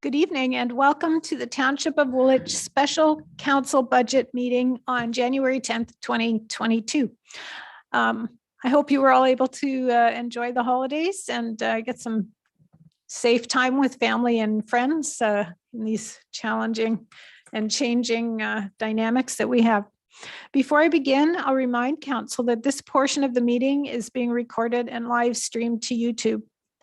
Good evening and welcome to the Township of Woolwich Special Council Budget Meeting on January 10th, 2022. I hope you were all able to enjoy the holidays and get some safe time with family and friends in these challenging and changing dynamics that we have. Before I begin, I'll remind Council that this portion of the meeting is being recorded and live streamed to YouTube.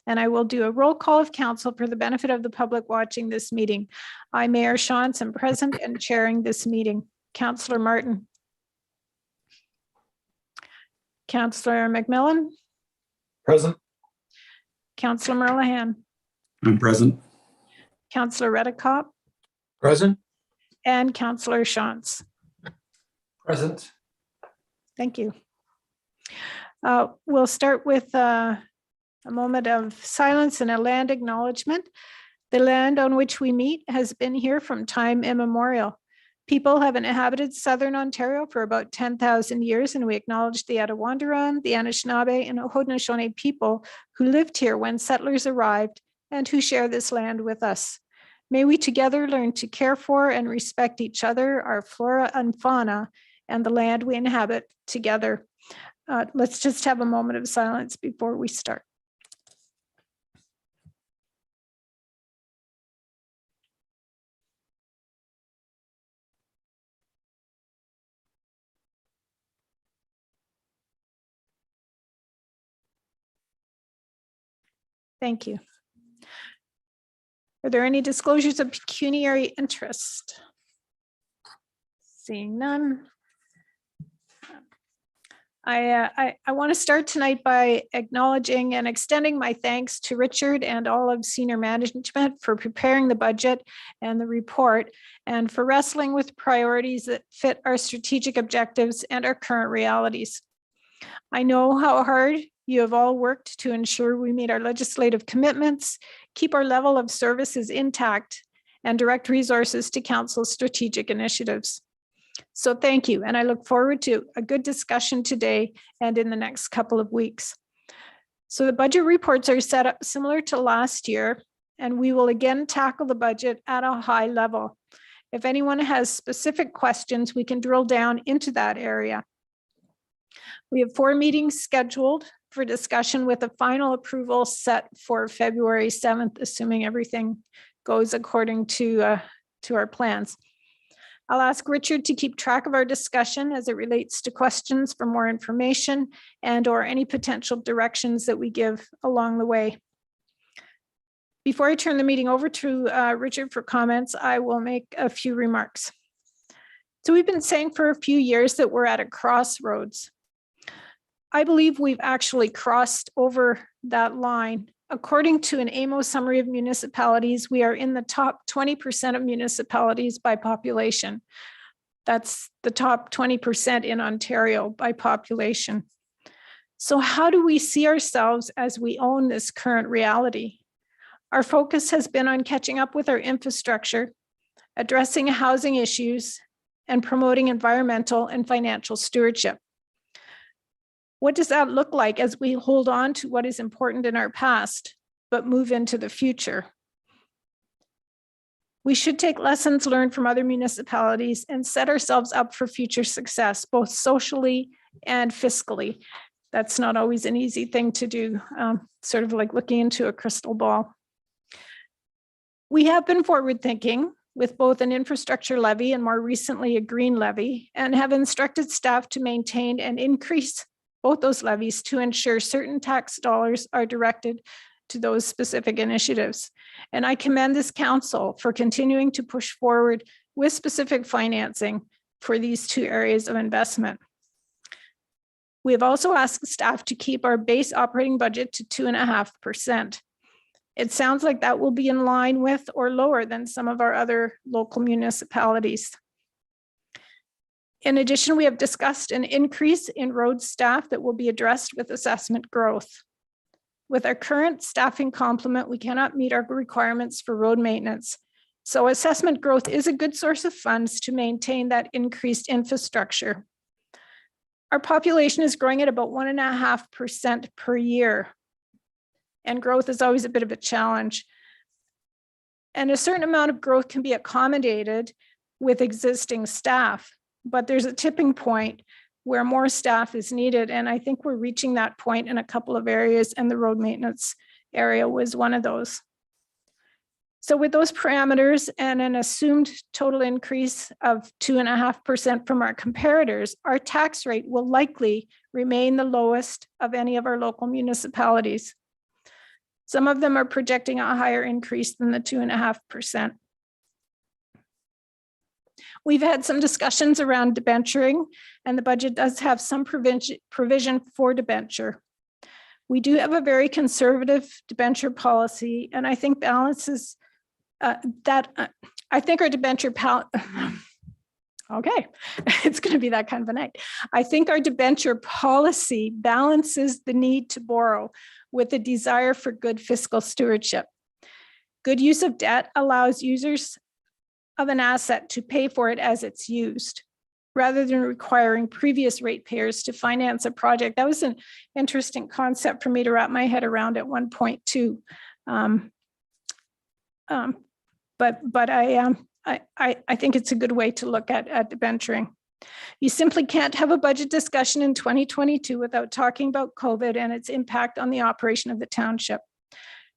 And I will do a roll call of council for the benefit of the public watching this meeting. I, Mayor Shantz, am present and chairing this meeting. Councillor Martin. Councillor McMillan. Present. Councillor Merlehan. I'm present. Councillor Redekop. Present. And Councillor Shantz. Present. Thank you. We'll start with a moment of silence and a land acknowledgement. The land on which we meet has been here from time immemorial. People have inhabited southern Ontario for about 10,000 years, and we acknowledge the Attawandaron, the Anishinaabe, and Haudenosaunee people who lived here when settlers arrived and who share this land with us. May we together learn to care for and respect each other, our flora and fauna, and the land we inhabit together. Let's just have a moment of silence before we start. Thank you. Are there any disclosures of pecuniary interest? Seeing none. I want to start tonight by acknowledging and extending my thanks to Richard and all of senior management for preparing the budget and the report and for wrestling with priorities that fit our strategic objectives and our current realities. I know how hard you have all worked to ensure we meet our legislative commitments, keep our level of services intact, and direct resources to Council's strategic initiatives. So thank you, and I look forward to a good discussion today and in the next couple of weeks. So the budget reports are set up similar to last year, and we will again tackle the budget at a high level. If anyone has specific questions, we can drill down into that area. We have 4 meetings scheduled for discussion with a final approval set for February 7th, assuming everything goes according to our plans. I'll ask Richard to keep track of our discussion as it relates to questions for more information and or any potential directions that we give along the way. Before I turn the meeting over to Richard for comments, I will make a few remarks. So we've been saying for a few years that we're at a crossroads. I believe we've actually crossed over that line. According to an AMO summary of municipalities, we are in the top 20% of municipalities by population. That's the top 20% in Ontario by population. So how do we see ourselves as we own this current reality? Our focus has been on catching up with our infrastructure, addressing housing issues, and promoting environmental and financial stewardship. What does that look like as we hold on to what is important in our past, but move into the future? We should take lessons learned from other municipalities and set ourselves up for future success, both socially and fiscally. That's not always an easy thing to do, sort of like looking into a crystal ball. We have been forward thinking with both an infrastructure levy and more recently a green levy, and have instructed staff to maintain and increase both those levies to ensure certain tax dollars are directed to those specific initiatives. And I commend this council for continuing to push forward with specific financing for these 2 areas of investment. We have also asked staff to keep our base operating budget to 2.5%. It sounds like that will be in line with or lower than some of our other local municipalities. In addition, we have discussed an increase in road staff that will be addressed with assessment growth. With our current staffing complement, we cannot meet our requirements for road maintenance. So assessment growth is a good source of funds to maintain that increased infrastructure. Our population is growing at about 1.5% per year. And growth is always a bit of a challenge. And a certain amount of growth can be accommodated with existing staff, but there's a tipping point where more staff is needed. And I think we're reaching that point in a couple of areas, and the road maintenance area was one of those. So with those parameters and an assumed total increase of 2.5% from our comparators, our tax rate will likely remain the lowest of any of our local municipalities. Some of them are projecting a higher increase than the 2.5%. We've had some discussions around debenturing, and the budget does have some provision for debenture. We do have a very conservative debenture policy, and I think balances I think our debenture okay, it's going to be that kind of a night. I think our debenture policy balances the need to borrow with the desire for good fiscal stewardship. Good use of debt allows users of an asset to pay for it as it's used, rather than requiring previous ratepayers to finance a project. That was an interesting concept for me to wrap my head around at one point too. But I think it's a good way to look at debenturing. You simply can't have a budget discussion in 2022 without talking about COVID and its impact on the operation of the township.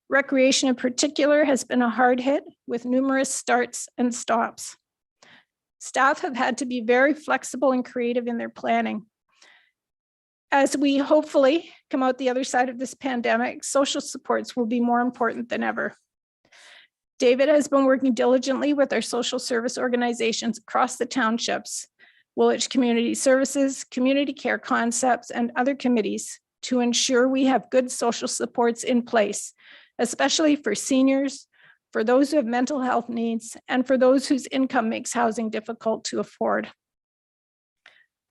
Recreation in particular has been a hard hit with numerous starts and stops. Staff have had to be very flexible and creative in their planning. As we hopefully come out the other side of this pandemic, social supports will be more important than ever. David has been working diligently with our social service organizations across the townships, Woolwich Community Services, Community Care Concepts, and other committees to ensure we have good social supports in place, especially for seniors, for those who have mental health needs, and for those whose income makes housing difficult to afford.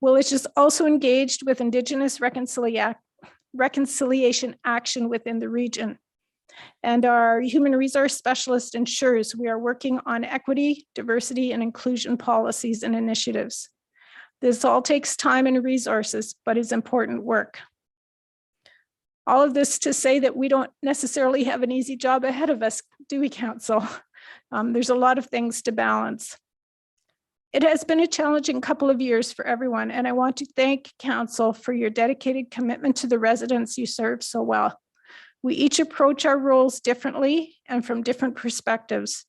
Woolwich is also engaged with Indigenous reconciliation action within the region. And our human resource specialist ensures we are working on equity, diversity, and inclusion policies and initiatives. This all takes time and resources, but is important work. All of this to say that we don't necessarily have an easy job ahead of us, do we, Council? There's a lot of things to balance. It has been a challenging couple of years for everyone, and I want to thank Council for your dedicated commitment to the residents you serve so well. We each approach our roles differently and from different perspectives.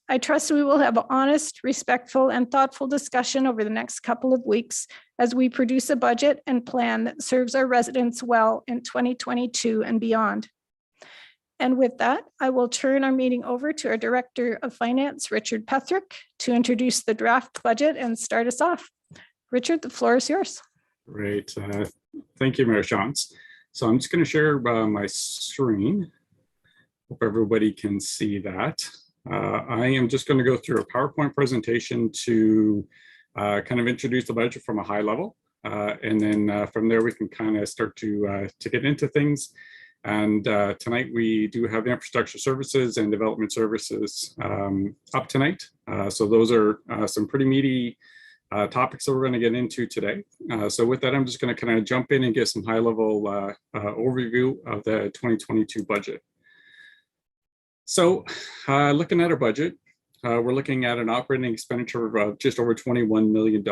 I trust we will have an honest, respectful, and thoughtful discussion over the next couple of weeks as we produce a budget and plan that serves our residents well in 2022 and beyond. And with that, I will turn our meeting over to our Director of Finance, Richard Petrick, to introduce the draft budget and start us off. Richard, the floor is yours. Great. Thank you, Mayor Shantz. So I'm just going to share my screen. Hope everybody can see that. I am just going to go through a PowerPoint presentation to kind of introduce the budget from a high level. And then from there, we can kind of start to get into things. And tonight we do have the infrastructure services and development services up tonight. So those are some pretty meaty topics that we're going to get into today. So with that, I'm just going to kind of jump in and get some high level overview of the 2022 budget. So looking at our budget, we're looking at an operating expenditure of just over $21 million.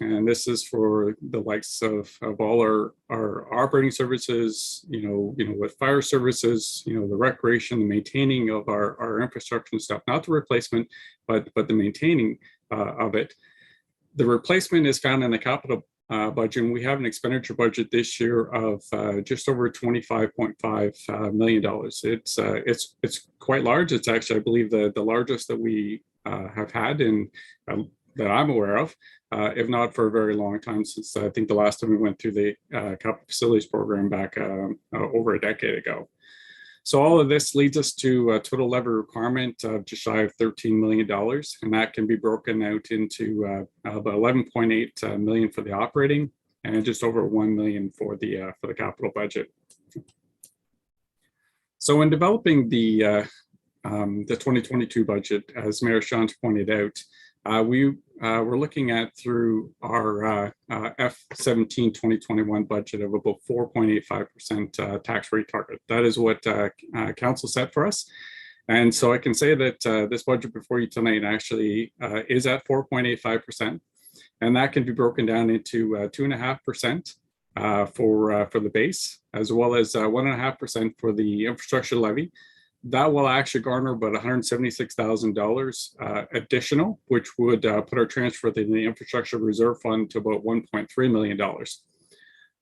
And this is for the likes of all our operating services, with fire services, the recreation, the maintaining of our infrastructure and stuff, not the replacement, but the maintaining of it. The replacement is found in the capital budget, and we have an expenditure budget this year of just over $25.5 million. It's quite large. It's actually, I believe, the largest that we have had in that I'm aware of, if not for a very long time, since I think the last time we went through the capital facilities program back over a decade ago. So all of this leads us to a total levy requirement of just shy of $13 million, and that can be broken out into about $11.8 million for the operating and just over $1 million for the capital budget. So in developing the 2022 budget, as Mayor Shantz pointed out, we're looking at through our F17 2021 budget of about 4.85% tax rate target. That is what Council set for us. And so I can say that this budget before you tonight actually is at 4.85%. And that can be broken down into 2.5% for the base, as well as 1.5% for the infrastructure levy. That will actually garner about $176,000 additional, which would put our transfer in the infrastructure reserve fund to about $1.3 million.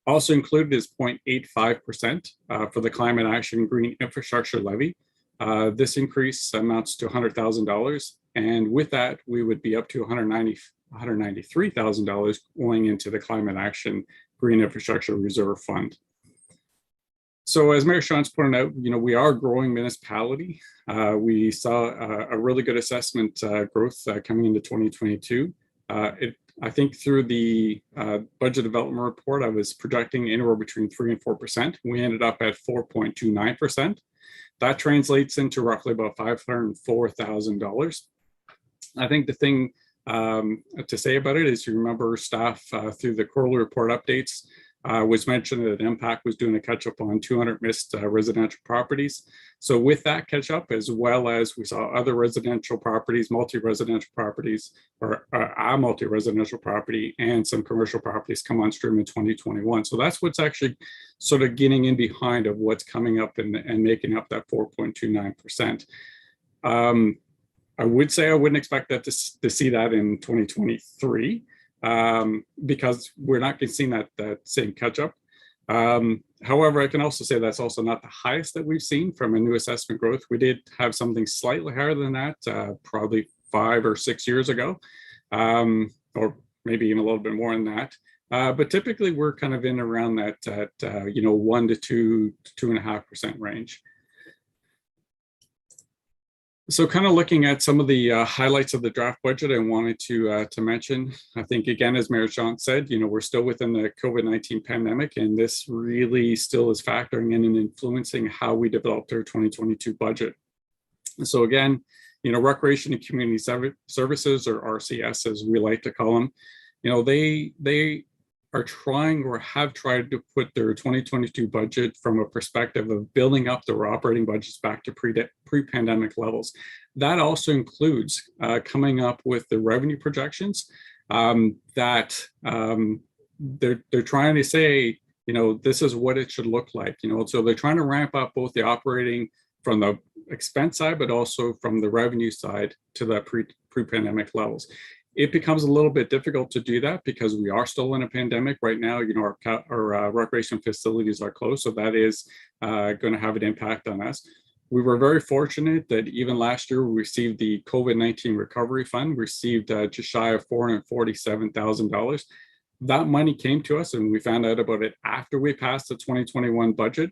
Also included is 0.85% for the climate action green infrastructure levy. This increase amounts to $100,000. And with that, we would be up to $193,000 going into the climate action green infrastructure reserve fund. So as Mayor Sean's pointed out, we are a growing municipality. We saw a really good assessment growth coming into 2022. I think through the budget development report, I was projecting anywhere between 3 and 4%. We ended up at 4.29%. That translates into roughly about $504,000. I think the thing to say about it is, you remember staff through the quarterly report updates was mentioned that Impact was doing a catch up on 200 missed residential properties. So with that catch up, as well as we saw other residential properties, multi-residential properties, or a multi-residential property and some commercial properties come on stream in 2021. So that's what's actually sort of getting in behind of what's coming up and making up that 4.29%. I would say I wouldn't expect that to see that in 2023. Because we're not going to see that same catch up. However, I can also say that's also not the highest that we've seen from a new assessment growth. We did have something slightly higher than that, probably 5 or 6 years ago, or maybe even a little bit more than that. But typically we're kind of in around that 1 to 2.5% range. So kind of looking at some of the highlights of the draft budget I wanted to mention. I think, again, as Mayor Sean said, we're still within the COVID-19 pandemic, and this really still is factoring in and influencing how we developed our 2022 budget. So again, Recreation and Community Services, or RCS, as we like to call them, they are trying or have tried to put their 2022 budget from a perspective of building up their operating budgets back to pre-pandemic levels. That also includes coming up with the revenue projections that they're trying to say, this is what it should look like. So they're trying to ramp up both the operating from the expense side, but also from the revenue side to the pre-pandemic levels. It becomes a little bit difficult to do that because we are still in a pandemic right now. Our recreation facilities are closed, so that is going to have an impact on us. We were very fortunate that even last year we received the COVID-19 recovery fund, received just shy of $447,000. That money came to us, and we found out about it after we passed the 2021 budget.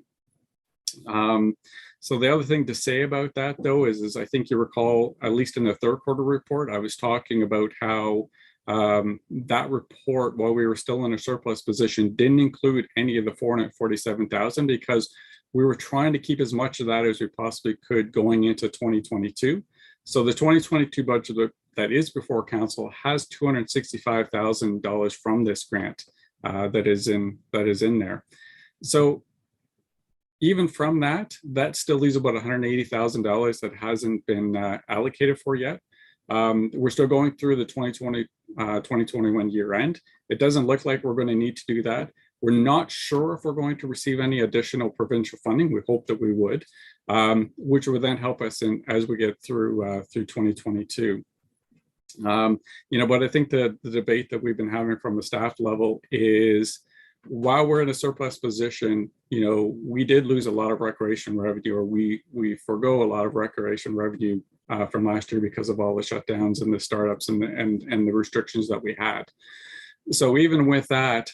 So the other thing to say about that, though, is I think you recall, at least in the third quarter report, I was talking about how that report, while we were still in a surplus position, didn't include any of the $447,000 because we were trying to keep as much of that as we possibly could going into 2022. So the 2022 budget that is before council has $265,000 from this grant that is in there. So even from that still leaves about $180,000 that hasn't been allocated for yet. We're still going through the 2021 year end. It doesn't look like we're going to need to do that. We're not sure if we're going to receive any additional provincial funding. We hope that we would, which would then help us as we get through 2022. But I think the debate that we've been having from the staff level is, while we're in a surplus position, we did lose a lot of recreation revenue, or we forgo a lot of recreation revenue from last year because of all the shutdowns and the startups and the restrictions that we had. So even with that,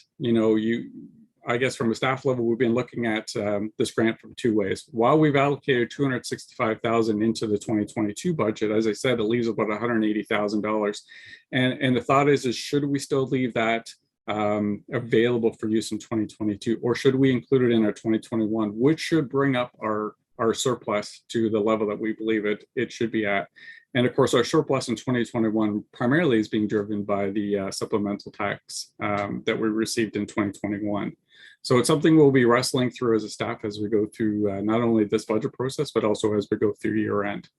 I guess from a staff level, we've been looking at this grant from two ways. While we've allocated $265,000 into the 2022 budget, as I said, it leaves about $180,000. And the thought is should we still leave that available for use in 2022, or should we include it in our 2021, which should bring up our surplus to the level that we believe it should be at. And of course, our surplus in 2021 primarily is being driven by the supplemental tax that we received in 2021. So it's something we'll be wrestling through as a staff as we go through not only this budget process, but also as we go through year end.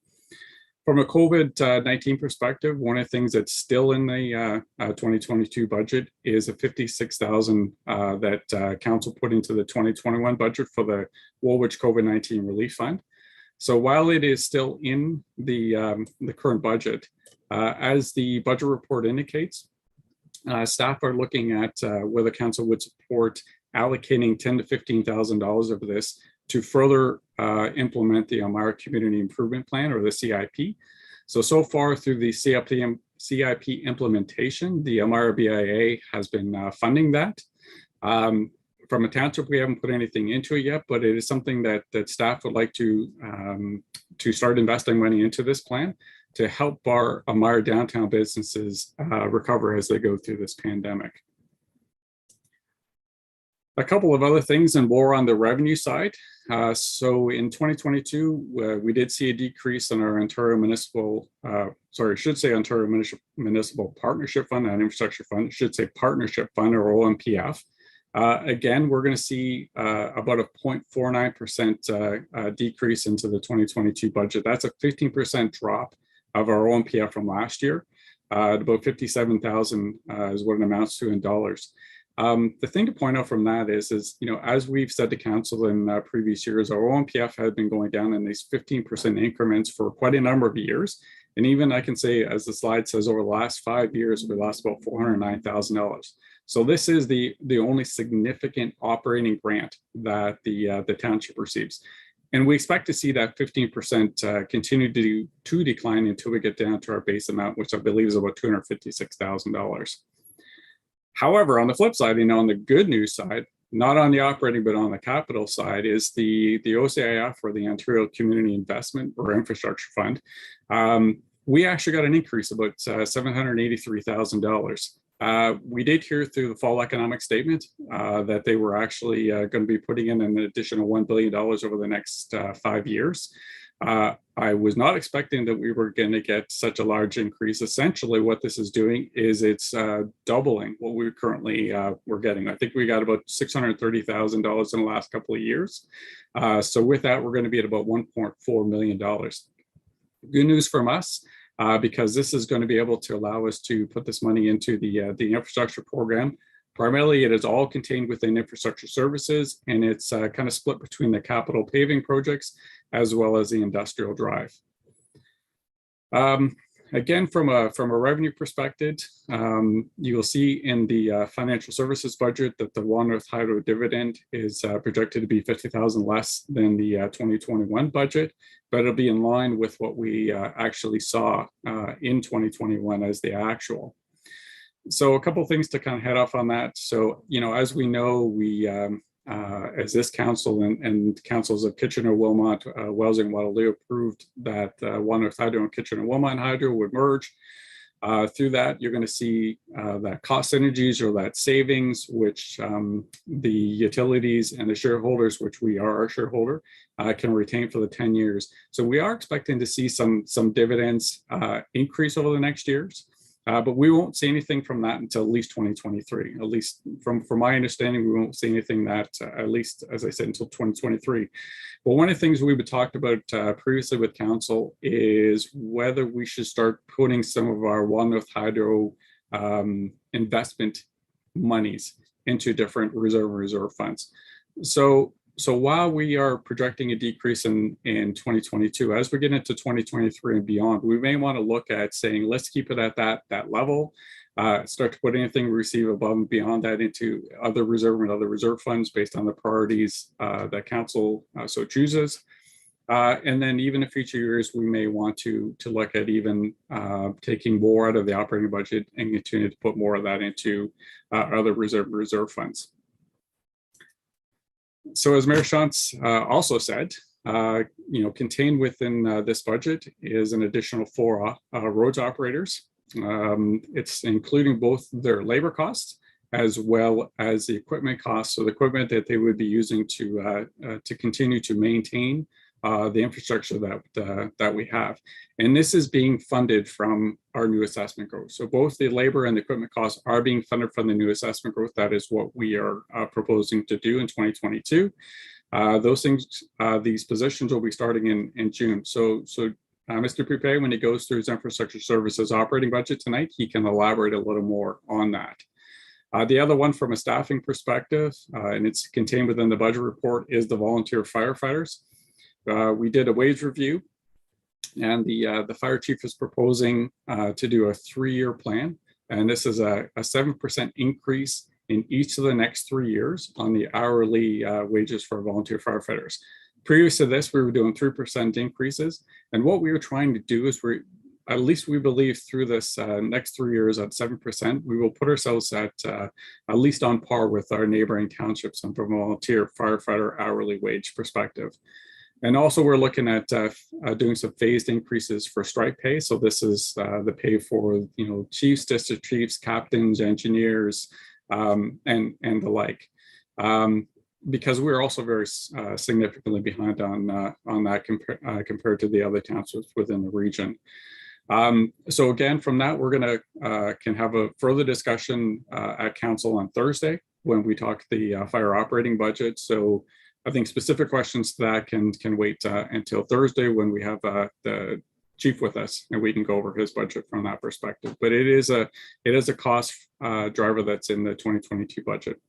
From a COVID-19 perspective, one of the things that's still in the 2022 budget is a $56,000 that Council put into the 2021 budget for the Woolwich COVID-19 Relief Fund. So while it is still in the current budget, as the budget report indicates, staff are looking at whether Council would support allocating $10,000 to $15,000 of this to further implement the Elmira Community Improvement Plan, or the CIP. So far through the CIP implementation, the Elmira BIA has been funding that. From a township, we haven't put anything into it yet, but it is something that staff would like to start investing money into this plan to help our Elmira downtown businesses recover as they go through this pandemic. A couple of other things and more on the revenue side. So in 2022, we did see a decrease in our Ontario Municipal, Ontario Municipal Partnership Fund and Infrastructure Fund, Partnership Fund, or OMPF. Again, we're going to see about a 0.49% decrease into the 2022 budget. That's a 15% drop of our OMPF from last year. About $57,000 is what it amounts to in dollars. The thing to point out from that is as we've said to Council in previous years, our OMPF had been going down in these 15% increments for quite a number of years. And even I can say, as the slide says, over the last 5 years, we lost about $409,000. So this is the only significant operating grant that the township receives. And we expect to see that 15% continue to decline until we get down to our base amount, which I believe is about $256,000. However, on the flip side, on the good news side, not on the operating, but on the capital side, is the OCIF, or the Ontario Community Investment or Infrastructure Fund. We actually got an increase of about $783,000. We did hear through the fall economic statement that they were actually going to be putting in an additional $1 billion over the next 5 years. I was not expecting that we were going to get such a large increase. Essentially, what this is doing is it's doubling what we currently were getting. I think we got about $630,000 in the last couple of years. So with that, we're going to be at about $1.4 million. Good news from us, because this is going to be able to allow us to put this money into the infrastructure program. Primarily, it is all contained within infrastructure services, and it's kind of split between the capital paving projects as well as the industrial drive. Again, from a revenue perspective, you will see in the financial services budget that the Water North Hydro dividend is projected to be $50,000 less than the 2021 budget, but it'll be in line with what we actually saw in 2021 as the actual. So a couple of things to kind of head off on that. So, as we know, we, as this council and councils of Kitchener, Wilmot, Wellesley, and Waterloo approved that Water North Hydro and Kitchener, Wilmot Hydro would merge. Through that, you're going to see that cost synergies, or that savings, which the utilities and the shareholders, which we are our shareholder, can retain for the 10 years. So we are expecting to see some dividends increase over the next years. But we won't see anything from that until at least 2023. At least from my understanding, we won't see anything that, at least, as I said, until 2023. But one of the things we've talked about previously with Council is whether we should start putting some of our Water North Hydro investment monies into different reserve funds. So while we are projecting a decrease in 2022, as we get into 2023 and beyond, we may want to look at saying, let's keep it at that level, start to put anything we receive above and beyond that into other reserve funds based on the priorities that Council so chooses. And then even in future years, we may want to look at even taking more out of the operating budget and continue to put more of that into other reserve funds. So as Mayor Shantz also said, contained within this budget is an additional 4 roads operators. It's including both their labor costs as well as the equipment costs. So the equipment that they would be using to continue to maintain the infrastructure that we have. And this is being funded from our new assessment growth. So both the labor and the equipment costs are being funded from the new assessment growth. That is what we are proposing to do in 2022. Those things, these positions will be starting in June. So Mr. Poupe, when he goes through his infrastructure services operating budget tonight, he can elaborate a little more on that. The other one from a staffing perspective, and it's contained within the budget report, is the volunteer firefighters. We did a wage review, and the fire chief is proposing to do a 3-year plan. And this is a 7% increase in each of the next 3 years on the hourly wages for volunteer firefighters. Previous to this, we were doing 3% increases. And what we were trying to do is at least we believe through this next 3 years at 7%, we will put ourselves at least on par with our neighboring townships from a volunteer firefighter hourly wage perspective. And also we're looking at doing some phased increases for strike pay. So this is the pay for, chiefs, district chiefs, captains, engineers, and the like. Because we're also very significantly behind on that compared to the other townships within the region. So again, from that, we're going to can have a further discussion at council on Thursday when we talk the fire operating budget. So I think specific questions to that can wait until Thursday when we have the chief with us and we can go over his budget from that perspective. But it is a cost driver that's in the 2022 budget.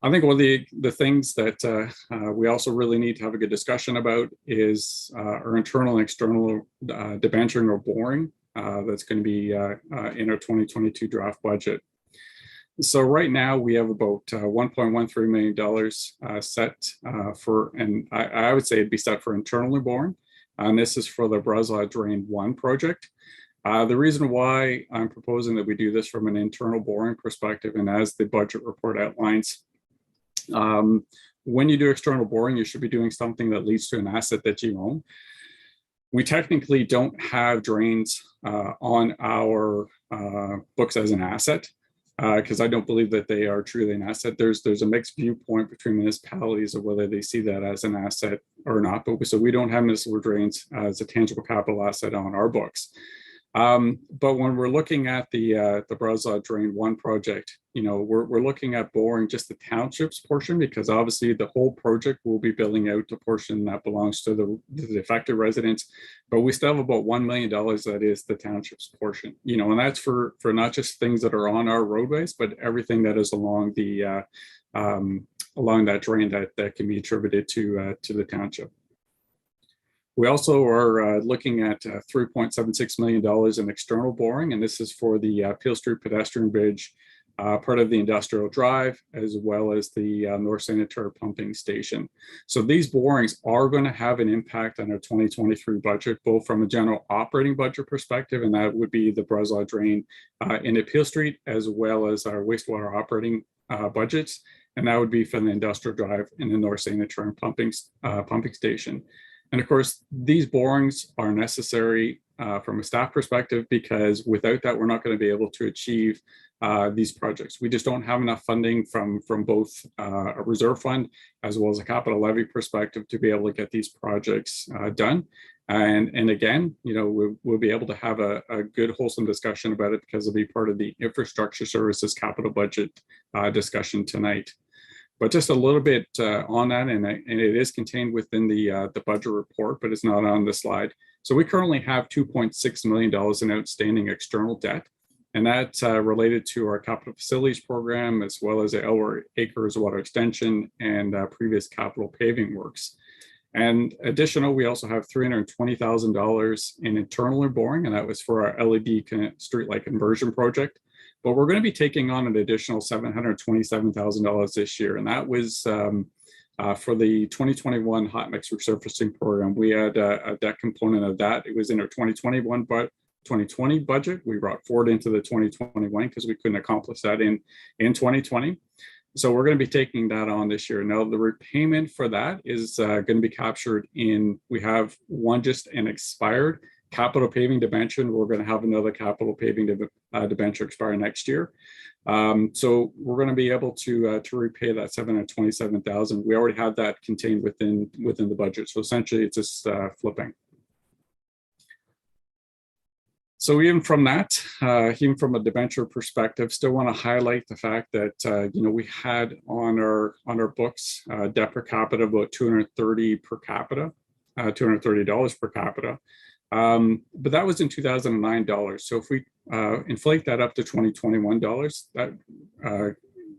I think one of the things that we also really need to have a good discussion about is our internal and external debenturing or borrowing that's going to be in our 2022 draft budget. So right now we have about $1.13 million set for, and I would say it'd be set for internally borrowing. And this is for the Brazza Drain 1 project. The reason why I'm proposing that we do this from an internal borrowing perspective, and as the budget report outlines, when you do external borrowing, you should be doing something that leads to an asset that you own. We technically don't have drains on our books as an asset because I don't believe that they are truly an asset. There's a mixed viewpoint between municipalities of whether they see that as an asset or not. But so we don't have municipal drains as a tangible capital asset on our books. But when we're looking at the Brazza Drain 1 project, we're looking at borrowing just the township's portion because obviously the whole project will be billing out the portion that belongs to the affected residents. But we still have about $1 million that is the township's portion, and that's for not just things that are on our roadways, but everything that is along the along that drain that can be attributed to the township. We also are looking at $3.76 million in external borrowing, and this is for the Peel Street pedestrian bridge, part of the industrial drive, as well as the North Sanitary pumping station. So these borrowings are going to have an impact on our 2023 budget, both from a general operating budget perspective, and that would be the Brazza Drain in Peel Street, as well as our wastewater operating budgets, and that would be for the industrial drive and the North Sanitary pumping station. And of course, these borrowings are necessary from a staff perspective because without that, we're not going to be able to achieve these projects. We just don't have enough funding from both a reserve fund as well as a capital levy perspective to be able to get these projects done. And again, we'll be able to have a good, wholesome discussion about it because it'll be part of the infrastructure services capital budget discussion tonight. But just a little bit on that, and it is contained within the budget report, but it's not on the slide. So we currently have $2.6 million in outstanding external debt, and that's related to our capital facilities program, as well as the Elwer Acres water extension and previous capital paving works. And additional, we also have $320,000 in internal borrowing, and that was for our LED streetlight conversion project. But we're going to be taking on an additional $727,000 this year. And that was for the 2021 hot mix resurfacing program. We had a debt component of that. It was in our 2020 budget. We brought forward into the 2021 because we couldn't accomplish that in 2020. So we're going to be taking that on this year. Now, the repayment for that is going to be captured in, we have one just an expired capital paving debenture, we're going to have another capital paving debenture expire next year. So we're going to be able to repay that $727,000. We already have that contained within the budget. So essentially, it's just flipping. So even from that, even from a debenture perspective, still want to highlight the fact that we had on our books debt per capita about $230 per capita, $230 per capita. But that was in 2009 dollars. So if we inflate that up to 2021 dollars, that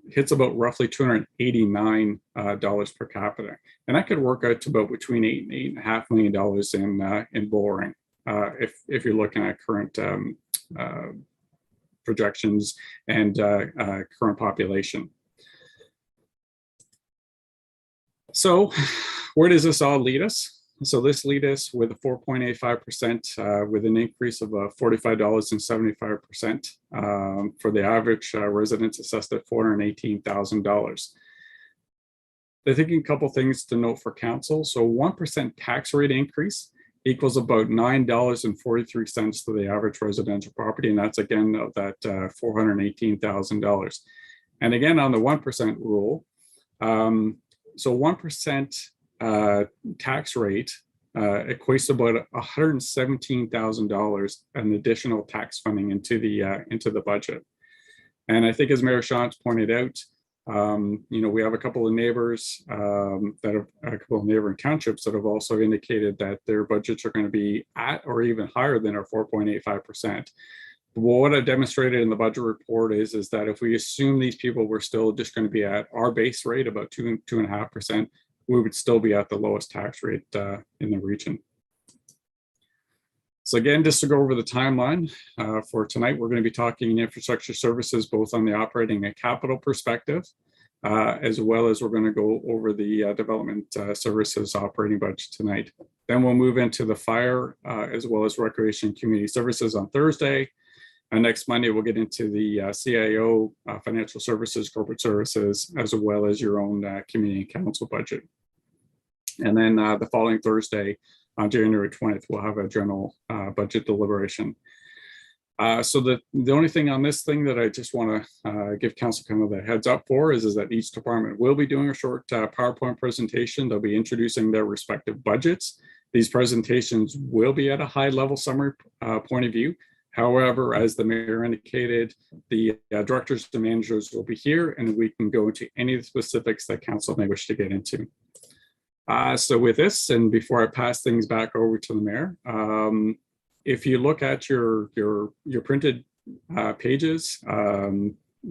hits about roughly $289 per capita, and that could work out to about between $8 and $8.5 million in borrowing if you're looking at current projections and current population. So where does this all lead us? So this leads us with a 4.85% with an increase of $45.75 for the average residents assessed at $418,000. I think a couple things to note for council. So 1% tax rate increase equals about $9.43 to the average residential property. And that's again of that $418,000. And again, on the 1% rule, so 1% tax rate equates to about $117,000 in additional tax funding into the budget. And I think as Mayor Shantz pointed out, we have a couple of neighbors that have a couple of neighboring townships that have also indicated that their budgets are going to be at or even higher than our 4.85%. What I've demonstrated in the budget report is that if we assume these people were still just going to be at our base rate, about 2.5%, we would still be at the lowest tax rate in the region. So again, just to go over the timeline for tonight, we're going to be talking infrastructure services, both on the operating and capital perspective, as well as we're going to go over the development services operating budget tonight. Then we'll move into the fire, as well as recreation and community services on Thursday. And next Monday, we'll get into the CIO, financial services, corporate services, as well as your own community and council budget. And then the following Thursday, on January 20th, we'll have a general budget deliberation. So the only thing on this thing that I just want to give council kind of the heads up for is that each department will be doing a short PowerPoint presentation. They'll be introducing their respective budgets. These presentations will be at a high level summary point of view. However, as the mayor indicated, the directors and managers will be here and we can go into any of the specifics that council may wish to get into. So with this, and before I pass things back over to the mayor, if you look at your printed pages for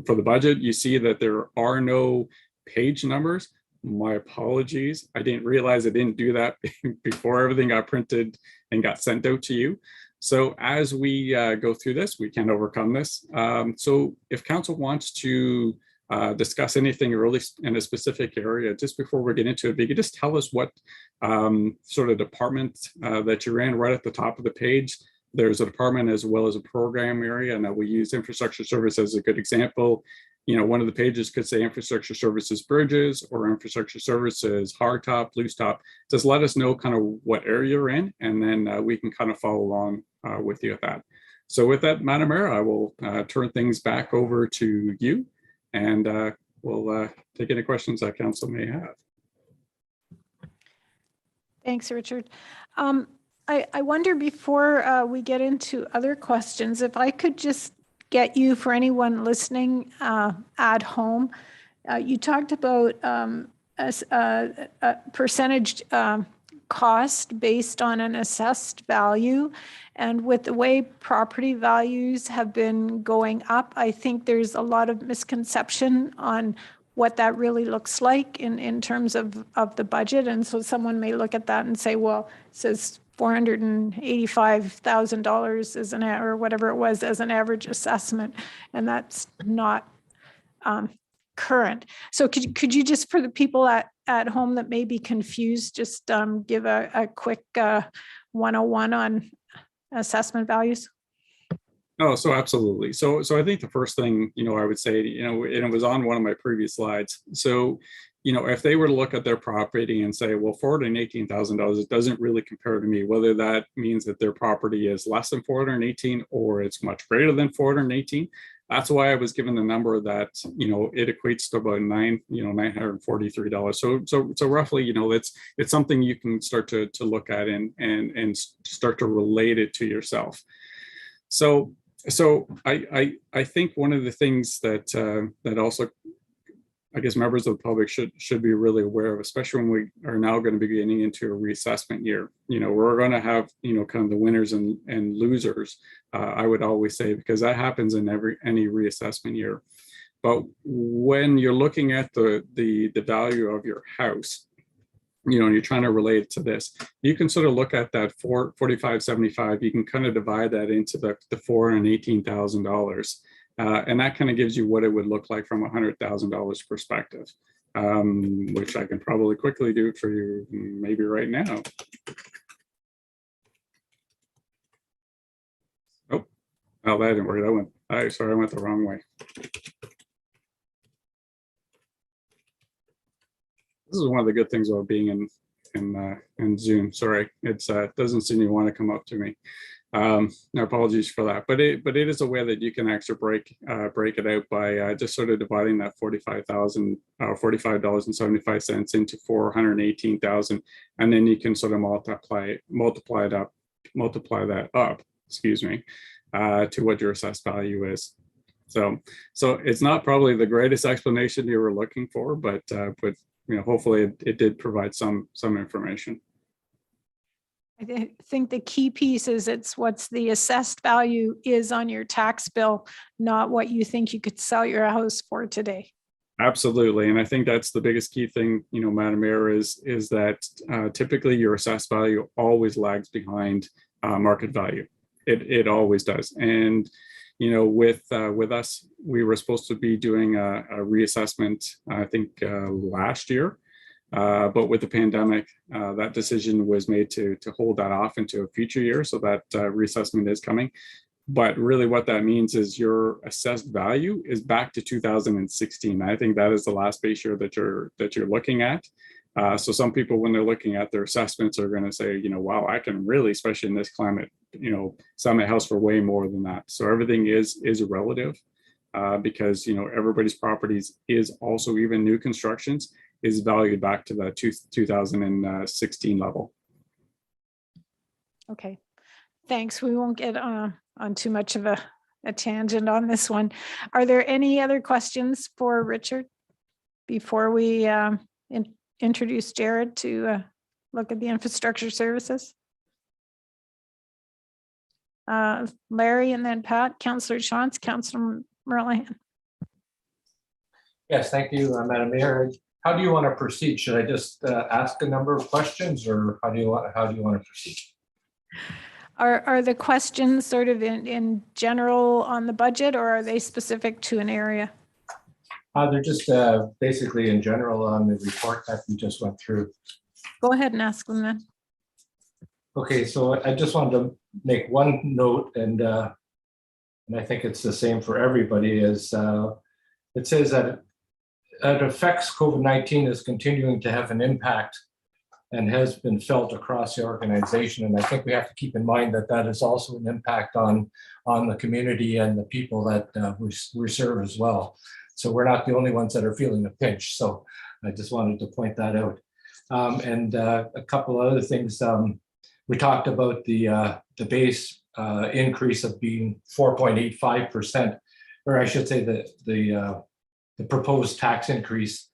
the budget, you see that there are no page numbers. My apologies. I didn't realize I didn't do that before everything got printed and got sent out to you. So as we go through this, we can overcome this. So if council wants to discuss anything really in a specific area, just before we get into it, you could just tell us what sort of department that you're in. Right at the top of the page, there's a department as well as a program area, and that we use infrastructure service as a good example. One of the pages could say infrastructure services bridges or infrastructure services hardtop, loose top. Just let us know kind of what area you're in, and then we can kind of follow along with you at that. So with that, Madam Mayor, I will turn things back over to you, and we'll take any questions that council may have. Thanks, Richard. I wonder, before we get into other questions, if I could just get you, for anyone listening at home, you talked about a percentage cost based on an assessed value. And with the way property values have been going up, I think there's a lot of misconception on what that really looks like in terms of the budget. And so someone may look at that and say, well, it says $485,000 as or whatever it was as an average assessment, and that's not current. So could you just, for the people at home that may be confused, just give a quick 101 on assessment values? Oh, so absolutely. So I think the first thing, I would say, and it was on one of my previous slides. So if they were to look at their property and say, well, $418,000, it doesn't really compare to me, whether that means that their property is less than 418 or it's much greater than 418. That's why I was given the number that, it equates to about $943. So roughly, it's something you can start to look at and start to relate it to yourself. So I think one of the things that also, I guess, members of the public should be really aware of, especially when we are now going to be getting into a reassessment year. We're going to have, kind of the winners and losers, I would always say, because that happens in any reassessment year. But when you're looking at the value of your house, and you're trying to relate it to this, you can sort of look at that 4575. You can kind of divide that into the $418,000. And that kind of gives you what it would look like from $100,000 perspective, which I can probably quickly do for you maybe right now. Oh, that didn't work. Sorry, I went the wrong way. This is one of the good things about being in Zoom. Sorry, it doesn't seem to want to come up to me. No, apologies for that, but it is a way that you can actually break it out by just sort of dividing that $45.75 into 418,000, and then you can sort of multiply that up, excuse me, to what your assessed value is. So it's not probably the greatest explanation you were looking for, but hopefully it did provide some information. I think the key piece is it's what's the assessed value is on your tax bill, not what you think you could sell your house for today. Absolutely. And I think that's the biggest key thing, Madam Mayor, is that typically your assessed value always lags behind market value. It always does. And, with us, we were supposed to be doing a reassessment, I think last year. But with the pandemic, that decision was made to hold that off into a future year. So that reassessment is coming. But really what that means is your assessed value is back to 2016. I think that is the last base year that you're looking at. So some people, when they're looking at their assessments, are going to say, wow, I can really, especially in this climate, sell my house for way more than that. So everything is relative because, everybody's properties is also, even new constructions, is valued back to the 2016 level. Okay, thanks. We won't get on too much of a tangent on this one. Are there any other questions for Richard before we introduce Jared to look at the infrastructure services? Larry and then Pat, Councillor Shantz, Councillor Merlihan. Yes, thank you, Madam Mayor. How do you want to proceed? Should I just ask a number of questions, or how do you want to proceed? Are the questions sort of in general on the budget, or are they specific to an area? They're just basically in general on the report that we just went through. Go ahead and ask them then. Okay, so I just wanted to make one note, and I think it's the same for everybody, is it says that it affects COVID-19 is continuing to have an impact and has been felt across the organization. And I think we have to keep in mind that that is also an impact on the community and the people that we serve as well. So we're not the only ones that are feeling the pinch. So I just wanted to point that out. And a couple of other things. We talked about the base increase of being 4.85%, or I should say the proposed tax increase.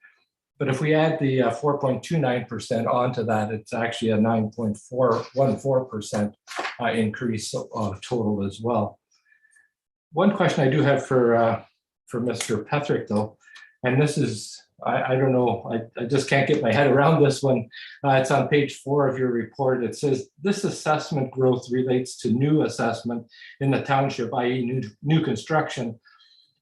But if we add the 4.29% onto that, it's actually a 9.414% increase total as well. One question I do have for Mr. Petrick, though, and this is, I don't know, I just can't get my head around this one. It's on page 4 of your report. It says this assessment growth relates to new assessment in the township, i.e. new construction,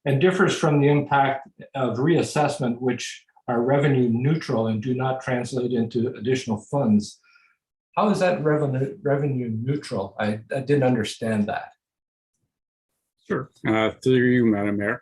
and differs from the impact of reassessment, which are revenue neutral and do not translate into additional funds. How is that revenue neutral? I didn't understand that. Sure. Through you, Madam Mayor.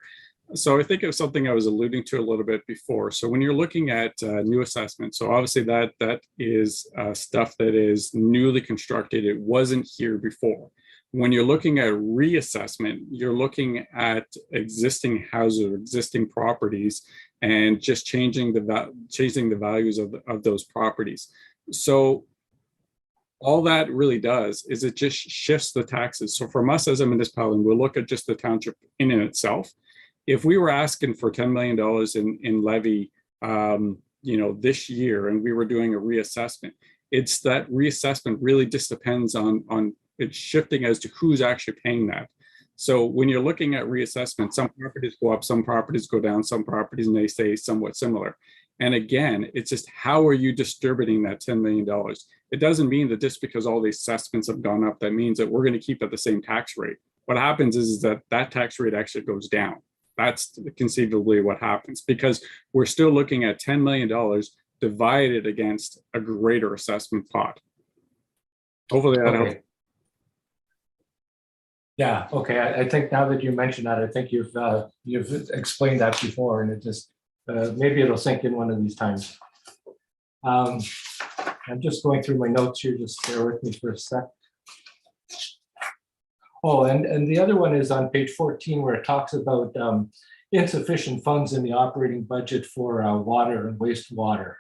So I think it was something I was alluding to a little bit before. So when you're looking at new assessment, so obviously that is stuff that is newly constructed. It wasn't here before. When you're looking at reassessment, you're looking at existing houses or existing properties and just changing the values of those properties. So all that really does is it just shifts the taxes. So from us as a municipality, we'll look at just the township in and itself. If we were asking for $10 million in levy, this year, and we were doing a reassessment, it's that reassessment really just depends on it's shifting as to who's actually paying that. So when you're looking at reassessment, some properties go up, some properties go down, some properties may stay somewhat similar. And again, it's just how are you distributing that $10 million? It doesn't mean that just because all the assessments have gone up, that means that we're going to keep at the same tax rate. What happens is that tax rate actually goes down. That's conceivably what happens, because we're still looking at $10 million divided against a greater assessment pot. Hopefully that helps. Yeah, okay. I think now that you mentioned that, I think you've explained that before, and it just maybe it'll sink in one of these times. I'm just going through my notes here. Just bear with me for a sec. Oh, and the other one is on page 14, where it talks about insufficient funds in the operating budget for water and wastewater.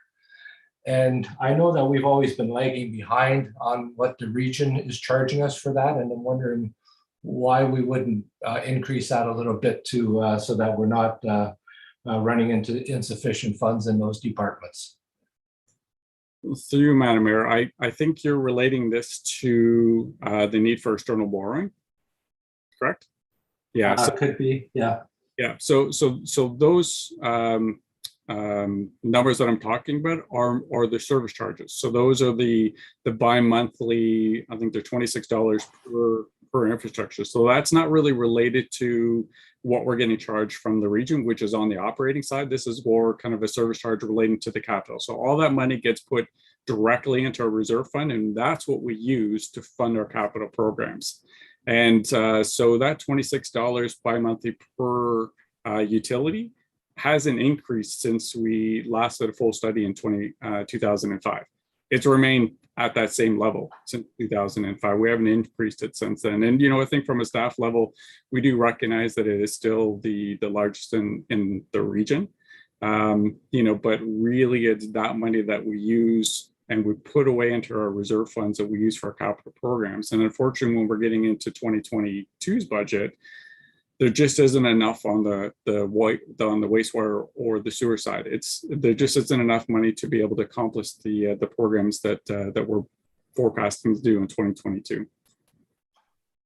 And I know that we've always been lagging behind on what the region is charging us for that. And I'm wondering why we wouldn't increase that a little bit to so that we're not running into insufficient funds in those departments. Through Madam Mayor, I think you're relating this to the need for external borrowing, correct? Yeah, so, could be. Yeah. Yeah. So those numbers that I'm talking about are the service charges. So those are the bi-monthly. I think they're $26 per infrastructure. So that's not really related to what we're getting charged from the region, which is on the operating side. This is more kind of a service charge relating to the capital. So all that money gets put directly into our reserve fund, and that's what we use to fund our capital programs. And so that $26 bi-monthly per utility hasn't increased since we last did a full study in 2005. It's remained at that same level since 2005. We haven't increased it since then. And, I think from a staff level, we do recognize that it is still the largest in the region. But really it's that money that we use and we put away into our reserve funds that we use for our capital programs. And unfortunately, when we're getting into 2022's budget, there just isn't enough on the wastewater or the sewer side. There just isn't enough money to be able to accomplish the programs that we're forecasting to do in 2022.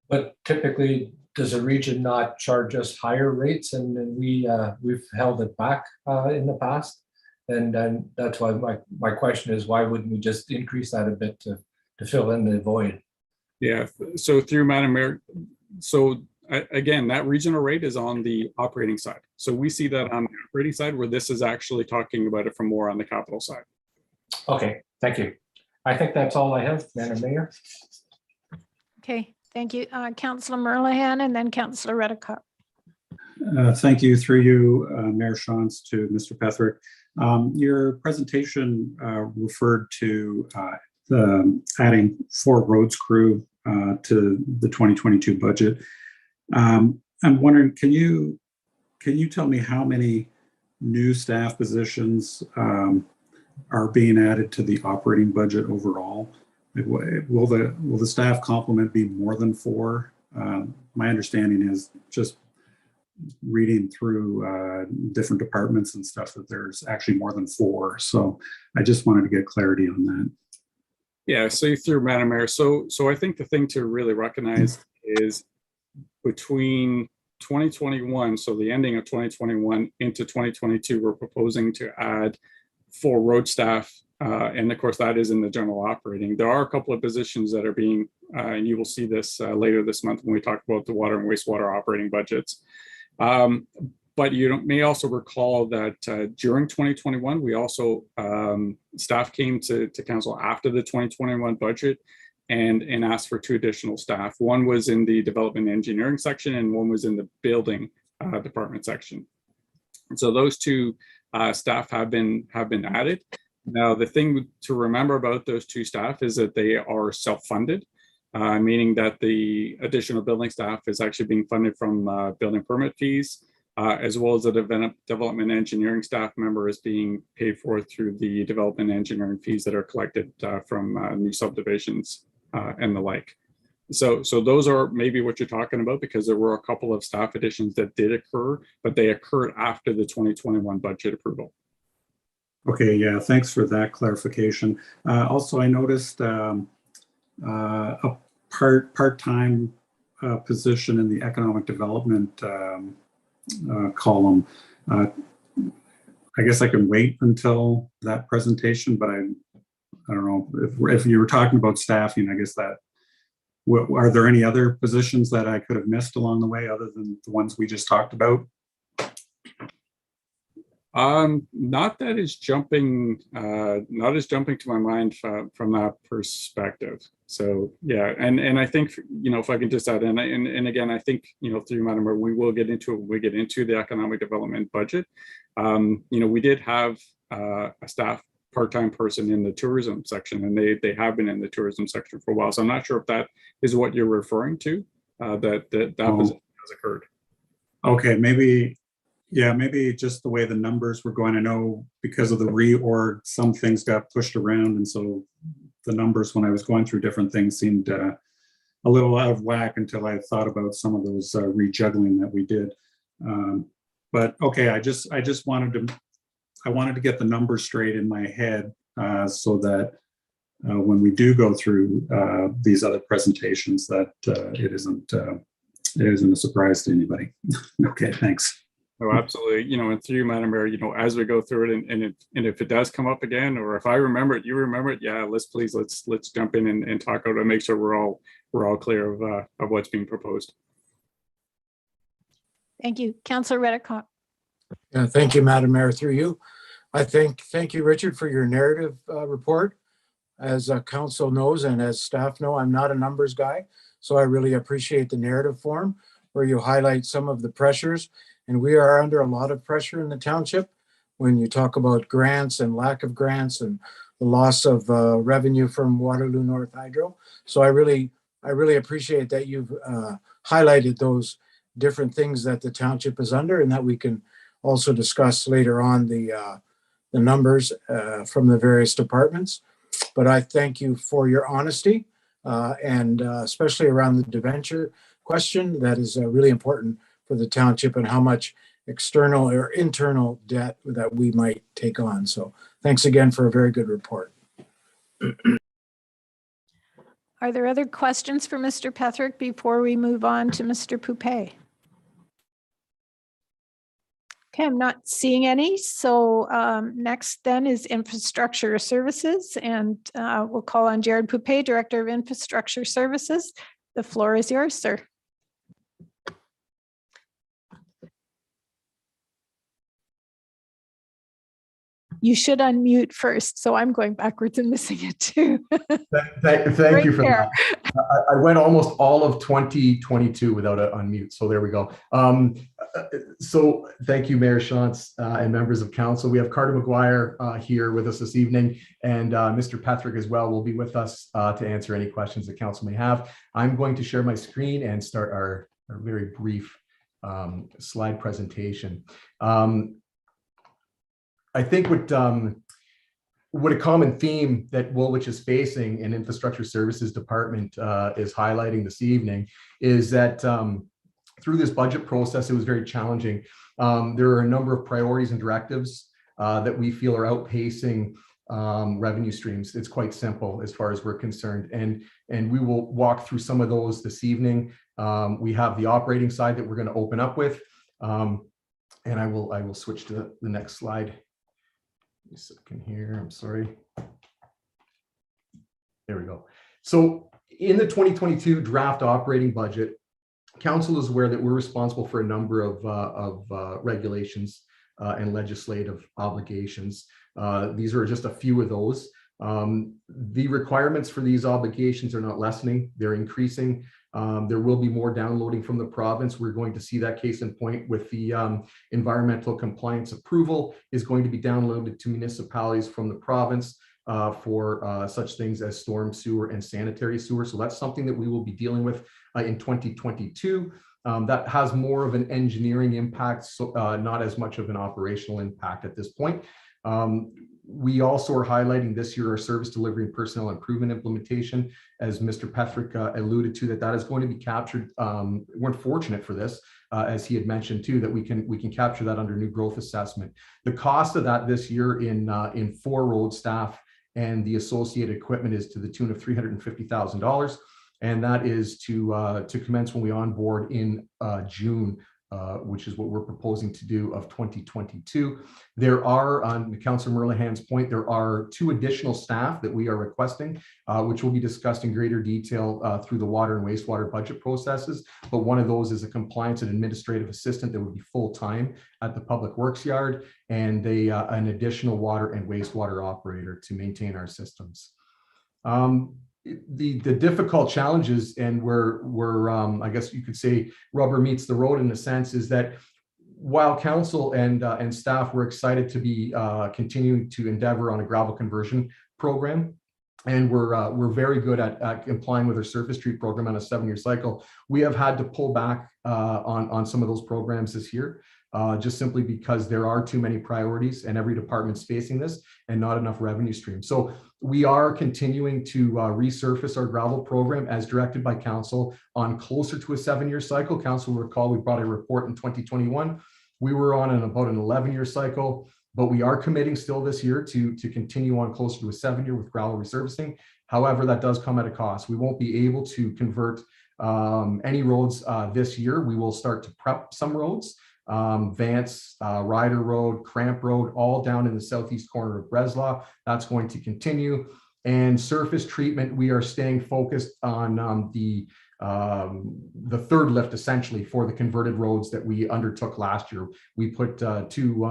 But typically, does a region not charge us higher rates, and we've held it back in the past? And that's why my question is, why wouldn't we just increase that a bit to fill in the void? Yeah. So through Madam Mayor, so again, that regional rate is on the operating side. So we see that on the operating side, where this is actually talking about it from more on the capital side. Okay, thank you. I think that's all I have, Madam Mayor. Okay, thank you. Councillor Merlehan and then Councillor Redicott. Thank you, through you, Mayor Shantz, to Mr. Petrick. Your presentation referred to adding 4 roads crew to the 2022 budget. I'm wondering, can you tell me how many new staff positions are being added to the operating budget overall? Will the staff complement be more than 4? My understanding is, just reading through different departments and stuff, that there's actually more than 4. So I just wanted to get clarity on that. Yeah, so through Madam Mayor. So I think the thing to really recognize is between 2021, so the ending of 2021 into 2022, we're proposing to add 4 road staff. And of course, that is in the general operating. There are a couple of positions that are being, and you will see this later this month when we talk about the water and wastewater operating budgets. But you may also recall that during 2021, we also, staff came to council after the 2021 budget and asked for 2 additional staff. One was in the development engineering section, and one was in the building department section. So those two staff have been added. Now, the thing to remember about those two staff is that they are self-funded, meaning that the additional building staff is actually being funded from building permit fees, as well as the development engineering staff member is being paid for through the development engineering fees that are collected from new subdivisions and the like. So those are maybe what you're talking about, because there were a couple of staff additions that did occur, but they occurred after the 2021 budget approval. Okay, yeah, thanks for that clarification. Also, I noticed a part-time position in the economic development column. I guess I can wait until that presentation, but I don't know if you were talking about staffing. I guess that. Are there any other positions that I could have missed along the way other than the ones we just talked about? Not that is jumping, not as jumping to my mind from that perspective. So yeah, and I think, you know, if I can just add, and again, I think, you know, through Madam Mayor, we will get into it when we get into the economic development budget. You know, we did have a staff part-time person in the tourism section, and they have been in the tourism section for a while. So I'm not sure if that is what you're referring to, that has occurred. Okay, maybe. Yeah, maybe just the way the numbers were going. I know because of the reorg, some things got pushed around. And so the numbers, when I was going through different things, seemed a little out of whack until I thought about some of those rejuggling that we did. But okay, I just wanted to get the numbers straight in my head so that when we do go through these other presentations, that it isn't a surprise to anybody. Okay, thanks. Oh, absolutely. You know, and through Madam Mayor, you know, as we go through it, and if it does come up again, or if I remember it, you remember it, yeah, let's jump in and talk about it and make sure we're all clear of what's being proposed. Thank you. Councillor Reddick. Yeah, thank you, Madam Mayor. Through you, thank you, Richard, for your narrative report. As council knows and as staff know, I'm not a numbers guy, so I really appreciate the narrative form where you highlight some of the pressures. And we are under a lot of pressure in the township when you talk about grants and lack of grants and the loss of revenue from Waterloo North Hydro. So I really appreciate that you've highlighted those different things that the township is under, and that we can also discuss later on the numbers from the various departments. But I thank you for your honesty and especially around the debenture question. That is really important for the township and how much external or internal debt that we might take on. So thanks again for a very good report. Are there other questions for Mr. Petrick before we move on to Mr. Poupé? Okay, I'm not seeing any. So next then is Infrastructure Services, and we'll call on Jared Poupé, Director of Infrastructure Services. The floor is yours, sir. You should unmute first. So I'm going backwards and missing it too. Thank you for that. I went almost all of 2022 without an unmute. So there we go. So thank you, Mayor Shantz and members of council. We have Carter McGuire here with us this evening, and Mr. Petrick as well will be with us to answer any questions that council may have. I'm going to share my screen and start our very brief slide presentation. I think what a common theme that Woolwich is facing in Infrastructure Services Department is highlighting this evening is that through this budget process, it was very challenging. There are a number of priorities and directives that we feel are outpacing revenue streams. It's quite simple as far as we're concerned. And we will walk through some of those this evening. We have the operating side that we're going to open up with. And I will switch to the next slide. A second here, I'm sorry. There we go. So in the 2022 draft operating budget, council is aware that we're responsible for a number of regulations and legislative obligations. These are just a few of those. The requirements for these obligations are not lessening, they're increasing. There will be more downloading from the province. We're going to see that case in point with the environmental compliance approval is going to be downloaded to municipalities from the province for such things as storm sewer and sanitary sewer. So that's something that we will be dealing with in 2022. That has more of an engineering impact, so not as much of an operational impact at this point. We also are highlighting this year our service delivery and personnel improvement implementation, as Mr. Petrick alluded to, that is going to be captured. We're fortunate for this, as he had mentioned too, that we can capture that under new growth assessment. The cost of that this year in 4 road staff and the associated equipment is to the tune of $350,000. And that is to commence when we onboard in June, which is what we're proposing to do of 2022. There are, on Councillor Merlehan's point, there are 2 additional staff that we are requesting, which will be discussed in greater detail through the water and wastewater budget processes. But one of those is a compliance and administrative assistant that would be full-time at the Public Works Yard, and an additional water and wastewater operator to maintain our systems. The difficult challenges, and where I guess you could say rubber meets the road in a sense, is that while council and staff were excited to be continuing to endeavor on a gravel conversion program, and we're very good at complying with our surface street program on a 7-year cycle, we have had to pull back on some of those programs this year. Just simply because there are too many priorities and every department's facing this and not enough revenue stream. So we are continuing to resurface our gravel program as directed by council on closer to a 7-year cycle. Council will recall we brought a report in 2021. We were on about an 11-year cycle, but we are committing still this year to continue on closer to a 7-year with gravel resurfacing. However, that does come at a cost. We won't be able to convert any roads this year. We will start to prep some roads. Vance, Ryder Road, Cramp Road, all down in the southeast corner of Breslau. That's going to continue. And surface treatment, we are staying focused on the 3rd lift essentially for the converted roads that we undertook last year. We put two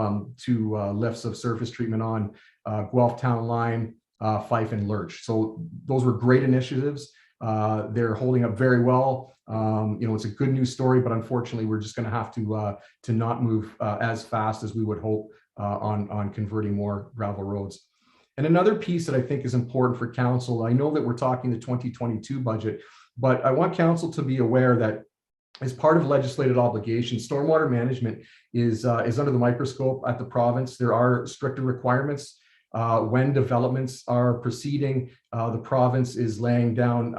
lifts of surface treatment on Guelph Town Line, Fife and Lurch. So those were great initiatives. They're holding up very well. It's a good news story, but unfortunately, we're just going to have to not move as fast as we would hope on converting more gravel roads. And another piece that I think is important for council, I know that we're talking the 2022 budget, but I want council to be aware that as part of legislated obligation, stormwater management is under the microscope at the province. There are stricter requirements. When developments are proceeding, the province is laying down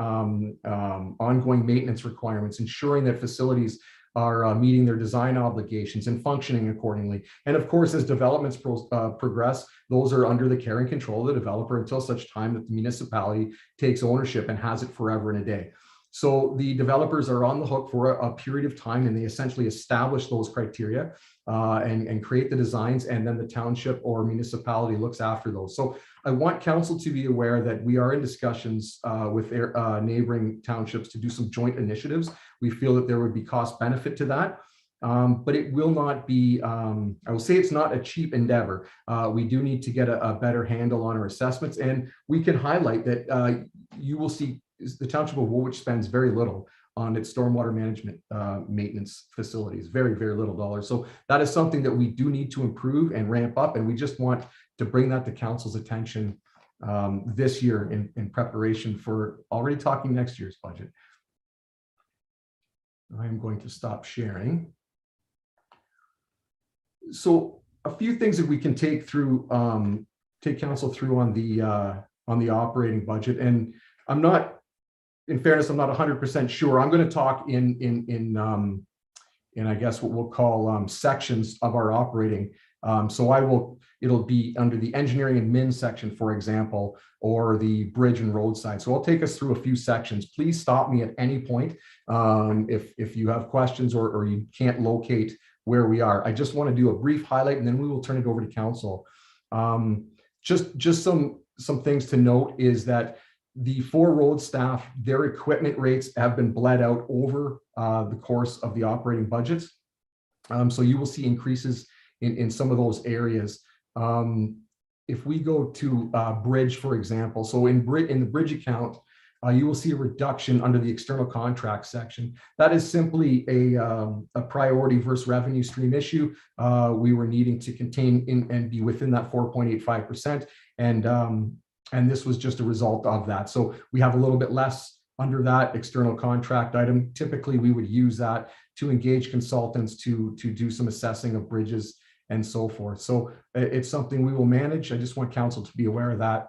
ongoing maintenance requirements, ensuring that facilities are meeting their design obligations and functioning accordingly. And of course, as developments progress, those are under the care and control of the developer until such time that the municipality takes ownership and has it forever and a day. So the developers are on the hook for a period of time, and they essentially establish those criteria and create the designs, and then the township or municipality looks after those. So I want council to be aware that we are in discussions with neighboring townships to do some joint initiatives. We feel that there would be cost benefit to that. But it will not be, I will say it's not a cheap endeavor. We do need to get a better handle on our assessments, and we can highlight that you will see the Township of Woolwich spends very little on its stormwater management maintenance facilities, very, very little dollars. So that is something that we do need to improve and ramp up, and we just want to bring that to council's attention this year in preparation for already talking next year's budget. I'm going to stop sharing. So a few things that we can take through, take council through on the operating budget, and I'm not, in fairness, I'm not 100% sure. I'm going to talk in I guess what we'll call sections of our operating. So it'll be under the engineering and min section, for example, or the bridge and road side. So I'll take us through a few sections. Please stop me at any point if you have questions or you can't locate where we are. I just want to do a brief highlight, and then we will turn it over to council. Just some things to note is that the 4 road staff, their equipment rates have been bled out over the course of the operating budgets. So you will see increases in some of those areas. If we go to bridge, for example, so in the bridge account, you will see a reduction under the external contract section. That is simply a priority versus revenue stream issue. We were needing to contain and be within that 4.85%. And this was just a result of that. So we have a little bit less under that external contract item. Typically, we would use that to engage consultants to do some assessing of bridges and so forth. So it's something we will manage. I just want council to be aware of that.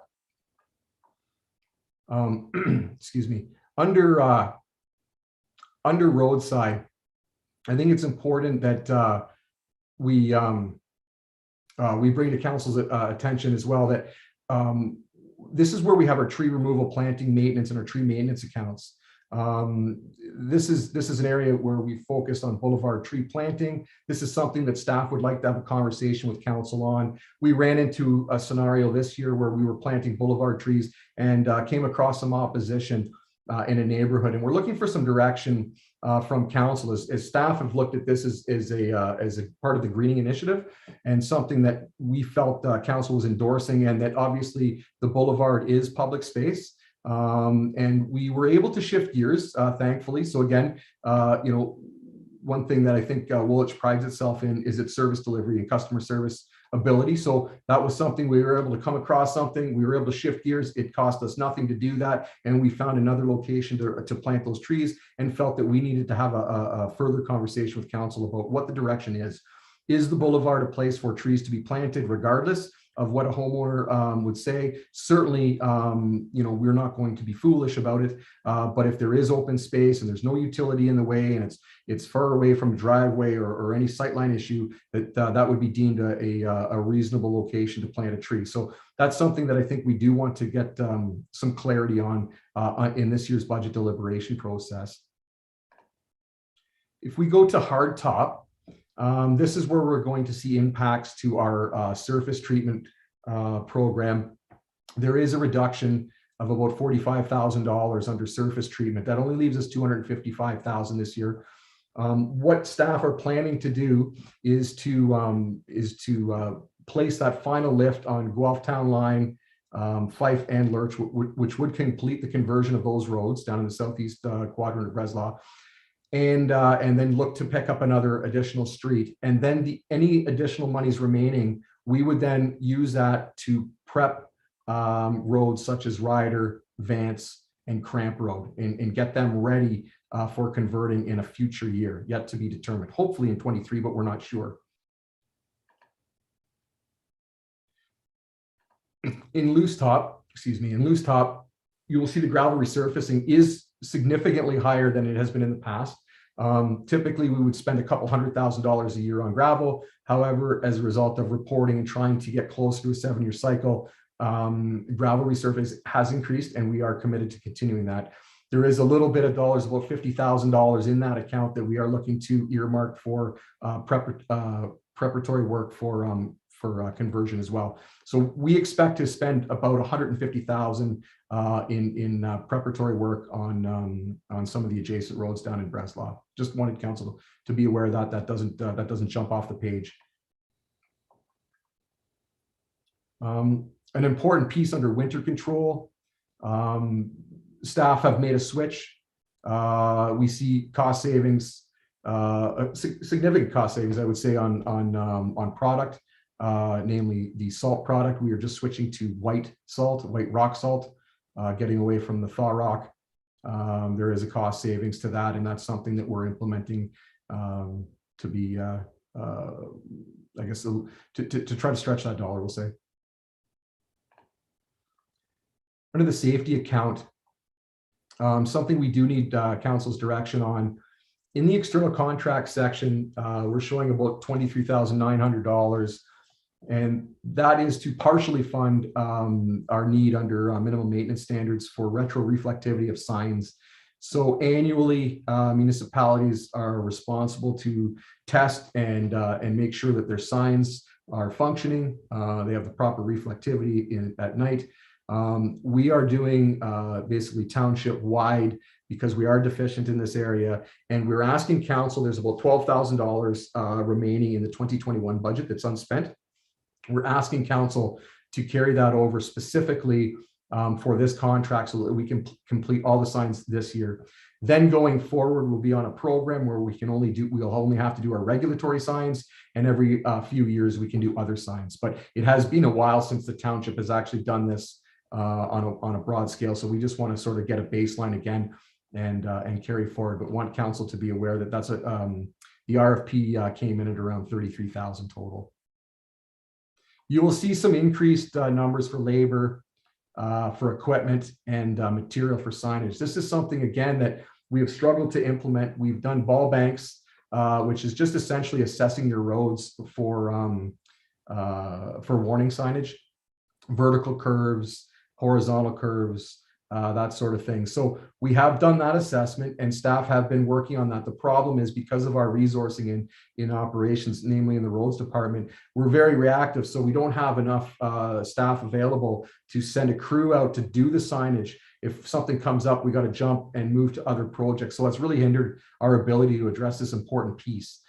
Excuse me. Under roadside, I think it's important that we bring to council's attention as well that this is where we have our tree removal, planting, maintenance, and our tree maintenance accounts. This is an area where we focused on boulevard tree planting. This is something that staff would like to have a conversation with council on. We ran into a scenario this year where we were planting boulevard trees and came across some opposition in a neighborhood, and we're looking for some direction from council as staff have looked at this as a part of the greening initiative and something that we felt council was endorsing, and that obviously the boulevard is public space. And we were able to shift gears, thankfully. So again, one thing that I think Woolwich prides itself in is its service delivery and customer service ability. So that was something we were able to come across something. We were able to shift gears. It cost us nothing to do that. And we found another location to plant those trees and felt that we needed to have a further conversation with council about what the direction is. Is the boulevard a place for trees to be planted regardless of what a homeowner would say? Certainly, we're not going to be foolish about it. But if there is open space and there's no utility in the way and it's far away from a driveway or any sightline issue, that would be deemed a reasonable location to plant a tree. So that's something that I think we do want to get some clarity on in this year's budget deliberation process. If we go to hard top, this is where we're going to see impacts to our surface treatment program. There is a reduction of about $45,000 under surface treatment. That only leaves us $255,000 this year. What staff are planning to do is to place that final lift on Guelph Town Line, Fife and Lurch, which would complete the conversion of those roads down in the southeast quadrant of Breslau. And then look to pick up another additional street. And then any additional monies remaining, we would then use that to prep roads such as Ryder, Vance, and Cramp Road and get them ready for converting in a future year, yet to be determined. Hopefully in 23, but we're not sure. In loose top, you will see the gravel resurfacing is significantly higher than it has been in the past. Typically, we would spend a couple $100,000 a year on gravel. However, as a result of reporting and trying to get close to a 7-year cycle, gravel resurface has increased, and we are committed to continuing that. There is a little bit of dollars, about $50,000 in that account that we are looking to earmark for preparatory work for conversion as well. So we expect to spend about $150,000 in preparatory work on some of the adjacent roads down in Breslau. Just wanted council to be aware that that doesn't jump off the page. An important piece under winter control. Staff have made a switch. We see cost savings, significant cost savings, I would say, on product. Namely the salt product. We are just switching to white rock salt, getting away from the thaw rock. There is a cost savings to that, and that's something that we're implementing to be, I guess, to try to stretch that dollar, we'll say. Under the safety account, something we do need council's direction on. In the external contract section, we're showing about $23,900. And that is to partially fund our need under minimum maintenance standards for retroreflectivity of signs. So annually, municipalities are responsible to test and make sure that their signs are functioning. They have the proper reflectivity at night. We are doing basically township wide because we are deficient in this area. And we're asking council, there's about $12,000 remaining in the 2021 budget that's unspent. We're asking council to carry that over specifically for this contract so that we can complete all the signs this year. Then going forward, we'll be on a program where we'll only have to do our regulatory signs, and every few years we can do other signs. But it has been a while since the township has actually done this on a broad scale. So we just want to sort of get a baseline again and carry forward, but want council to be aware that the RFP came in at around 33,000 total. You will see some increased numbers for labor, for equipment, and material for signage. This is something, again, that we have struggled to implement. We've done ball banks, which is just essentially assessing your roads for warning signage, vertical curves, horizontal curves, that sort of thing. So we have done that assessment, and staff have been working on that. The problem is, because of our resourcing in operations, namely in the roads department, we're very reactive. So we don't have enough staff available to send a crew out to do the signage. If something comes up, we got to jump and move to other projects. So it's really hindered our ability to address this important piece.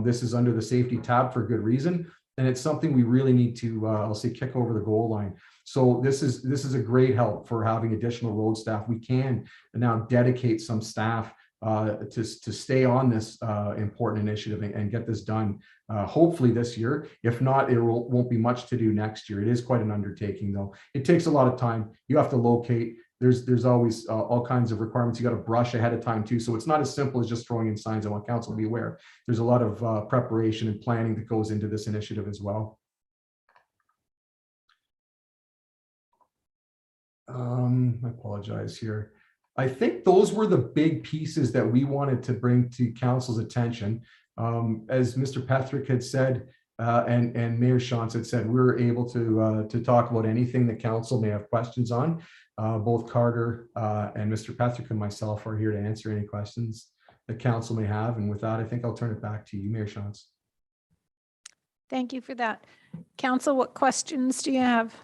This is under the safety tab for good reason, and it's something we really need to, I'll say, kick over the goal line. So this is a great help for having additional road staff. We can now dedicate some staff to stay on this important initiative and get this done, hopefully this year. If not, it won't be much to do next year. It is quite an undertaking, though. It takes a lot of time. You have to locate. There's always all kinds of requirements. You got to brush ahead of time too. So it's not as simple as just throwing in signs. I want council to be aware. There's a lot of preparation and planning that goes into this initiative as well. I apologize here. I think those were the big pieces that we wanted to bring to council's attention. As Mr. Petrick had said, and Mayor Shantz had said, we were able to talk about anything that council may have questions on. Both Carter and Mr. Petrick and myself are here to answer any questions that council may have. And with that, I think I'll turn it back to you, Mayor Shantz. Thank you for that. Council, what questions do you have?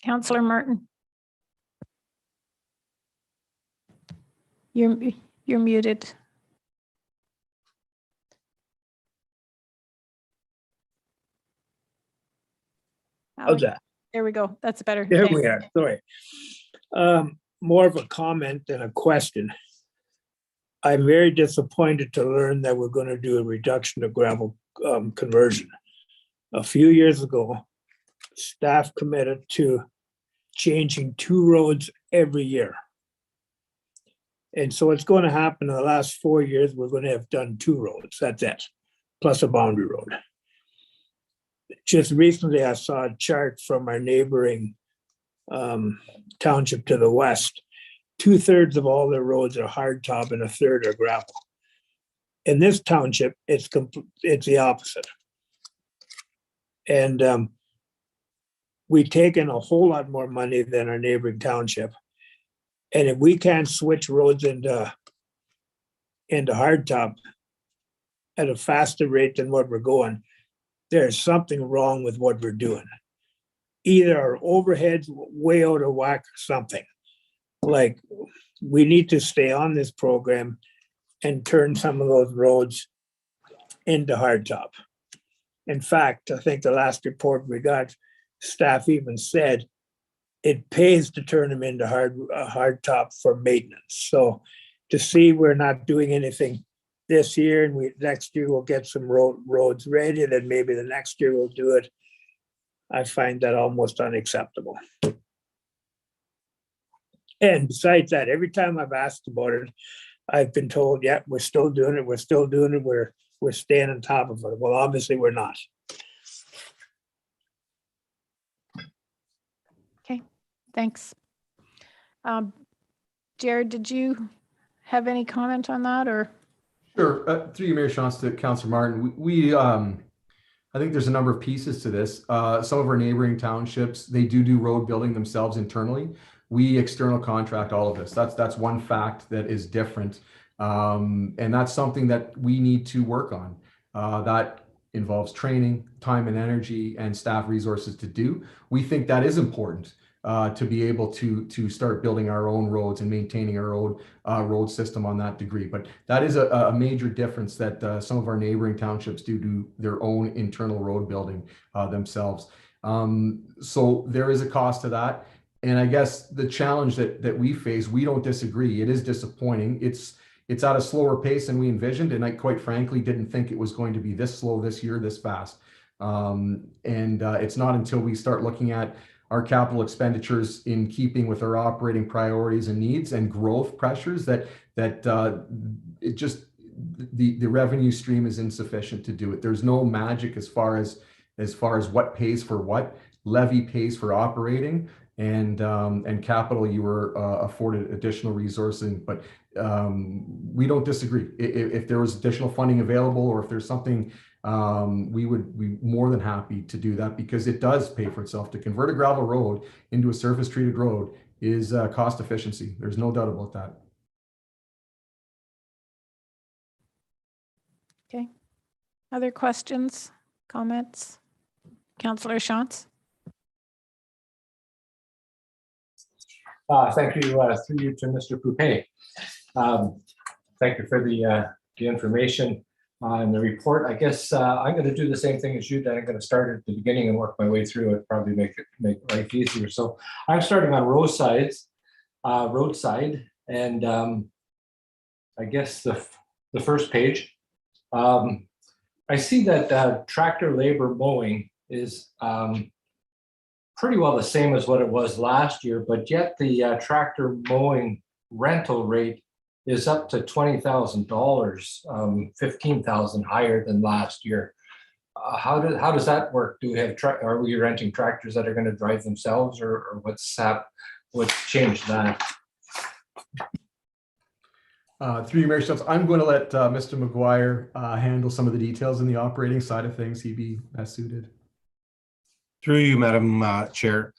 Councillor Martin. You're muted. How's that? There we go. That's better. There Thanks. we are. Sorry. More of a comment than a question. I'm very disappointed to learn that we're going to do a reduction of gravel conversion. A few years ago, staff committed to changing 2 roads every year. And so it's going to happen in the last 4 years, we're going to have done 2 roads. That's it, plus a boundary road. Just recently, I saw a chart from our neighboring township to the west. 2/3 of all their roads are hardtop and 1/3 are gravel. In this township, it's the opposite. And we've taken a whole lot more money than our neighboring township. And if we can't switch roads into hardtop at a faster rate than what we're going, there's something wrong with what we're doing. Either our overhead's way out of whack or something. Like, we need to stay on this program and turn some of those roads into hardtop. In fact, I think the last report we got, staff even said it pays to turn them into hardtop for maintenance. So to see we're not doing anything this year, and next year we'll get some roads ready, and then maybe the next year we'll do it, I find that almost unacceptable. And besides that, every time I've asked about it, I've been told, yeah, we're still doing it, we're staying on top of it. Well, obviously we're not. Okay, thanks. Jared, did you have any comment on that, or? Sure. Through you, Mayor Shantz, to Councillor Martin, we I think there's a number of pieces to this. Some of our neighboring townships, they do road building themselves internally. We external contract all of this. That's one fact that is different. And that's something that we need to work on. That involves training, time and energy, and staff resources to do. We think that is important. to be able to start building our own roads and maintaining our own road system on that degree. But that is a major difference that some of our neighboring townships do their own internal road building themselves. So there is a cost to that. And I guess the challenge that we face, we don't disagree. It is disappointing. It's at a slower pace than we envisioned. And I quite frankly didn't think it was going to be this slow this year, this fast. It's not until we start looking at our capital expenditures in keeping with our operating priorities and needs and growth pressures that it just, the revenue stream is insufficient to do it. There's no magic as far as what pays for what. Levy pays for operating, and capital, you were afforded additional resourcing. But we don't disagree. If there was additional funding available, or if there's something, we would be more than happy to do that, because it does pay for itself. To convert a gravel road into a surface treated road is cost efficiency. There's no doubt about that. Okay. Other questions, comments? Councillor Shantz? Thank you, through you to Mr. Poupet. Thank you for the information and the report. I guess I'm going to do the same thing as you, Dan. I'm going to start at the beginning and work my way through it, probably make life easier. So I'm starting on roadside, and I guess the first page. I see that tractor labor mowing is pretty well the same as what it was last year, but yet the tractor mowing rental rate is up to $20,000, $15,000 higher than last year. How does that work? Do we have are we renting tractors that are going to drive themselves, or what's changed that? Through you, Mayor Schultz, I'm going to let Mr. McGuire handle some of the details in the operating side of things. He'd be best suited. Through you, Madam Chair,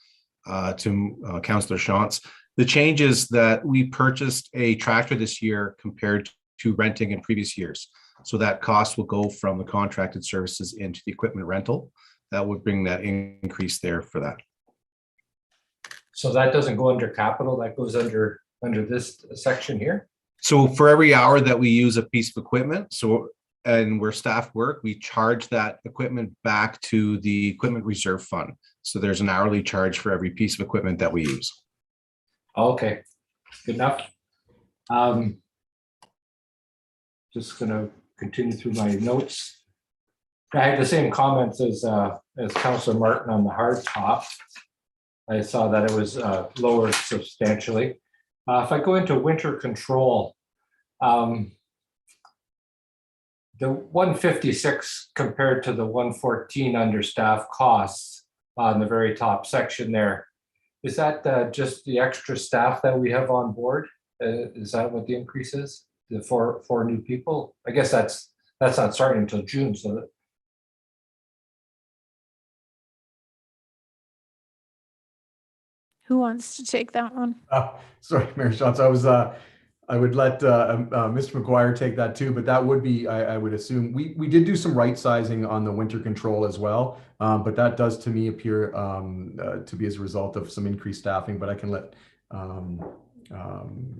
to Councillor Shantz. The change is that we purchased a tractor this year compared to renting in previous years. So that cost will go from the contracted services into the equipment rental. That would bring that increase there for that. So that doesn't go under capital, that goes under this section here? So for every hour that we use a piece of equipment, and where staff work, we charge that equipment back to the equipment reserve fund. So there's an hourly charge for every piece of equipment that we use. Okay, good enough. Just gonna continue through my notes. I had the same comments as Councillor Martin on the hard top. I saw that it was lowered substantially. If I go into winter control, the 156 compared to the 114 under staff costs on the very top section there, is that just the extra staff that we have on board? Is that what the increase is? The four new people? I guess that's not starting until June, so that. Who wants to take that one? Sorry, Mayor Schultz, I would let Mr. McGuire take that too, but that would be, I would assume, we did do some right sizing on the winter control as well, but that does to me appear to be as a result of some increased staffing, but I can let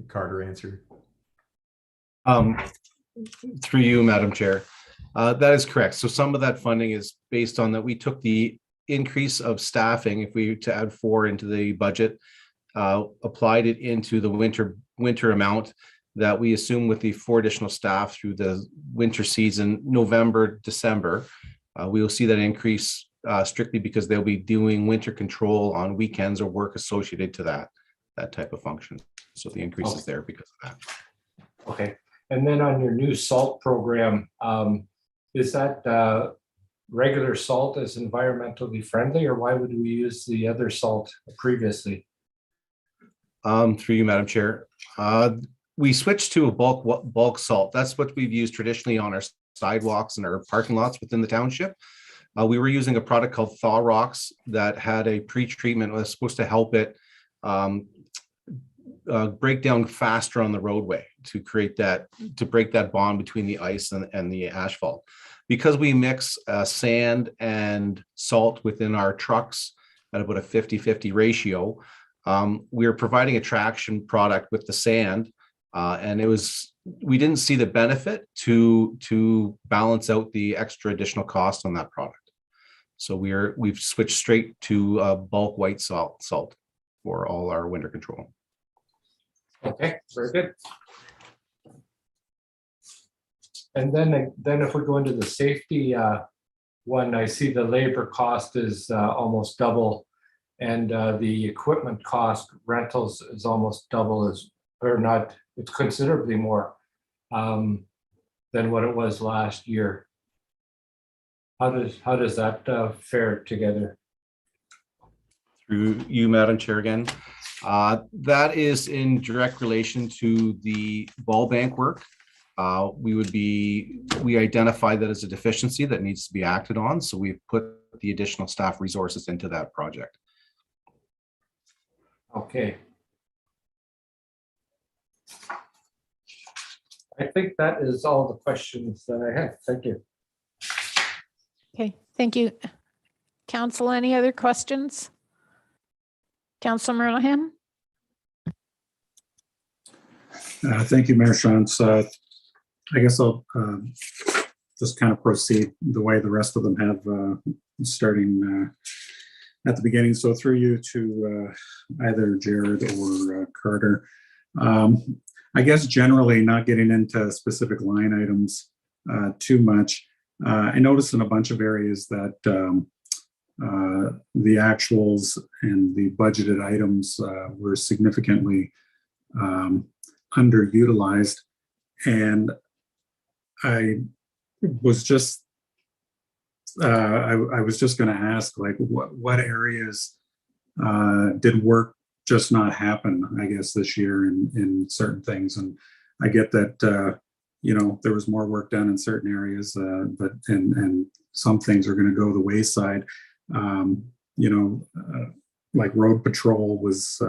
Carter answer. Through you, Madam Chair. That is correct. So some of that funding is based on that we took the increase of staffing, if we to add 4 into the budget, applied it into the winter amount that we assume with the 4 additional staff through the winter season, November, December. We will see that increase strictly because they'll be doing winter control on weekends or work associated to that type of function. So the increase is there because of that. Okay, and then on your new salt program, is that regular salt as environmentally friendly, or why would we use the other salt previously? Through you, Madam Chair. We switched to a bulk salt. That's what we've used traditionally on our sidewalks and our parking lots within the township. We were using a product called Thaw Rocks that had a pre-treatment that was supposed to help it break down faster on the roadway to break that bond between the ice and the asphalt. Because we mix sand and salt within our trucks at about a 50-50 ratio. We were providing a traction product with the sand, and we didn't see the benefit to balance out the extra additional cost on that product. So we've switched straight to bulk white salt for all our winter control. Okay, very good. And then if we go into the safety one, I see the labor cost is almost double, and the equipment cost rentals is almost double it's considerably more than what it was last year. How does that fare together? Through you, Madam Chair, again. That is in direct relation to the ball bank work. We identified that as a deficiency that needs to be acted on. So we've put the additional staff resources into that project. Okay. I think that is all the questions that I have. Thank you. Okay, thank you. Council, any other questions? Councilor Merlehan? Thank you, Mayor Shantz. I guess I'll just kind of proceed the way the rest of them have, starting at the beginning. So through you to either Jared or Carter. I guess generally not getting into specific line items too much. I noticed in a bunch of areas that the actuals and the budgeted items were significantly underutilized. And I was just I was just going to ask, like, what areas did work just not happen, I guess, this year in certain things. And I get that there was more work done in certain areas, but some things are going to go the wayside. Like road patrol was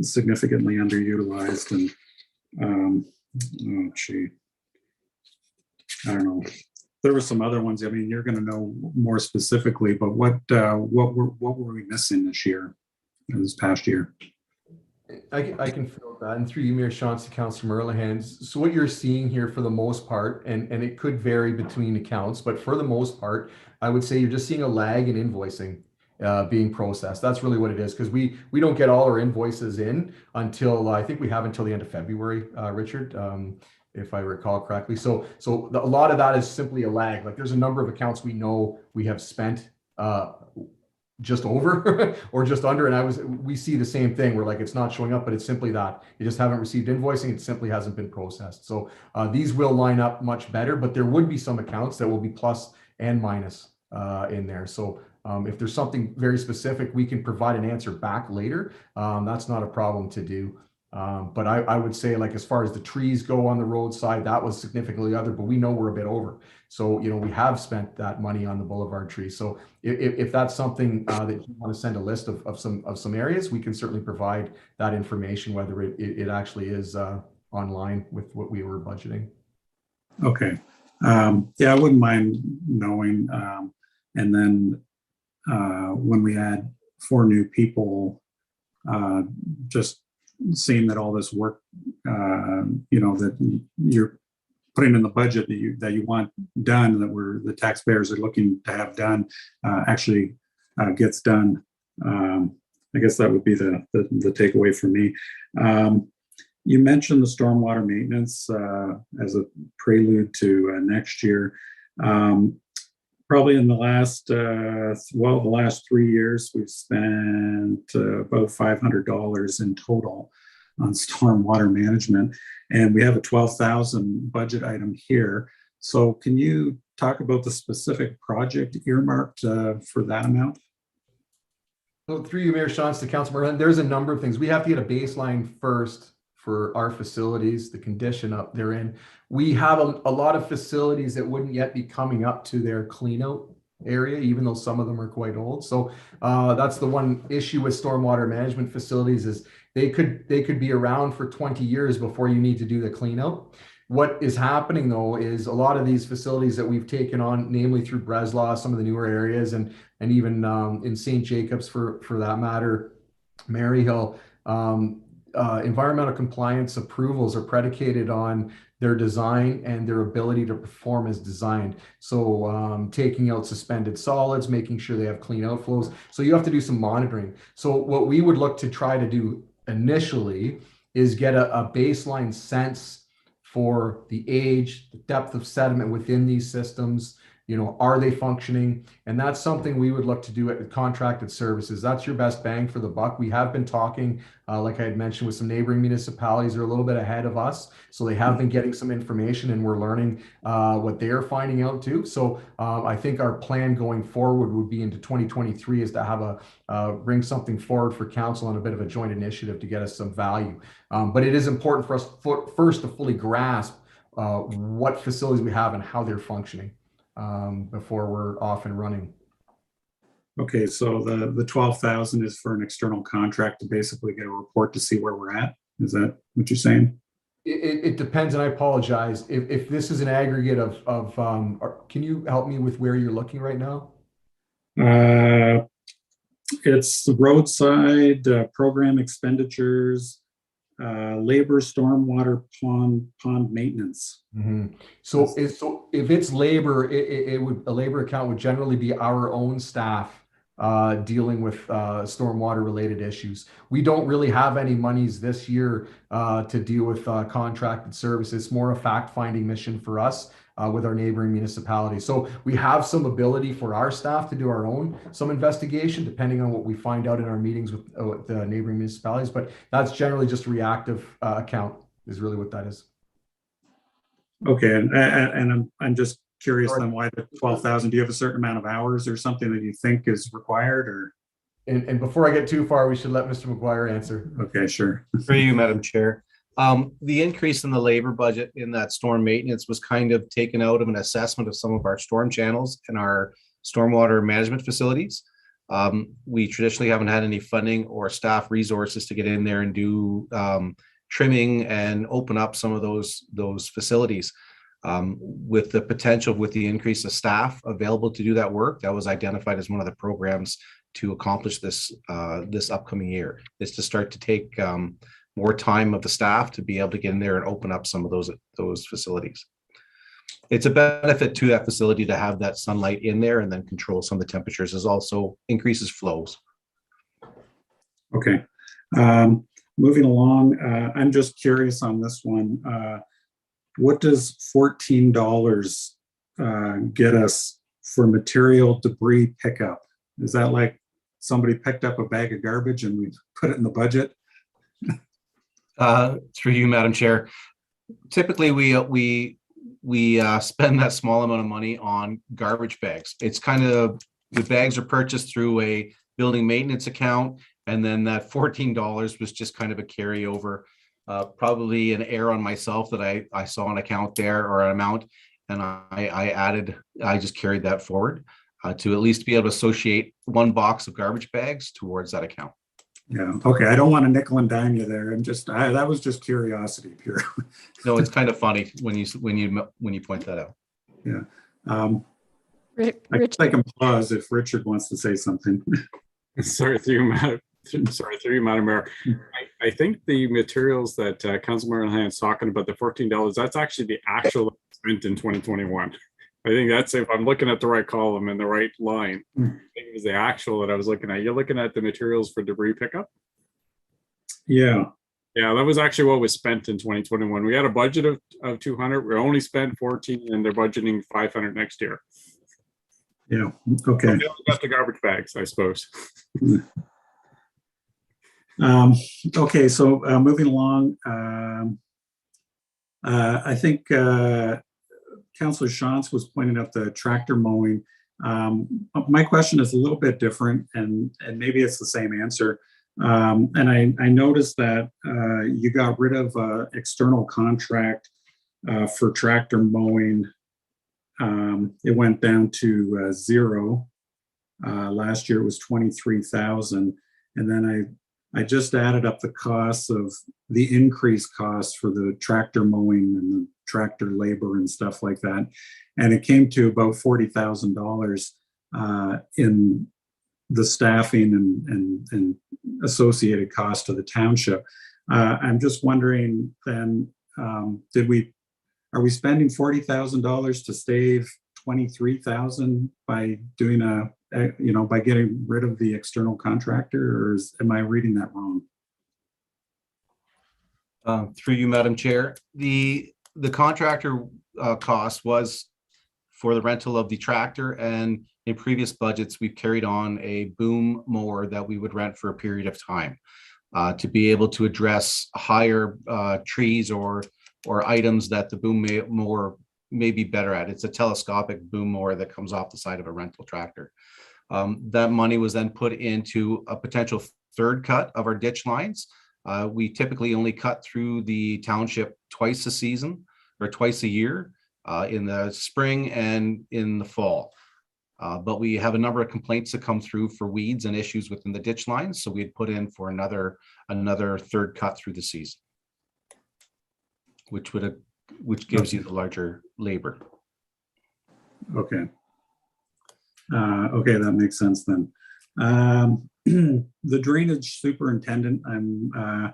significantly underutilized, and I don't know. There were some other ones. I mean, you're going to know more specifically, but what were we missing this past year? I can fill that, and through you, Mayor Shantz, to Councilor Merlehan. So what you're seeing here, for the most part, and it could vary between accounts, but for the most part, I would say you're just seeing a lag in invoicing being processed. That's really what it is, because we don't get all our invoices in until I think we have until the end of February, Richard, if I recall correctly. So a lot of that is simply a lag. Like, there's a number of accounts we know we have spent just over or just under, and we see the same thing. We're like, it's not showing up, but it's simply that you just haven't received invoicing. It simply hasn't been processed. So these will line up much better, but there would be some accounts that will be plus and minus in there. So if there's something very specific, we can provide an answer back later. That's not a problem to do. But I would say, like, as far as the trees go on the roadside, that was significantly other, but we know we're a bit over. So, we have spent that money on the boulevard trees. So if that's something that you want to send a list of some areas, we can certainly provide that information, whether it actually is online with what we were budgeting. Okay. Yeah, I wouldn't mind knowing. And then when we add 4 new people, just seeing that all this work, that you're putting in the budget that you want done, that the taxpayers are looking to have done, actually gets done. I guess that would be the takeaway for me. You mentioned the stormwater maintenance as a prelude to next year. Probably in the last 3 years, we've spent about $500 in total on stormwater management, and we have a $12,000 budget item here. So can you talk about the specific project earmarked for that amount? So through you, Mayor Shantz, to Councilor Merlehan, there's a number of things. We have to get a baseline first for our facilities, the condition up they're in. We have a lot of facilities that wouldn't yet be coming up to their clean out area, even though some of them are quite old. So that's the one issue with stormwater management facilities, is they could be around for 20 years before you need to do the clean out. What is happening though is a lot of these facilities that we've taken on, namely through Breslau, some of the newer areas, and even in St. Jacobs for that matter, Maryhill, environmental compliance approvals are predicated on their design and their ability to perform as designed. So taking out suspended solids, making sure they have clean outflows. So you have to do some monitoring. So what we would look to try to do initially is get a baseline sense for the age, the depth of sediment within these systems. You know, are they functioning? And that's something we would look to do at contracted services. That's your best bang for the buck. We have been talking, like I had mentioned, with some neighboring municipalities. They're a little bit ahead of us. So they have been getting some information and we're learning what they're finding out too. So I think our plan going forward would be into 2023 is to have bring something forward for council on a bit of a joint initiative to get us some value. But it is important for us first to fully grasp what facilities we have and how they're functioning before we're off and running. Okay, so the 12,000 is for an external contract to basically get a report to see where we're at. Is that what you're saying? It depends, and I apologize if this is an aggregate of can you help me with where you're looking right now? It's the roadside program expenditures, labor, stormwater, pond maintenance. Mm-hmm. So if it's labor, a labor account would generally be our own staff dealing with stormwater related issues. We don't really have any monies this year to deal with contracted services. It's more a fact-finding mission for us with our neighboring municipalities. So we have some ability for our staff to do our own some investigation, depending on what we find out in our meetings with the neighboring municipalities. But that's generally just a reactive account is really what that is. Okay, and I'm just curious then why the 12,000. Do you have a certain amount of hours or something that you think is required, or? And before I get too far, we should let Mr. McGuire answer. Okay, sure. For you, Madam Chair. The increase in the labor budget in that storm maintenance was kind of taken out of an assessment of some of our storm channels and our stormwater management facilities. We traditionally haven't had any funding or staff resources to get in there and do trimming and open up some of those facilities. With the potential, with the increase of staff available to do that work, that was identified as one of the programs to accomplish this this upcoming year, is to start to take more time of the staff to be able to get in there and open up some of those facilities. It's a benefit to that facility to have that sunlight in there and then control some of the temperatures. It also increases flows. Okay. Moving along, I'm just curious on this one. What does $14 get us for material debris pickup? Is that like somebody picked up a bag of garbage and we put it in the budget? Through you, Madam Chair. Typically, we spend that small amount of money on garbage bags. It's kind of, the bags are purchased through a building maintenance account, and then that $14 was just kind of a carryover. Probably an error on myself that I saw an account there or an amount, and I just carried that forward to at least be able to associate one box of garbage bags towards that account. Yeah. Okay. I don't want to nickel and dime you there. That was just curiosity, pure. No, it's kind of funny when you point that out. Yeah. I can pause if Richard wants to say something. Sorry, through you, Madam Mayor. I think the materials that Councilmember Hand's talking about, the $14, that's actually the actual spent in 2021. I think that's, if I'm looking at the right column and the right line, I think it was the actual that I was looking at. You're looking at the materials for debris pickup? Yeah. Yeah, that was actually what was spent in 2021. We had a budget of 200. We only spent 14, and they're budgeting 500 next year. Yeah. Okay. So we only got the garbage bags, I suppose. Okay, so moving along, I think Councillor Shantz was pointing out the tractor mowing. My question is a little bit different, and maybe it's the same answer. And I noticed that you got rid of external contract for tractor mowing. It went down to 0. Last year it was 23,000, and then I just added up the costs of the increased costs for the tractor mowing and the tractor labor and stuff like that. And it came to about $40,000 in the staffing and associated cost to the township. I'm just wondering then, are we spending $40,000 to save $23,000 by doing by getting rid of the external contractor, or am I reading that wrong? Through you, Madam Chair, the contractor cost was for the rental of the tractor, and in previous budgets, we've carried on a boom mower that we would rent for a period of time to be able to address higher trees or items that the boom mower may be better at. It's a telescopic boom mower that comes off the side of a rental tractor. That money was then put into a potential third cut of our ditch lines. We typically only cut through the township twice a season or twice a year, in the spring and in the fall. But we have a number of complaints that come through for weeds and issues within the ditch lines. So we'd put in for another third cut through the season, which gives you the larger labor. Okay. Okay, that makes sense then. The drainage superintendent, I'm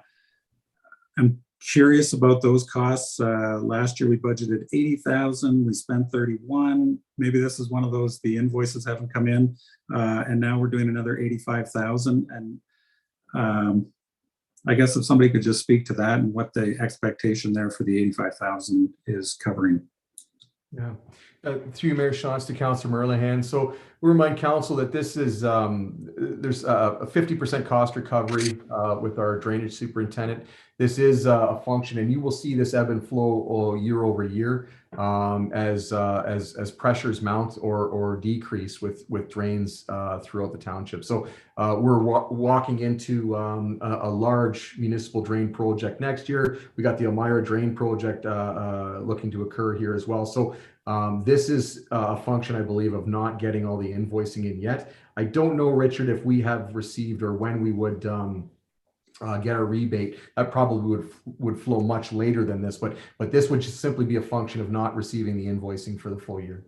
curious about those costs. Last year we budgeted 80,000, we spent 31. Maybe this is one of those, the invoices haven't come in, and now we're doing another 85,000. And I guess if somebody could just speak to that and what the expectation there for the 85,000 is covering. Yeah, through Mayor Shantz to Councillor Merlihan. So we remind council that this is there's a 50% cost recovery with our drainage superintendent. This is a function, and you will see this ebb and flow year over year as pressures mount or decrease with drains throughout the township. So we're walking into a large municipal drain project next year. We got the Elmira drain project looking to occur here as well. So this is a function, I believe, of not getting all the invoicing in yet. I don't know, Richard, if we have received or when we would get a rebate. That probably would flow much later than this, but this would just simply be a function of not receiving the invoicing for the full year.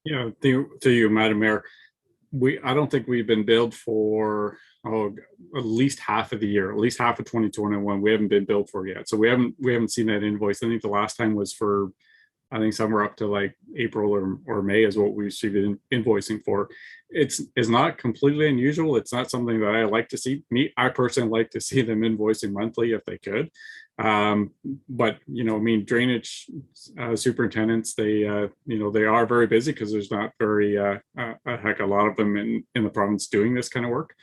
Yeah, to you, Madam Mayor, I don't think we've been billed for at least half of the year, at least half of 2021. We haven't been billed for yet, so we haven't seen that invoice. I think the last time was for, I think somewhere up to like April or May is what we received invoicing for. It's not completely unusual. It's not something that I like to see. I personally like to see them invoicing monthly if they could. But drainage superintendents, they are very busy because there's not very a heck of a lot of them in the province doing this kind of work.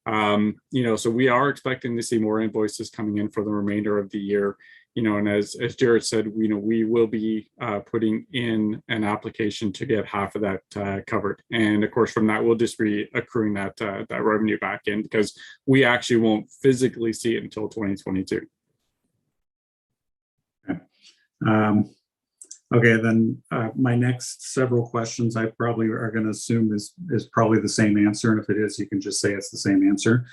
So we are expecting to see more invoices coming in for the remainder of the year. And as Jared said, we will be putting in an application to get half of that covered. And of course, from that, we'll just be accruing that revenue back in because we actually won't physically see it until 2022. Okay, then my next several questions I probably are going to assume is probably the same answer. And if it is, you can just say it's the same answer.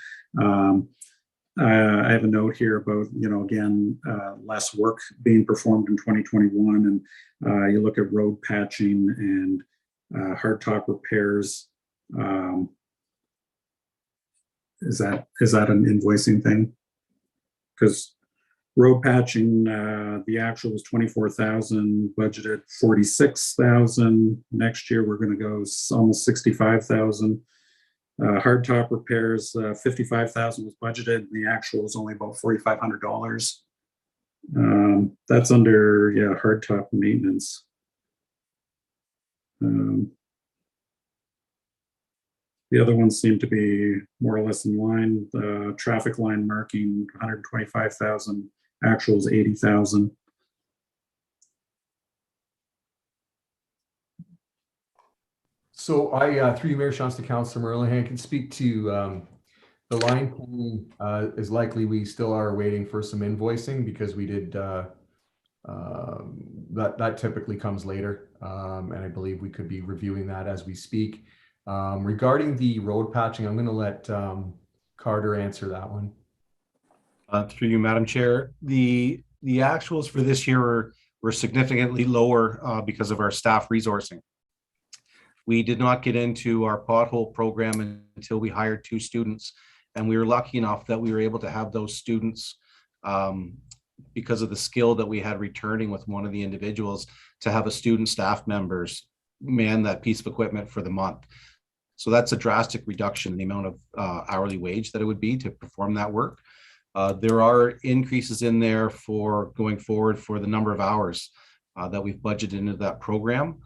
I have a note here about, again, less work being performed in 2021. And you look at road patching and hardtop repairs. Is that an invoicing thing? Because road patching, the actual was 24,000, budgeted 46,000. Next year, we're going to go almost 65,000. Hardtop repairs, 55,000 was budgeted. And the actual is only about $4,500. That's under, hardtop maintenance. The other ones seem to be more or less in line. The traffic line marking, 125,000. Actual is 80,000. So I, through you, Mayor Shantz, to Councillor Merlihan, can speak to the line pulling is likely we still are waiting for some invoicing because we did that typically comes later, and I believe we could be reviewing that as we speak. Regarding the road patching, I'm going to let Carter answer that one. Through you, Madam Chair, the actuals for this year were significantly lower because of our staff resourcing. We did not get into our pothole program until we hired 2 students, and we were lucky enough that we were able to have those students, because of the skill that we had returning with one of the individuals, to have a student staff members man that piece of equipment for the month. So that's a drastic reduction in the amount of hourly wage that it would be to perform that work. There are increases in there for going forward for the number of hours that we've budgeted into that program.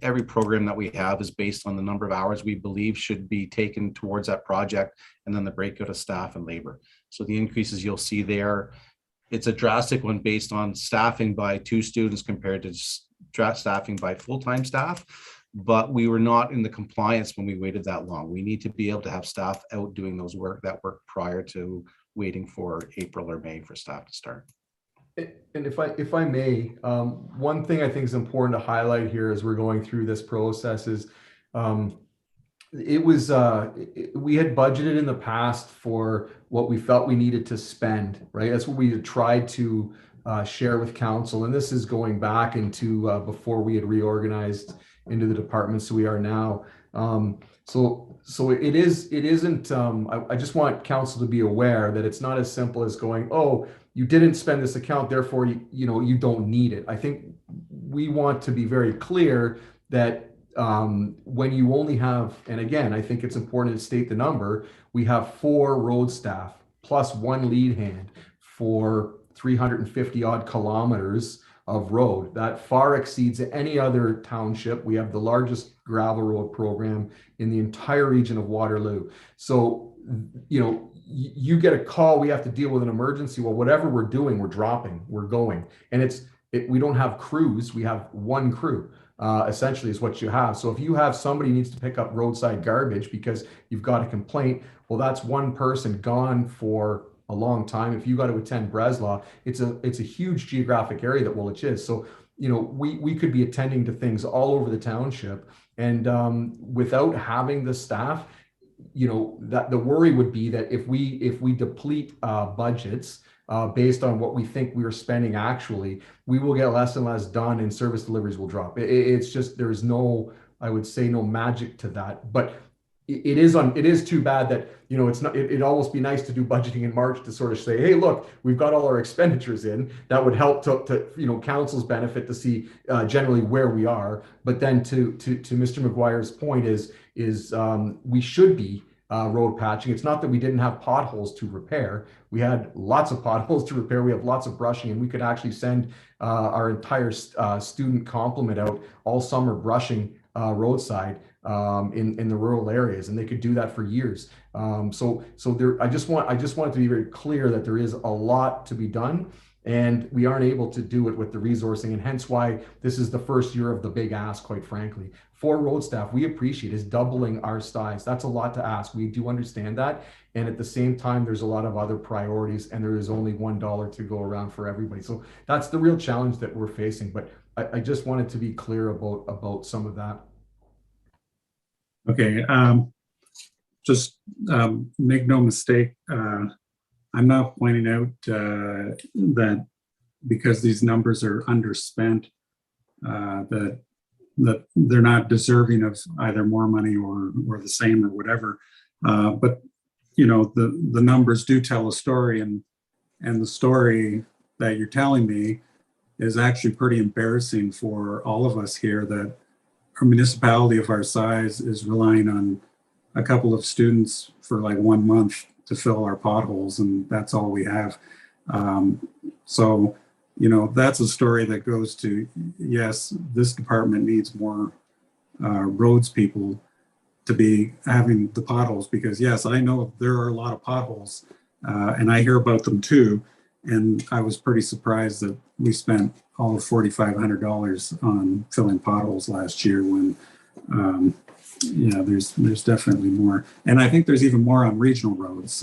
Every program that we have is based on the number of hours we believe should be taken towards that project, and then the breakout of staff and labor. So the increases you'll see there, it's a drastic one based on staffing by 2 students compared to staffing by full-time staff. But we were not in the compliance when we waited that long. We need to be able to have staff out doing that work prior to waiting for April or May for staff to start. And if I may, one thing I think is important to highlight here as we're going through this process is we had budgeted in the past for what we felt we needed to spend, right? That's what we had tried to share with council. And this is going back into before we had reorganized into the departments we are now. So it isn't, I just want council to be aware that it's not as simple as going, oh, you didn't spend this account, therefore, you don't need it. I think we want to be very clear that when you only have, and again, I think it's important to state the number, we have 4 road staff plus 1 lead hand for 350 odd kilometers of road. That far exceeds any other township. We have the largest gravel road program in the entire region of Waterloo. So, you get a call, we have to deal with an emergency. Well, whatever we're doing, we're dropping, we're going. And we don't have crews, we have 1 crew. Essentially is what you have. So if you have somebody needs to pick up roadside garbage because you've got a complaint, well, that's 1 person gone for a long time. If you got to attend Breslau, it's a huge geographic area that Woolwich is. So, we could be attending to things all over the township, and without having the staff, that the worry would be that if we deplete budgets based on what we think we are spending actually, we will get less and less done and service deliveries will drop. It's just, there's no, I would say, no magic to that. But it is too bad that, it's not, it'd almost be nice to do budgeting in March to sort of say, hey, look, we've got all our expenditures in. That would help to council's benefit to see generally where we are. But then to Mr. McGuire's point is we should be road patching. It's not that we didn't have potholes to repair. We had lots of potholes to repair. We have lots of brushing, and we could actually send our entire student complement out all summer brushing roadside in the rural areas, and they could do that for years. So there, I just want it to be very clear that there is a lot to be done, and we aren't able to do it with the resourcing, and hence why this is the first year of the big ask, quite frankly. 4 road staff, we appreciate, is doubling our size. That's a lot to ask. We do understand that. And at the same time, there's a lot of other priorities, and there is only $1 to go around for everybody. So that's the real challenge that we're facing. But I just wanted to be clear about some of that. Okay, just make no mistake, I'm not pointing out that because these numbers are underspent, that they're not deserving of either more money or the same or whatever. But the numbers do tell a story, and the story that you're telling me is actually pretty embarrassing for all of us here, that a municipality of our size is relying on a couple of students for like 1 month to fill our potholes, and that's all we have. So, that's a story that goes to, yes, this department needs more roads people to be having the potholes, because yes, I know there are a lot of potholes, and I hear about them too. And I was pretty surprised that we spent all of $4,500 on filling potholes last year when, there's definitely more. And I think there's even more on regional roads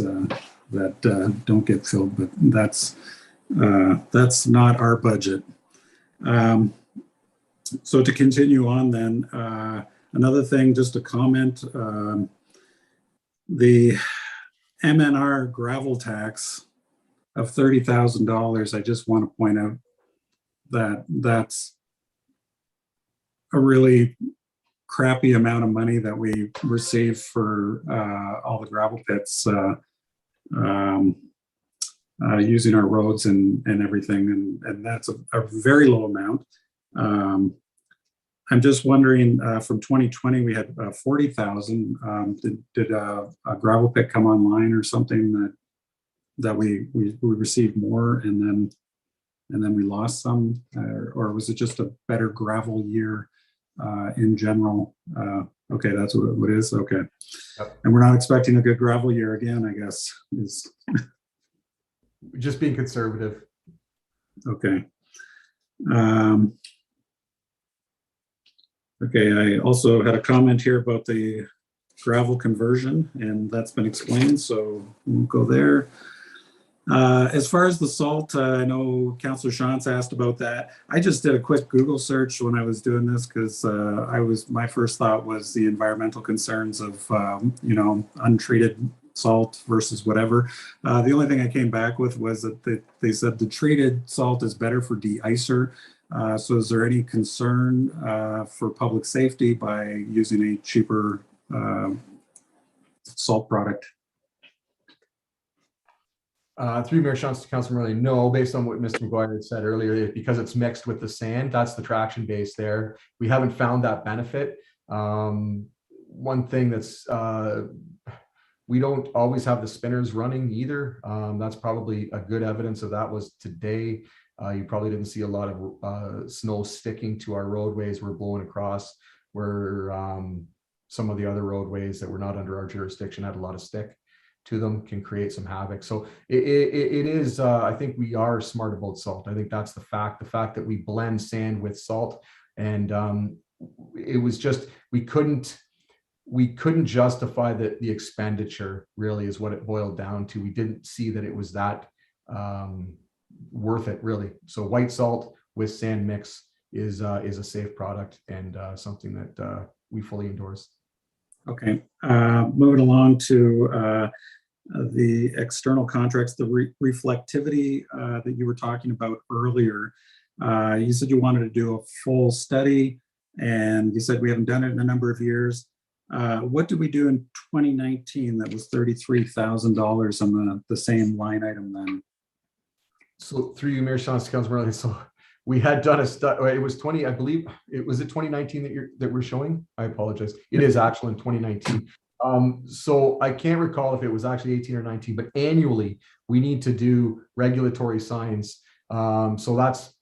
that don't get filled, but that's not our budget. So to continue on then, another thing, just a comment, the MNR gravel tax of $30,000, I just want to point out that that's a really crappy amount of money that we receive for all the gravel pits using our roads and everything, and that's a very low amount. I'm just wondering, from 2020 we had 40,000. Did a gravel pit come online or something that we received more and then we lost some, or was it just a better gravel year in general? Okay, that's what it is. Okay, Yep. And we're not expecting a good gravel year again, I guess. Is Just being conservative. okay. Okay, I also had a comment here about the gravel conversion, and that's been explained, so we'll go there. As far as the salt, I know Councillor Shantz asked about that. I just did a quick Google search when I was doing this because my first thought was the environmental concerns of untreated salt versus whatever. The only thing I came back with was that they said the treated salt is better for de-icer. So is there any concern for public safety by using a cheaper salt product? Through Mayor Shantz to Councilor Murray, no, based on what Mr. McGuire had said earlier, because it's mixed with the sand, that's the traction base there. We haven't found that benefit. One thing that's, we don't always have the spinners running either. That's probably a good evidence of that was today. You probably didn't see a lot of snow sticking to our roadways. We're blowing across where some of the other roadways that were not under our jurisdiction had a lot of stick to them, can create some havoc. So it is, I think we are smart about salt. I think that's the fact that we blend sand with salt. And it was just, we couldn't justify the expenditure, really is what it boiled down to. We didn't see that it was that worth it, really. So white salt with sand mix is a safe product and something that we fully endorse. Okay, moving along to the external contracts, the reflectivity that you were talking about earlier. You said you wanted to do a full study, and you said we haven't done it in a number of years. What did we do in 2019 that was $33,000 on the same line item then? So through you, Mayor Shantz, Councilor Murray, so we had done a study. It was 20, I believe. It was 2019 that we're showing. I apologize. It is actually in 2019. So I can't recall if it was actually 18 or 19, but annually we need to do regulatory signs. So that's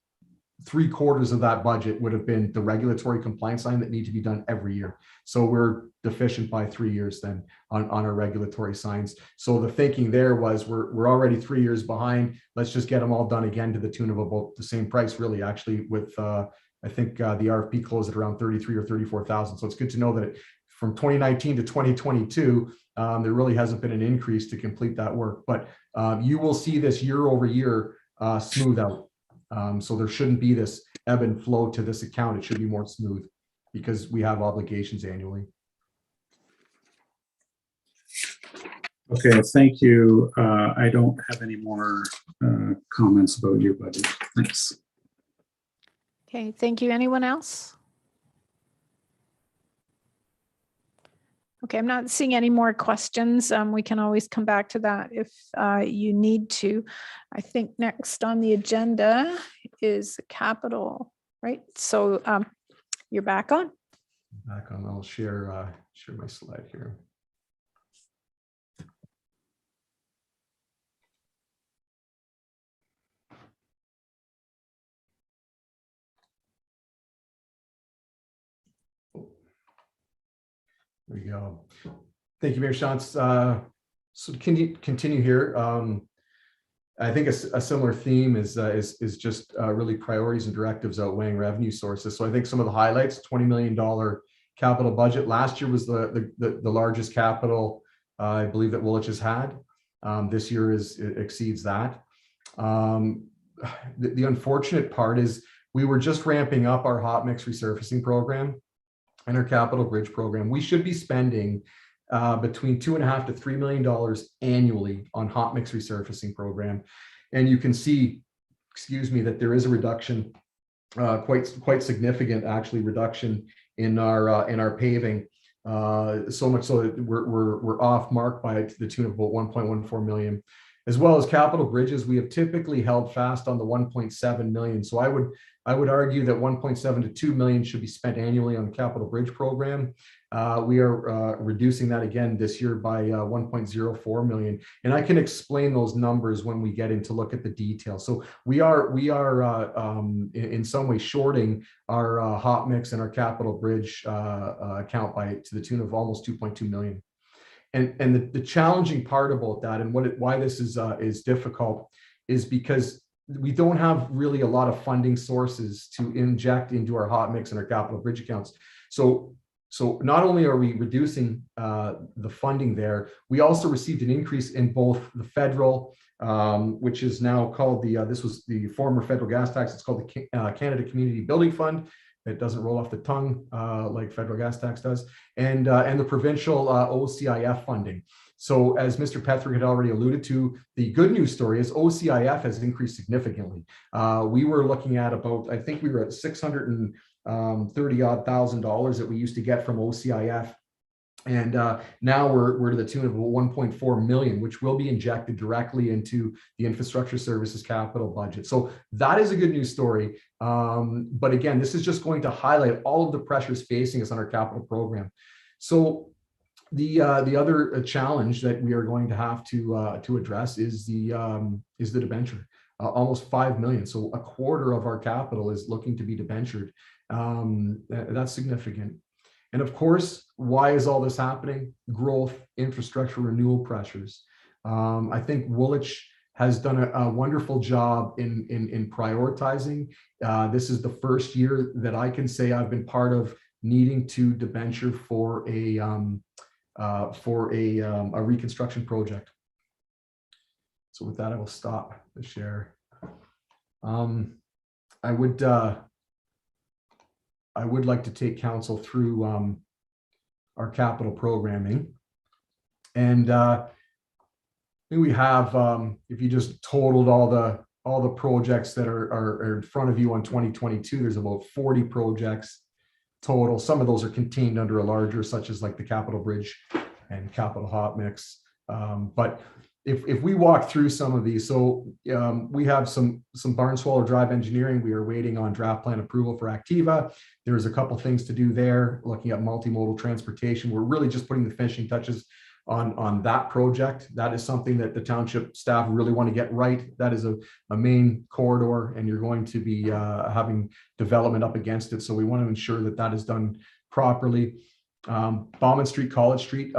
3/4 of that budget would have been the regulatory compliance sign that need to be done every year. So we're deficient by 3 years then on our regulatory signs. So the thinking there was we're already 3 years behind. Let's just get them all done again to the tune of about the same price, really, actually, with I think the RFP closed at around 33 or 34,000. So it's good to know that from 2019 to 2022, there really hasn't been an increase to complete that work. But you will see this year over year smooth out. So there shouldn't be this ebb and flow to this account. It should be more smooth because we have obligations annually. Okay, thank you. I don't have any more comments about your budget. Thanks. Okay, thank you. Anyone else? Okay, I'm not seeing any more questions. We can always come back to that if you need to. I think next on the agenda is capital, right? So you're back on. Back on, I'll share my slide here. There we go. Thank you, Mayor Shantz. So can you continue here? I think a similar theme is just really priorities and directives outweighing revenue sources. So I think some of the highlights: $20 million capital budget. Last year was the largest capital I believe that Woolwich has had. This year exceeds that. The unfortunate part is we were just ramping up our hot mix resurfacing program and our capital bridge program. We should be spending between $2.5 to $3 million annually on hot mix resurfacing program. And you can see, excuse me, that there is a reduction, quite significant actually reduction in our paving. So much so that we're off mark by to the tune of about 1.14 million. As well as capital bridges, we have typically held fast on the 1.7 million. So I would argue that 1.7 to 2 million should be spent annually on the capital bridge program. We are reducing that again this year by 1.04 million. And I can explain those numbers when we get into look at the details. So we are in some way shorting our hot mix and our capital bridge account by to the tune of almost 2.2 million. And the challenging part about that and why this is difficult is because we don't have really a lot of funding sources to inject into our hot mix and our capital bridge accounts. So not only are we reducing the funding there, we also received an increase in both the federal, which is now called this was the former federal gas tax. It's called the Canada Community Building Fund. It doesn't roll off the tongue like federal gas tax does, and the provincial OCIF funding. So as Mr. Petrick had already alluded to, the good news story is OCIF has increased significantly. We were looking at about, I think we were at $630,000 that we used to get from OCIF. And now we're to the tune of 1.4 million, which will be injected directly into the infrastructure services capital budget. So that is a good news story. But again, this is just going to highlight all of the pressures facing us on our capital program. So the other challenge that we are going to have to address is the debenture, almost 5 million. So a quarter of our capital is looking to be debentured. That's significant. And of course, why is all this happening? Growth, infrastructure, renewal pressures. I think Woolwich has done a wonderful job in prioritizing. This is the first year that I can say I've been part of needing to debenture for a reconstruction project. So with that, I will stop the share. I would like to take council through our capital programming. And we have, if you just totaled all the projects that are in front of you on 2022, there's about 40 projects total. Some of those are contained under a larger, such as like the capital bridge and capital hot mix. But if we walk through some of these, so we have some Barnswaller Drive engineering. We are waiting on draft plan approval for Activa. There's a couple things to do there, looking at multimodal transportation. We're really just putting the finishing touches on that project. That is something that the township staff really want to get right. That is a main corridor, and you're going to be having development up against it. So we want to ensure that that is done properly. Bauman Street, College Street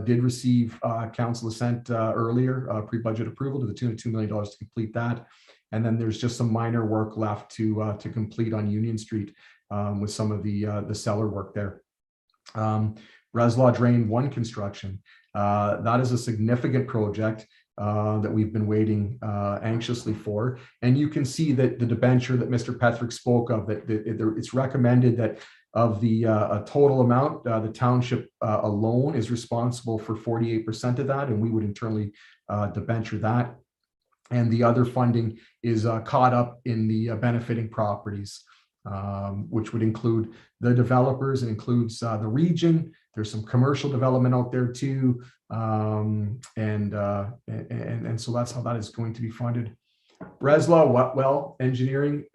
did receive council assent earlier, pre-budget approval to the tune of $2 million to complete that. And then there's just some minor work left to complete on Union Street with some of the cellar work there. Reslaw Drain 1 construction. That is a significant project that we've been waiting anxiously for. And you can see that the debenture that Mr. Petrick spoke of, that it's recommended that of the total amount, the township alone is responsible for 48% of that, and we would internally debenture that. And the other funding is caught up in the benefiting properties, which would include the developers. It includes the region. There's some commercial development out there too, and so that's how that is going to be funded. Reslaw Well Engineering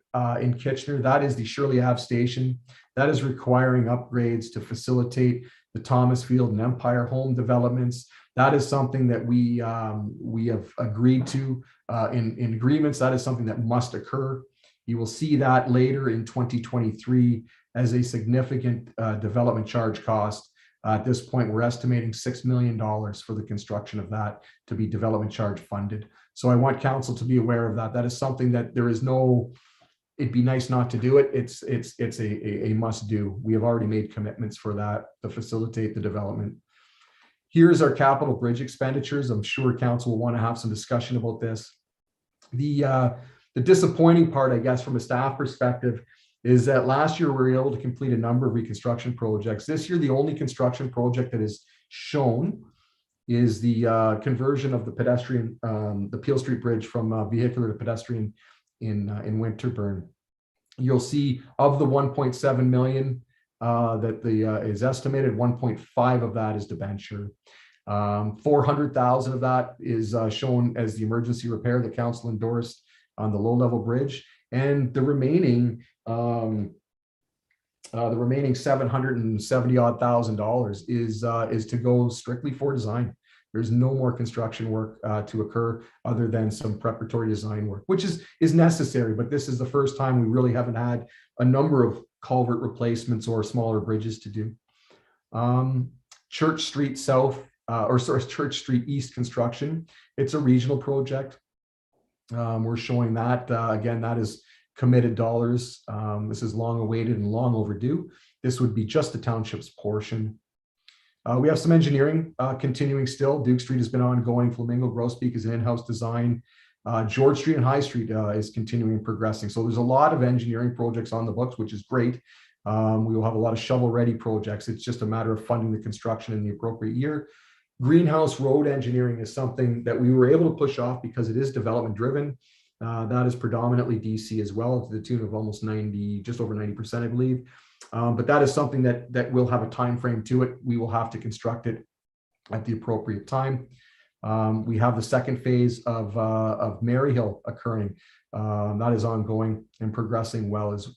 in Kitchener, that is the Shirley Ave station. That is requiring upgrades to facilitate the Thomas Field and Empire Home developments. That is something that we have agreed to in agreements. That is something that must occur. You will see that later in 2023 as a significant development charge cost. At this point, we're estimating $6 million for the construction of that to be development charge funded. So I want council to be aware of that. That is something that there is no, it'd be nice not to do it. It's a must do. We have already made commitments for that to facilitate the development. Here's our capital bridge expenditures. I'm sure council will want to have some discussion about this. The disappointing part, I guess, from a staff perspective, is that last year we were able to complete a number of reconstruction projects. This year, the only construction project that is shown is the conversion of the pedestrian, the Peel Street Bridge from vehicular to pedestrian in Winterburn. You'll see of the 1.7 million that is estimated, 1.5 of that is debenture. 400,000 of that is shown as the emergency repair that council endorsed on the low-level bridge, and the remaining $770,000 is to go strictly for design. There's no more construction work to occur other than some preparatory design work, which is necessary. But this is the first time we really haven't had a number of culvert replacements or smaller bridges to do. Church Street South, Church Street East construction. It's a regional project. We're showing that again. That is committed dollars. This is long awaited and long overdue. This would be just the township's portion. We have some engineering continuing still. Duke Street has been ongoing. Flamingo Grosbeak is an in-house design. George Street and High Street is continuing and progressing. So there's a lot of engineering projects on the books, which is great. We will have a lot of shovel-ready projects. It's just a matter of funding the construction in the appropriate year. Greenhouse Road engineering is something that we were able to push off because it is development-driven. That is predominantly DC as well, to the tune of almost 90, just over 90%, I believe. But that is something that will have a time frame to it. We will have to construct it at the appropriate time. We have the second phase of Maryhill occurring. That is ongoing and progressing well as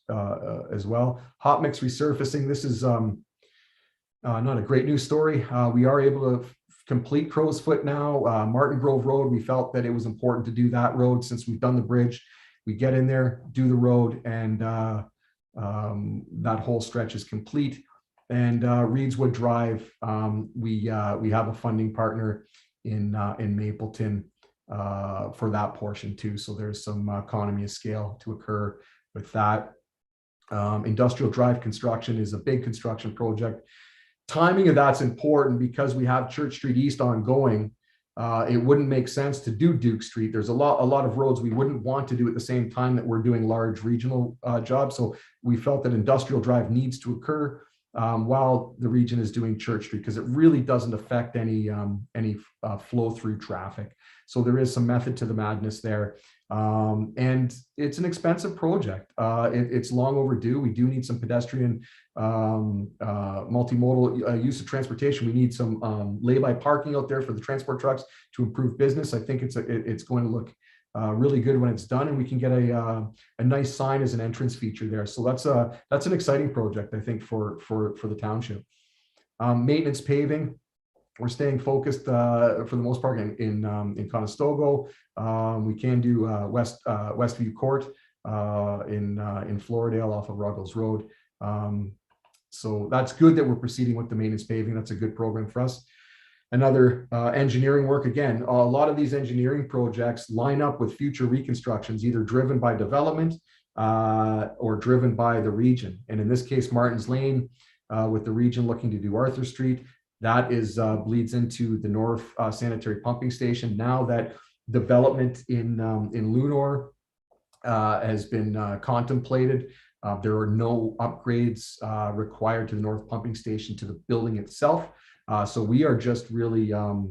well. Hot mix resurfacing. This is not a great news story. We are able to complete Crow's Foot now. Martin Grove Road, we felt that it was important to do that road since we've done the bridge. We get in there, do the road, and that whole stretch is complete. And Reedswood Drive, we have a funding partner in Mapleton for that portion too. So there's some economy of scale to occur with that. Industrial Drive construction is a big construction project. Timing of that's important because we have Church Street East ongoing. It wouldn't make sense to do Duke Street. There's a lot of roads we wouldn't want to do at the same time that we're doing large regional jobs. So we felt that Industrial Drive needs to occur while the region is doing Church Street, because it really doesn't affect any flow through traffic. So there is some method to the madness there. And it's an expensive project. It's long overdue. We do need some pedestrian multimodal use of transportation. We need some lay-by parking out there for the transport trucks to improve business. I think it's going to look really good when it's done, and we can get a nice sign as an entrance feature there. So that's an exciting project, I think, for the township. Maintenance paving. We're staying focused for the most part in Conestoga. We can do Westview Court in Floridale off of Ruggles Road. So that's good that we're proceeding with the maintenance paving. That's a good program for us. Another engineering work. Again, a lot of these engineering projects line up with future reconstructions, either driven by development or driven by the region. And in this case, Martin's Lane, with the region looking to do Arthur Street. That is bleeds into the North Sanitary Pumping Station. Now that development in Lunor has been contemplated, there are no upgrades required to the North Pumping Station, to the building itself. So we are just really, I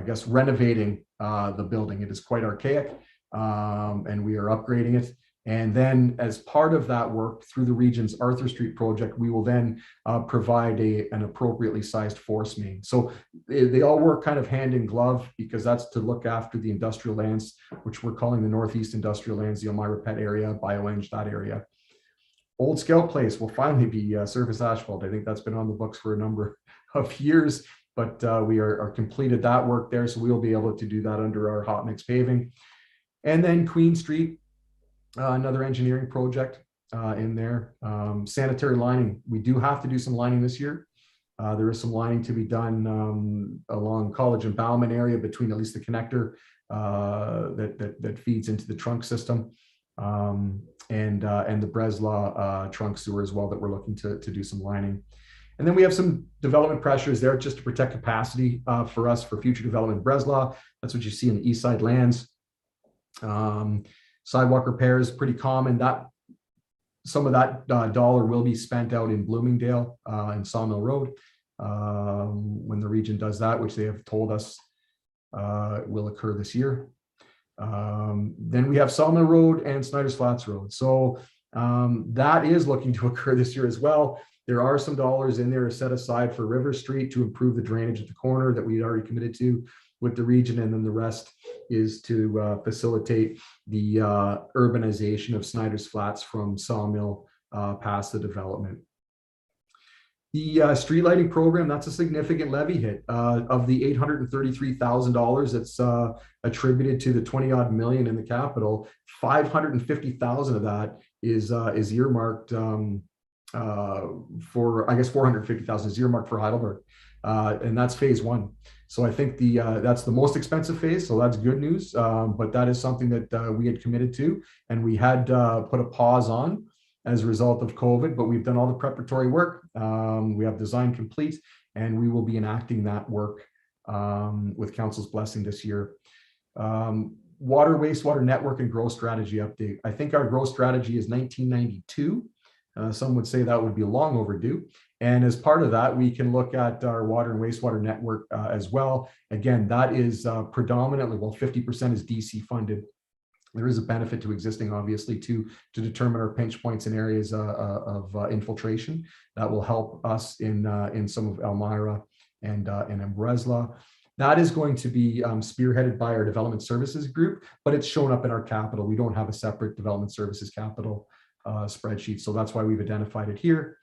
guess, renovating the building. It is quite archaic, and we are upgrading it. And then as part of that work through the region's Arthur Street project, we will then provide an appropriately sized force main. So they all work kind of hand in glove, because that's to look after the industrial lands, which we're calling the Northeast Industrial Lands, the Elmira Pet area, BioEng, that area. Old Scout Place will finally be surface asphalt. I think that's been on the books for a number of years, but we are completed that work there. So we'll be able to do that under our hot mix paving. And then Queen Street, another engineering project in there. Sanitary lining. We do have to do some lining this year. There is some lining to be done along College and Bauman area, between at least the connector that feeds into the trunk system, and the Breslau trunk sewer as well, that we're looking to do some lining. And then we have some development pressures there just to protect capacity for us for future development in Breslau. That's what you see in the east side lands. Sidewalk repair is pretty common. That some of that dollar will be spent out in Bloomingdale and Sawmill Road when the region does that, which they have told us will occur this year. Then we have Sawmill Road and Snyder's Flats Road. So that is looking to occur this year as well. There are some dollars in there set aside for River Street to improve the drainage at the corner that we had already committed to with the region. And then the rest is to facilitate the urbanization of Snyder's Flats from Sawmill past the development. The street lighting program, that's a significant levy hit. Of the $833,000 that's attributed to the 20 odd million in the capital, 550,000 of that is earmarked for, I guess 450,000 is earmarked for Heidelberg. And that's phase one. So I think that's the most expensive phase. So that's good news. But that is something that we had committed to, and we had put a pause on as a result of COVID, but we've done all the preparatory work. We have design complete, and we will be enacting that work with Council's blessing this year. Water, wastewater network and growth strategy update. I think our growth strategy is 1992. Some would say that would be long overdue. And as part of that, we can look at our water and wastewater network as well. Again, that is predominantly, well, 50% is DC funded. There is a benefit to existing, obviously, to determine our pinch points in areas of infiltration. That will help us in some of Elmira and in Breslau. That is going to be spearheaded by our development services group, but it's shown up in our capital. We don't have a separate development services capital spreadsheet, so that's why we've identified it here.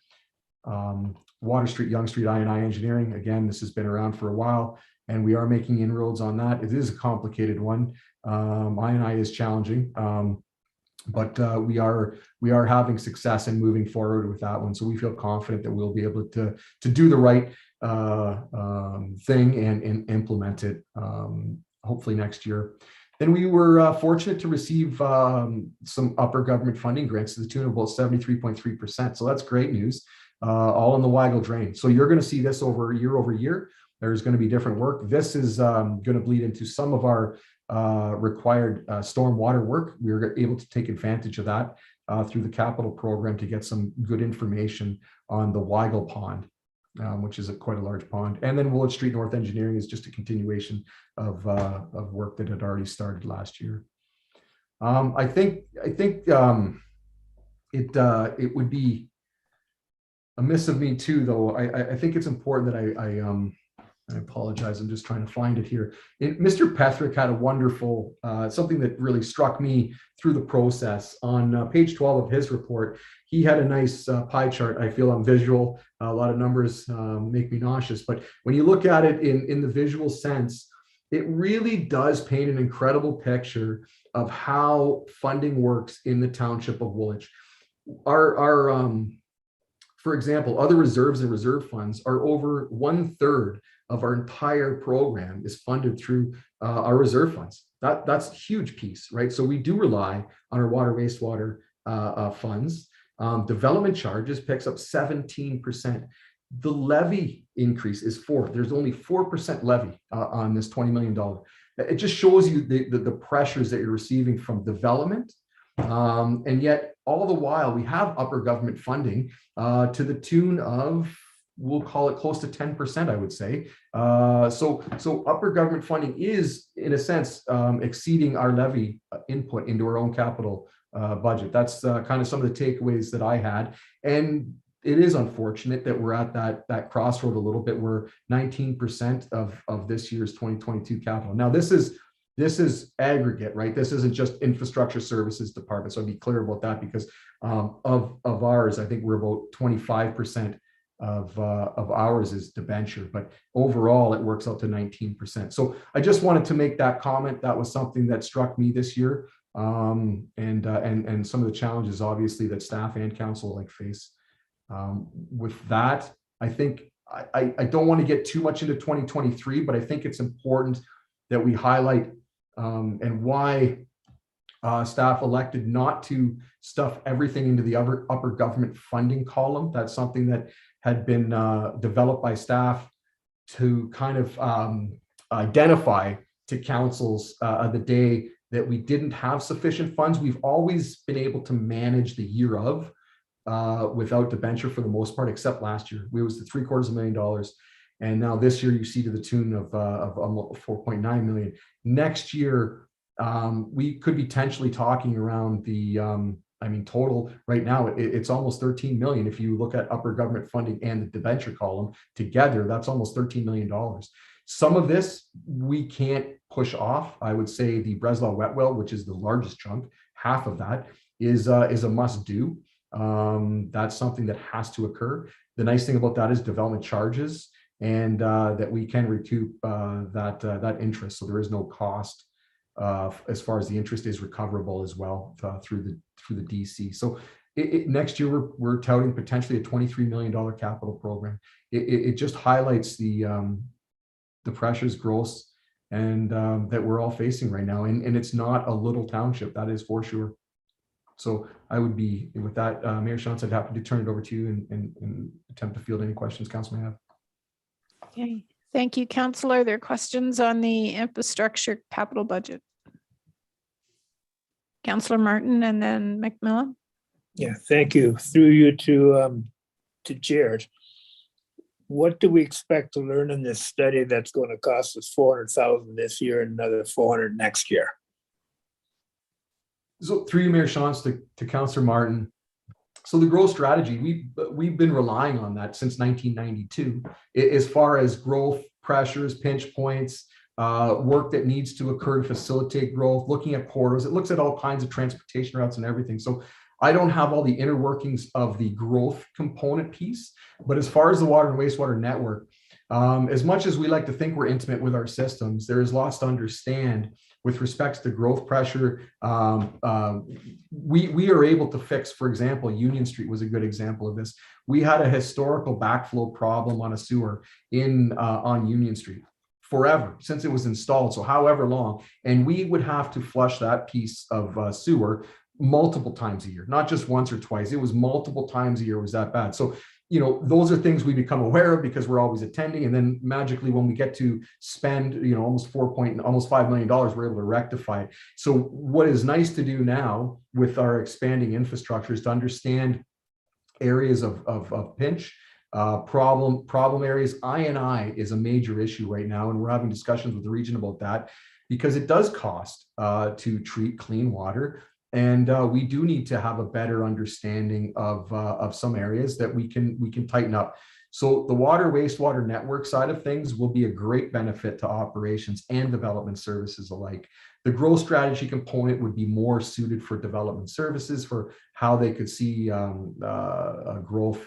Water Street, Young Street, I&I Engineering. Again, this has been around for a while, and we are making inroads on that. It is a complicated one. I&I is challenging, but we are having success in moving forward with that one. So we feel confident that we'll be able to do the right thing and implement it hopefully next year. Then we were fortunate to receive some upper government funding grants to the tune of about 73.3%. So that's great news, all in the Weigel drain. So you're going to see this over year. There's going to be different work. This is going to bleed into some of our required stormwater work. We were able to take advantage of that through the capital program to get some good information on the Weigel Pond, which is quite a large pond. And then Woolwich Street North Engineering is just a continuation of work that had already started last year. I think it would be amiss of me too, though. I think it's important that I apologize. I'm just trying to find it here. Mr. Petrick had a wonderful, something that really struck me through the process. On page 12 of his report, he had a nice pie chart. I feel I'm visual. A lot of numbers make me nauseous. But when you look at it in the visual sense, it really does paint an incredible picture of how funding works in the township of Woolwich. For example, other reserves and reserve funds are over 1/3 of our entire program is funded through our reserve funds. That's a huge piece, right? So we do rely on our water, wastewater funds. Development charges picks up 17%. The levy increase is 4%. There's only 4% levy on this $20 million. It just shows you the pressures that you're receiving from development. And yet all the while we have upper government funding to the tune of, we'll call it close to 10%, I would say. So upper government funding is, in a sense, exceeding our levy input into our own capital budget. That's kind of some of the takeaways that I had. And it is unfortunate that we're at that crossroad a little bit. We're 19% of this year's 2022 capital. Now, this is aggregate, right? This isn't just infrastructure services department. So I'll be clear about that, because of ours, I think we're about 25% of ours is debenture, but overall it works out to 19%. So I just wanted to make that comment. That was something that struck me this year, and some of the challenges, obviously, that staff and council face. With that, I think I don't want to get too much into 2023, but I think it's important that we highlight and why staff elected not to stuff everything into the upper government funding column. That's something that had been developed by staff to kind of identify to councils the day that we didn't have sufficient funds. We've always been able to manage the year of without debenture for the most part, except last year. We was the $750,000. And now this year you see to the tune of 4.9 million. Next year, we could be potentially talking around the, total right now, it's almost 13 million. If you look at upper government funding and the debenture column together, that's almost $13 million. Some of this we can't push off. I would say the Breslau wet well, which is the largest chunk, half of that is a must do. That's something that has to occur. The nice thing about that is development charges, and that we can recoup that interest. So there is no cost as far as the interest is recoverable as well through the DC. So next year we're touting potentially a $23 million capital program. It just highlights the pressures, growth, and that we're all facing right now. And it's not a little township, that is for sure. So I would be, with that, Mayor Shantz, I'd happy to turn it over to you and attempt to field any questions council may have. Okay, thank you, Councillor. There are questions on the infrastructure capital budget. Councillor Martin and then McMillan. Yeah, thank you. Through you to Jared. What do we expect to learn in this study that's going to cost us 400,000 this year and another 400 next year? So through you, Mayor Shantz, to Councillor Martin. So the growth strategy, we've been relying on that since 1992, as far as growth pressures, pinch points, work that needs to occur to facilitate growth, looking at corridors. It looks at all kinds of transportation routes and everything. So I don't have all the inner workings of the growth component piece, but as far as the water and wastewater network, as much as we like to think we're intimate with our systems, there is lots to understand with respect to growth pressure. We are able to fix, for example, Union Street was a good example of this. We had a historical backflow problem on a sewer on Union Street forever since it was installed. So however long, and we would have to flush that piece of sewer multiple times a year, not just once or twice. It was multiple times a year. It was that bad. So, you know, those are things we become aware of because we're always attending. And then magically, when we get to spend, almost $5 million, we're able to rectify it. So what is nice to do now with our expanding infrastructure is to understand areas of pinch, problem areas. I&I is a major issue right now. And we're having discussions with the region about that because it does cost to treat clean water. And we do need to have a better understanding of some areas that we can tighten up. So the water wastewater network side of things will be a great benefit to operations and development services alike. The growth strategy component would be more suited for development services for how they could see growth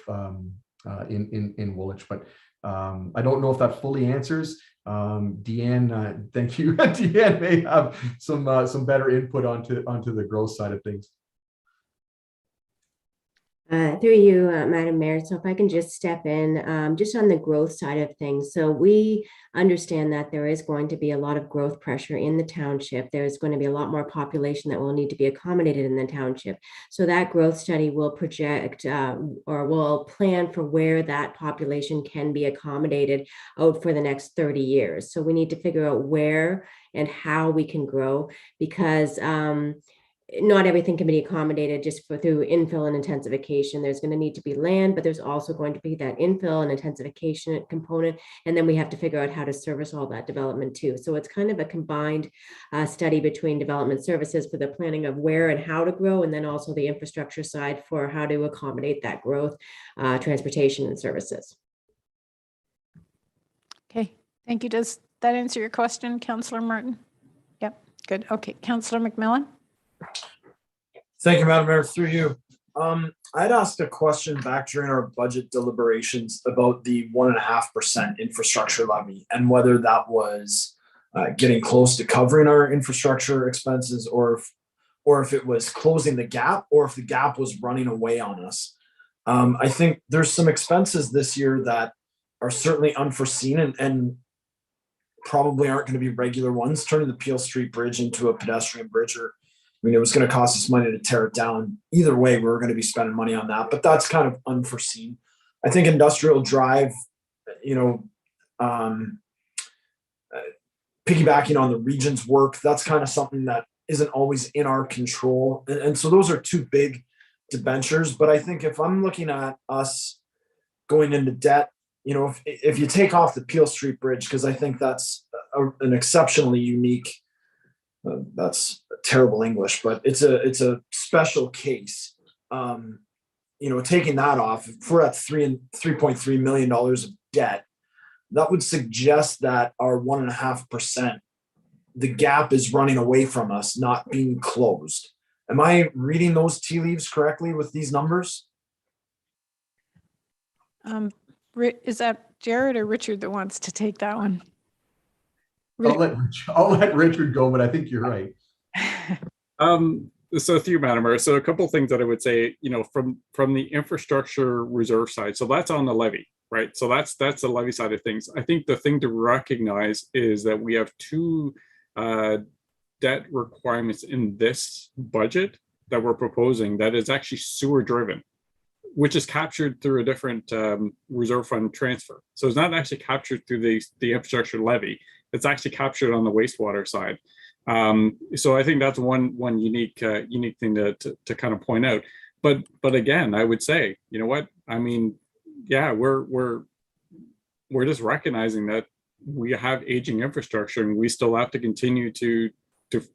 in Woolwich. But I don't know if that fully answers. Deanne, thank you. Deanne may have some better input onto the growth side of things. Through you, Madam Mayor. So if I can just step in, just on the growth side of things. So we understand that there is going to be a lot of growth pressure in the township. There's going to be a lot more population that will need to be accommodated in the township. So that growth study will project or will plan for where that population can be accommodated out for the next 30 years. So we need to figure out where and how we can grow because not everything can be accommodated just through infill and intensification. There's going to need to be land, but there's also going to be that infill and intensification component. And then we have to figure out how to service all that development too. So it's kind of a combined study between development services for the planning of where and how to grow, and then also the infrastructure side for how to accommodate that growth, transportation and services. Okay, thank you. Does that answer your question, Councillor Martin? Yep, good. Okay, Councillor McMillan. Thank you, Madam Mayor. Through you. I'd asked a question back during our budget deliberations about the 1.5% infrastructure levy and whether that was getting close to covering our infrastructure expenses or if it was closing the gap or if the gap was running away on us. I think there's some expenses this year that are certainly unforeseen and probably aren't going to be regular ones. Turning the Peel Street Bridge into a pedestrian bridge, it was going to cost us money to tear it down. Either way, we were going to be spending money on that, but that's kind of unforeseen. I think Industrial Drive, piggybacking on the region's work, that's kind of something that isn't always in our control. And so those are two big debentures, but I think if I'm looking at us going into debt, you know, if you take off the Peel Street Bridge, because I think that's an exceptionally unique, that's terrible English, but it's a special case. You know, taking that off, if we're at $3.3 million of debt, that would suggest that our 1.5%, the gap is running away from us, not being closed. Am I reading those tea leaves correctly with these numbers? Is that Jared or Richard that wants to take that one? I'll let Richard go, but I think you're right. So through Madam Mayor, so a couple of things that I would say, you know, from the infrastructure reserve side, so that's on the levy, right? So that's the levy side of things. I think the thing to recognize is that we have two debt requirements in this budget that we're proposing that is actually sewer driven, which is captured through a different reserve fund transfer. So it's not actually captured through the infrastructure levy. It's actually captured on the wastewater side. So I think that's one unique thing to kind of point out. But again, I would say, you know what? I mean, yeah, we're just recognizing that we have aging infrastructure and we still have to continue to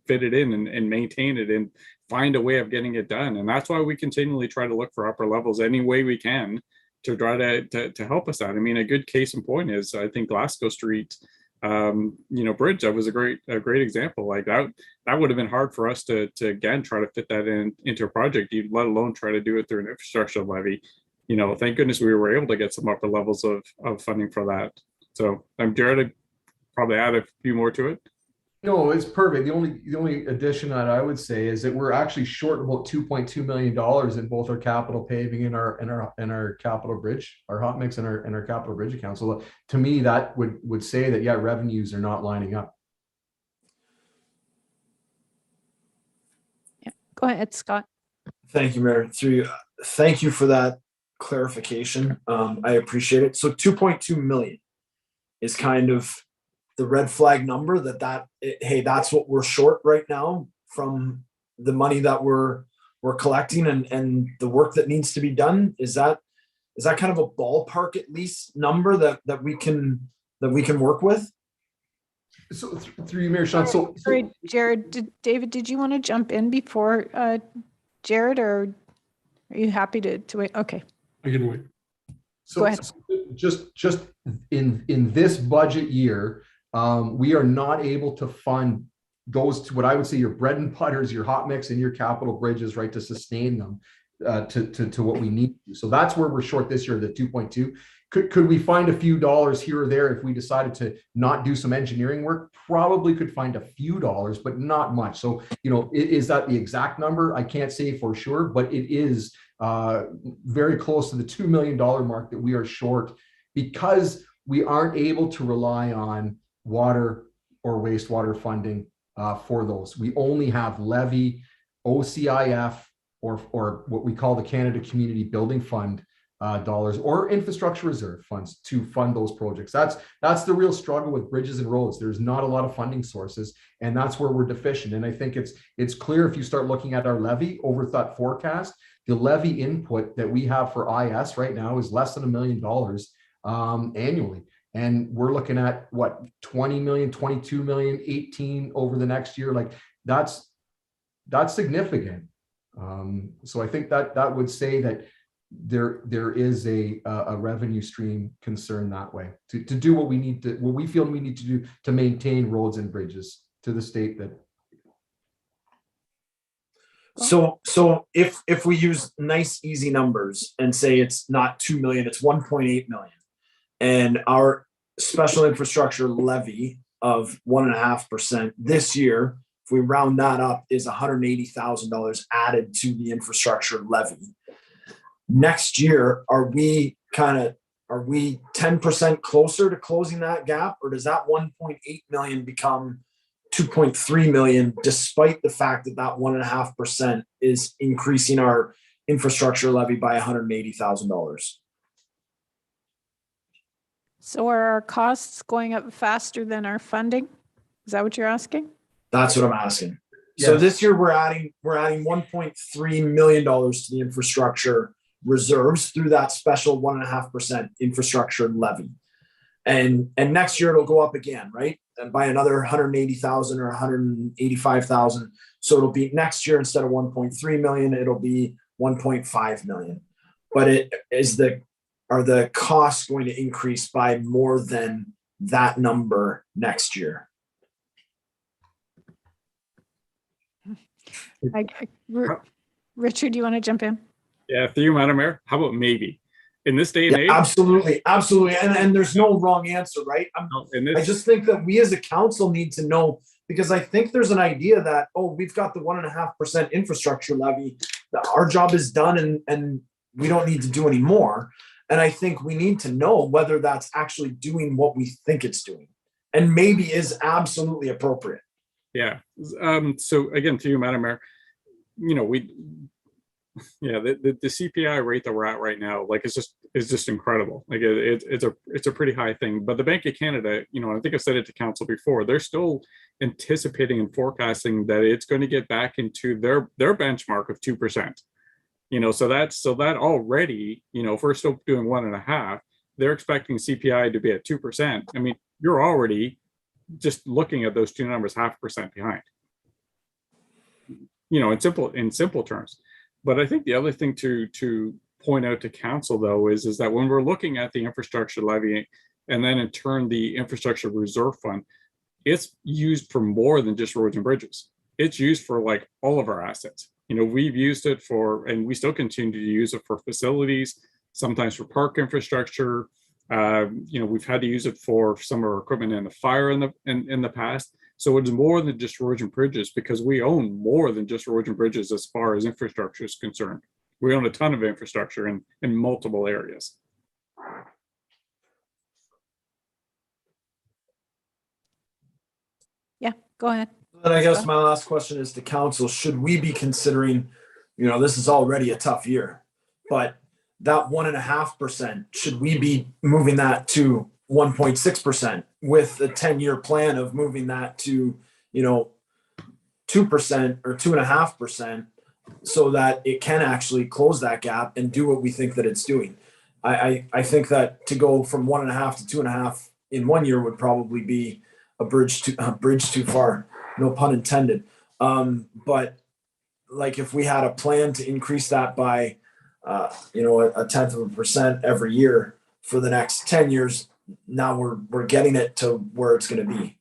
fit it in and maintain it and find a way of getting it done. And that's why we continually try to look for upper levels any way we can to try to help us out. I mean, a good case in point is I think Glasgow Street, you know, bridge, that was a great example. Like that would have been hard for us to again try to fit that into a project, let alone try to do it through an infrastructure levy. You know, thank goodness we were able to get some upper levels of funding for that. So I'm Jared, I'd probably add a few more to it. No, it's perfect. The only addition that I would say is that we're actually short about $2.2 million in both our capital paving and our capital bridge, our hot mix and our capital bridge account. So to me, that would say that, yeah, revenues are not lining up. Yeah, go ahead, Scott. Thank you, Mayor. Thank you for that clarification. I appreciate it. So 2.2 million is kind of the red flag number hey, that's what we're short right now from the money that we're collecting and the work that needs to be done. Is that kind of a ballpark at least number that we can work with? So through you, Mayor Sean. Sorry, Jared. David, did you want to jump in before Jared, or are you happy to wait? Okay. I can wait. So go ahead. Just in this budget year, we are not able to fund those to what I would say your bread and butters, your hot mix and your capital bridges, right, to sustain them to what we need. So that's where we're short this year, the 2.2. Could we find a few dollars here or there if we decided to not do some engineering work? Probably could find a few dollars, but not much. So, you know, is that the exact number? I can't say for sure, but it is very close to the $2 million mark that we are short because we aren't able to rely on water or wastewater funding for those. We only have levy, OCIF, or what we call the Canada Community Building Fund dollars or infrastructure reserve funds to fund those projects. That's the real struggle with bridges and roads. There's not a lot of funding sources, and that's where we're deficient. And I think it's clear if you start looking at our levy overthought forecast, the levy input that we have for IS right now is less than $1 million annually. And we're looking at what, 20 million, 22 million, 18 over the next year. Like that's significant. So I think that would say that there is a revenue stream concern that way to do what we feel we need to do to maintain roads and bridges to the state that. So if we use nice, easy numbers and say it's not 2 million, it's 1.8 million. And our special infrastructure levy of 1.5% this year, if we round that up, is $180,000 added to the infrastructure levy. Next year, are we 10% closer to closing that gap, or does that 1.8 million become 2.3 million, despite the fact that 1.5% is increasing our infrastructure levy by $180,000? So are our costs going up faster than our funding? Is that what you're asking? That's what I'm asking. So Yes. this year we're adding $1.3 million to the infrastructure reserves through that special 1.5% infrastructure levy. And next year it'll go up again, right? And by another 180,000 or 185,000. So it'll be next year, instead of 1.3 million, it'll be 1.5 million. But are the costs going to increase by more than that number next year? Richard, do you want to jump in? Yeah, through you, Madam Mayor. How about maybe? In this day and age, Absolutely. And there's no wrong answer, right? I just think that we as a council need to know, because I think there's an idea that, we've got the 1.5% infrastructure levy, that our job is done and we don't need to do any more. And I think we need to know whether that's actually doing what we think it's doing, and maybe is absolutely appropriate. Yeah. So again, to you, Madam Mayor, the CPI rate that we're at right now, like, it's just incredible. Like, it's a pretty high thing. But the Bank of Canada, I think I've said it to council before, they're still anticipating and forecasting that it's going to get back into their benchmark of 2%. So that already, if we're still doing 1.5%, they're expecting CPI to be at 2%. I mean, you're already just looking at those two numbers 0.5% behind. In simple terms. But I think the other thing to point out to council, though, is that when we're looking at the infrastructure levy and then in turn the infrastructure reserve fund, it's used for more than just roads and bridges. It's used for like all of our assets. We've used it for, and we still continue to use it for facilities, sometimes for park infrastructure. We've had to use it for some of our equipment in the fire in the past. So it's more than just roads and bridges, because we own more than just roads and bridges as far as infrastructure is concerned. We own a ton of infrastructure in multiple areas. Yeah, go ahead. And I guess my last question is to council: should we be considering, this is already a tough year, but that 1.5%, should we be moving that to 1.6% with a 10-year plan of moving that to, 2% or 2.5%, so that it can actually close that gap and do what we think that it's doing? I think that to go from 1.5 to 2.5 in 1 year would probably be a bridge too far, no pun intended. But like, if we had a plan to increase that by a 0.1% every year for the next 10 years, now we're getting it to where it's going to be,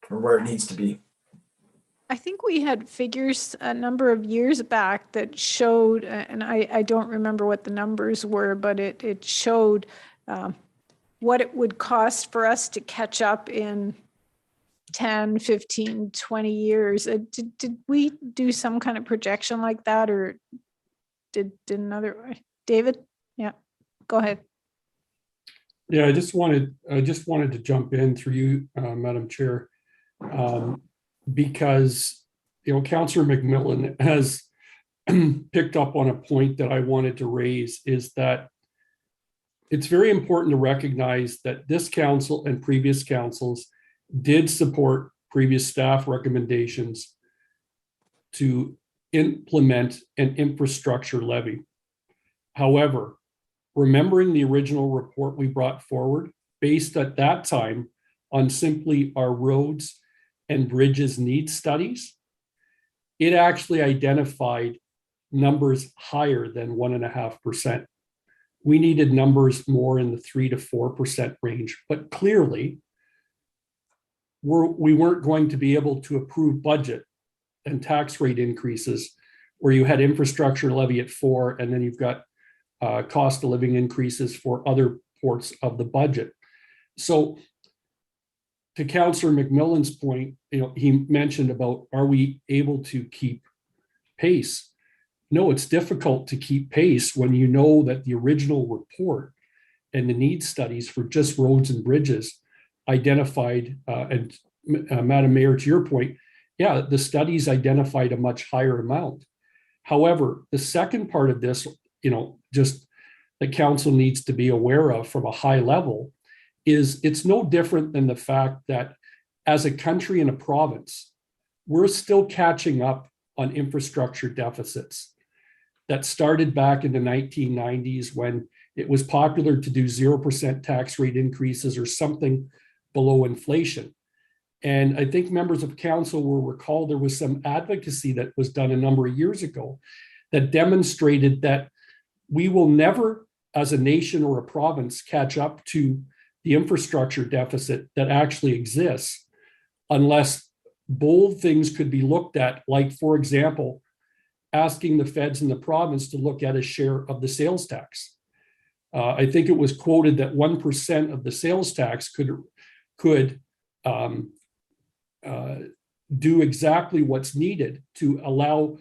or where it needs to be. I think we had figures a number of years back that showed, and I don't remember what the numbers were, but it showed what it would cost for us to catch up in 10, 15, 20 years. Did we do some kind of projection like that, or did another? David? Yeah, go ahead. Yeah, I just wanted to jump in through you, Madam Chair, because Councillor McMillan has picked up on a point that I wanted to raise, is that it's very important to recognize that this council and previous councils did support previous staff recommendations to implement an infrastructure levy. However, remembering the original report we brought forward, based at that time on simply our roads and bridges needs studies, it actually identified numbers higher than 1.5%. We needed numbers more in the 3 to 4% range, but clearly we weren't going to be able to approve budget and tax rate increases where you had infrastructure levy at 4, and then you've got cost of living increases for other parts of the budget. So to Councillor McMillan's point, he mentioned about, are we able to keep pace? No, it's difficult to keep pace when you know that the original report and the needs studies for just roads and bridges identified, and Madam Mayor, to your point, yeah, the studies identified a much higher amount. However, the second part of this, just the council needs to be aware of from a high level, is it's no different than the fact that as a country and a province, we're still catching up on infrastructure deficits that started back in the 1990s when it was popular to do 0% tax rate increases or something below inflation. And I think members of council will recall there was some advocacy that was done a number of years ago that demonstrated that we will never, as a nation or a province, catch up to the infrastructure deficit that actually exists unless bold things could be looked at, like, for example, asking the feds in the province to look at a share of the sales tax. I think it was quoted that 1% of the sales tax could do exactly what's needed to allow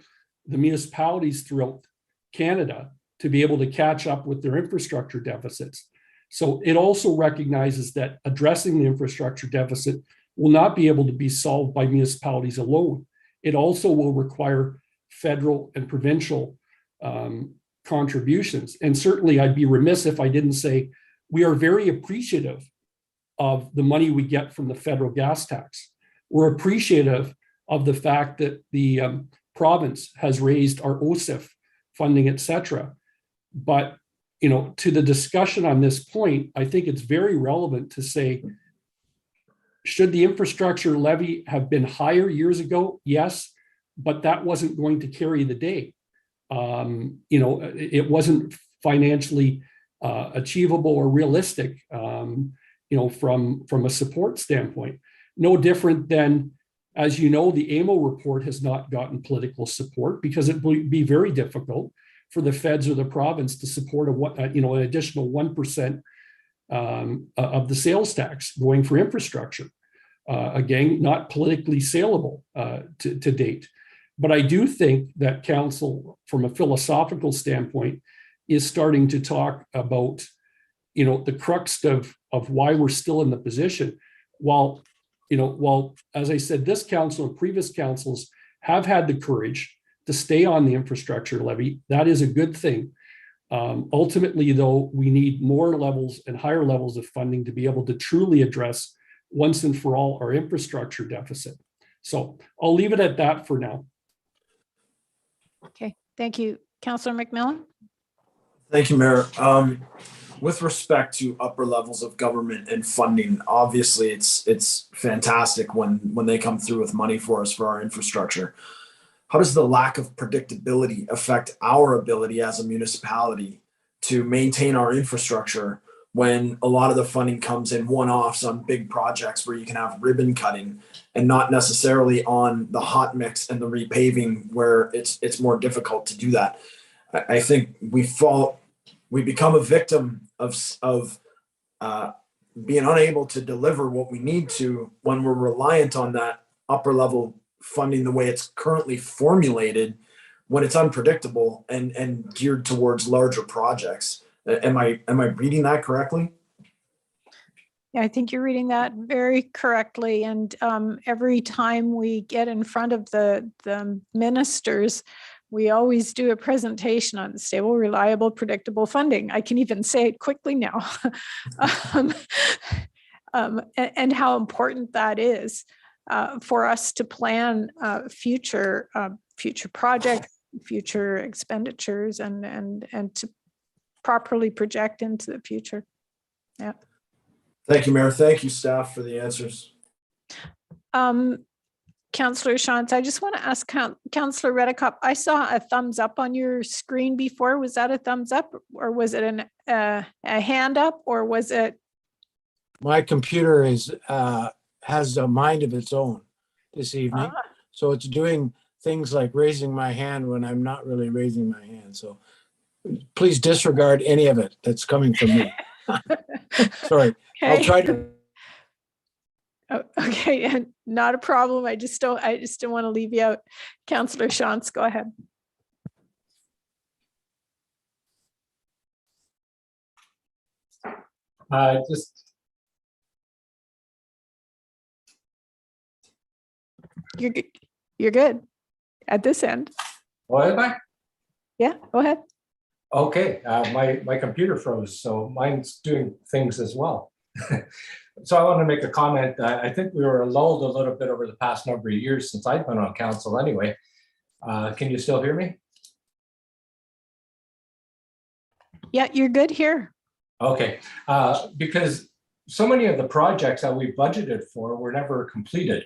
the municipalities throughout Canada to be able to catch up with their infrastructure deficits. So it also recognizes that addressing the infrastructure deficit will not be able to be solved by municipalities alone. It also will require federal and provincial contributions. And certainly I'd be remiss if I didn't say we are very appreciative of the money we get from the federal gas tax. We're appreciative of the fact that the province has raised our OSIF funding, et cetera. But, to the discussion on this point, I think it's very relevant to say, should the infrastructure levy have been higher years ago? Yes, but that wasn't going to carry the day. It wasn't financially achievable or realistic, from a support standpoint. No different than, as you know, the AMO report has not gotten political support because it would be very difficult for the feds or the province to support an additional 1% of the sales tax going for infrastructure. Again, not politically saleable to date. But I do think that council, from a philosophical standpoint, is starting to talk about, the crux of why we're still in the position. While, as I said, this council and previous councils have had the courage to stay on the infrastructure levy. That is a good thing. Ultimately, though, we need more levels and higher levels of funding to be able to truly address once and for all our infrastructure deficit. So I'll leave it at that for now. Okay, thank you. Councillor McMillan? Thank you, Mayor. With respect to upper levels of government and funding, obviously it's fantastic when they come through with money for us for our infrastructure. How does the lack of predictability affect our ability as a municipality to maintain our infrastructure when a lot of the funding comes in one-offs on big projects where you can have ribbon cutting and not necessarily on the hot mix and the repaving where it's more difficult to do that? I think we become a victim of being unable to deliver what we need to when we're reliant on that upper level funding the way it's currently formulated, when it's unpredictable and geared towards larger projects. Am I reading that correctly? Yeah, I think you're reading that very correctly. And every time we get in front of the ministers, we always do a presentation on stable, reliable, predictable funding. I can even say it quickly now. And how important that is for us to plan future projects, future expenditures, and to properly project into the future. Yeah. Thank you, Mayor. Thank you, staff, for the answers. Councillor Shantz, I just want to ask Councillor Reddecup, I saw a thumbs up on your screen before. Was that a thumbs up, or was it a hand up, or was it? My computer has a mind of its own this evening. So it's doing things like raising my hand when I'm not really raising my hand. So please disregard any of it that's coming from me. Sorry. Okay. I'll try to. Oh, okay, and not a problem. I just don't want to leave you out. Councillor Shantz, go ahead. You're good at this end. What am I? Yeah, go ahead. Okay, my computer froze, so mine's doing things as well. So I want to make a comment. I think we were lulled a little bit over the past number of years since I've been on council anyway. Can you still hear me? Yeah, you're good here. Okay, because so many of the projects that we budgeted for were never completed.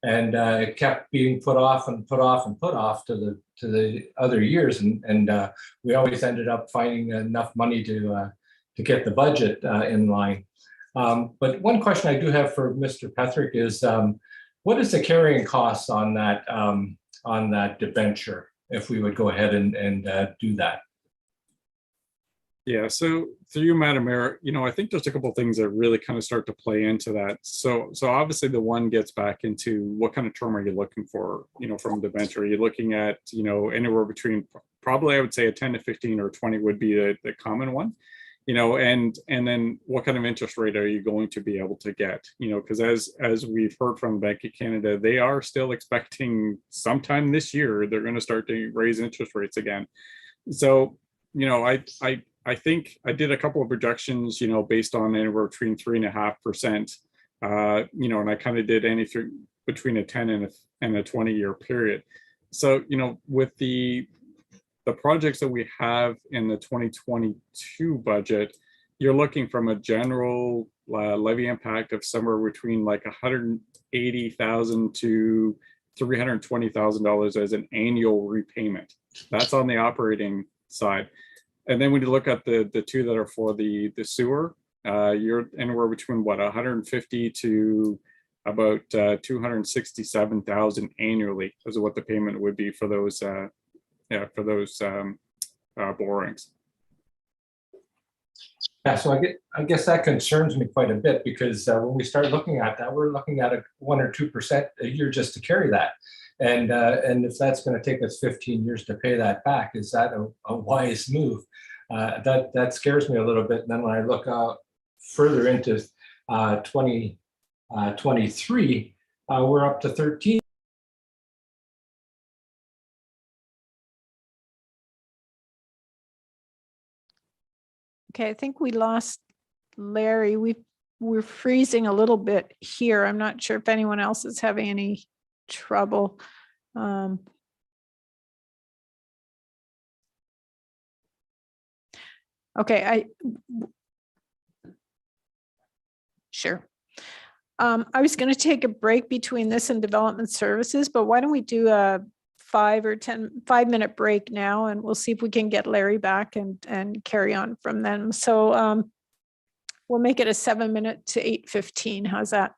And it kept being put off and put off and put off to the other years. And we always ended up finding enough money to get the budget in line. But one question I do have for Mr. Petrick is, what is the carrying costs on that debenture if we would go ahead and do that? Yeah, so through you, Madam Mayor, I think there's a couple of things that really kind of start to play into that. So obviously the one gets back into what kind of term are you looking for, from the debenture? Are you looking at, anywhere between, probably I would say a 10 to 15 or 20 would be the common one, and then what kind of interest rate are you going to be able to get? Because as we've heard from Bank of Canada, they are still expecting sometime this year, they're going to start to raise interest rates again. So, I think I did a couple of projections, based on anywhere between 3.5%, and I kind of did anything between a 10 and a 20-year period. So, with the projects that we have in the 2022 budget, you're looking from a general levy impact of somewhere between like $180,000 to $320,000 as an annual repayment. That's on the operating side. And then when you look at the two that are for the sewer, you're anywhere between 150 to about 267,000 annually is what the payment would be for those borings. Yeah, so I guess that concerns me quite a bit, because when we start looking at that, we're looking at a 1 or 2% a year just to carry that. And if that's going to take us 15 years to pay that back, is that a wise move? That scares me a little bit. And then when I look out further into 2023, we're up to 13. Okay, I think we lost Larry. We're freezing a little bit here. I'm not sure if anyone else is having any trouble. Okay, sure. I was going to take a break between this and development services, but why don't we do a 5-minute break now, and we'll see if we can get Larry back and carry on from them. So we'll make it a 7-minute to 8:15. How's that?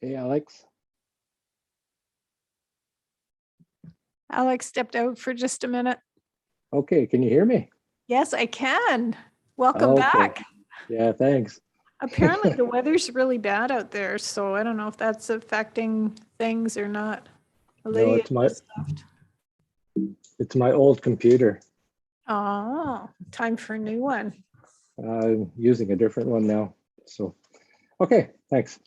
Hey, Alex. Alex stepped out for just a minute. Okay, can you hear me? Yes, I can. Welcome Okay. back. Yeah, thanks. Apparently the weather's really bad out there, so I don't know if that's affecting things or not. No, Lydia it's my just left. it's my old computer. Oh, time for a new one. I'm using a different one now. So, okay, thanks.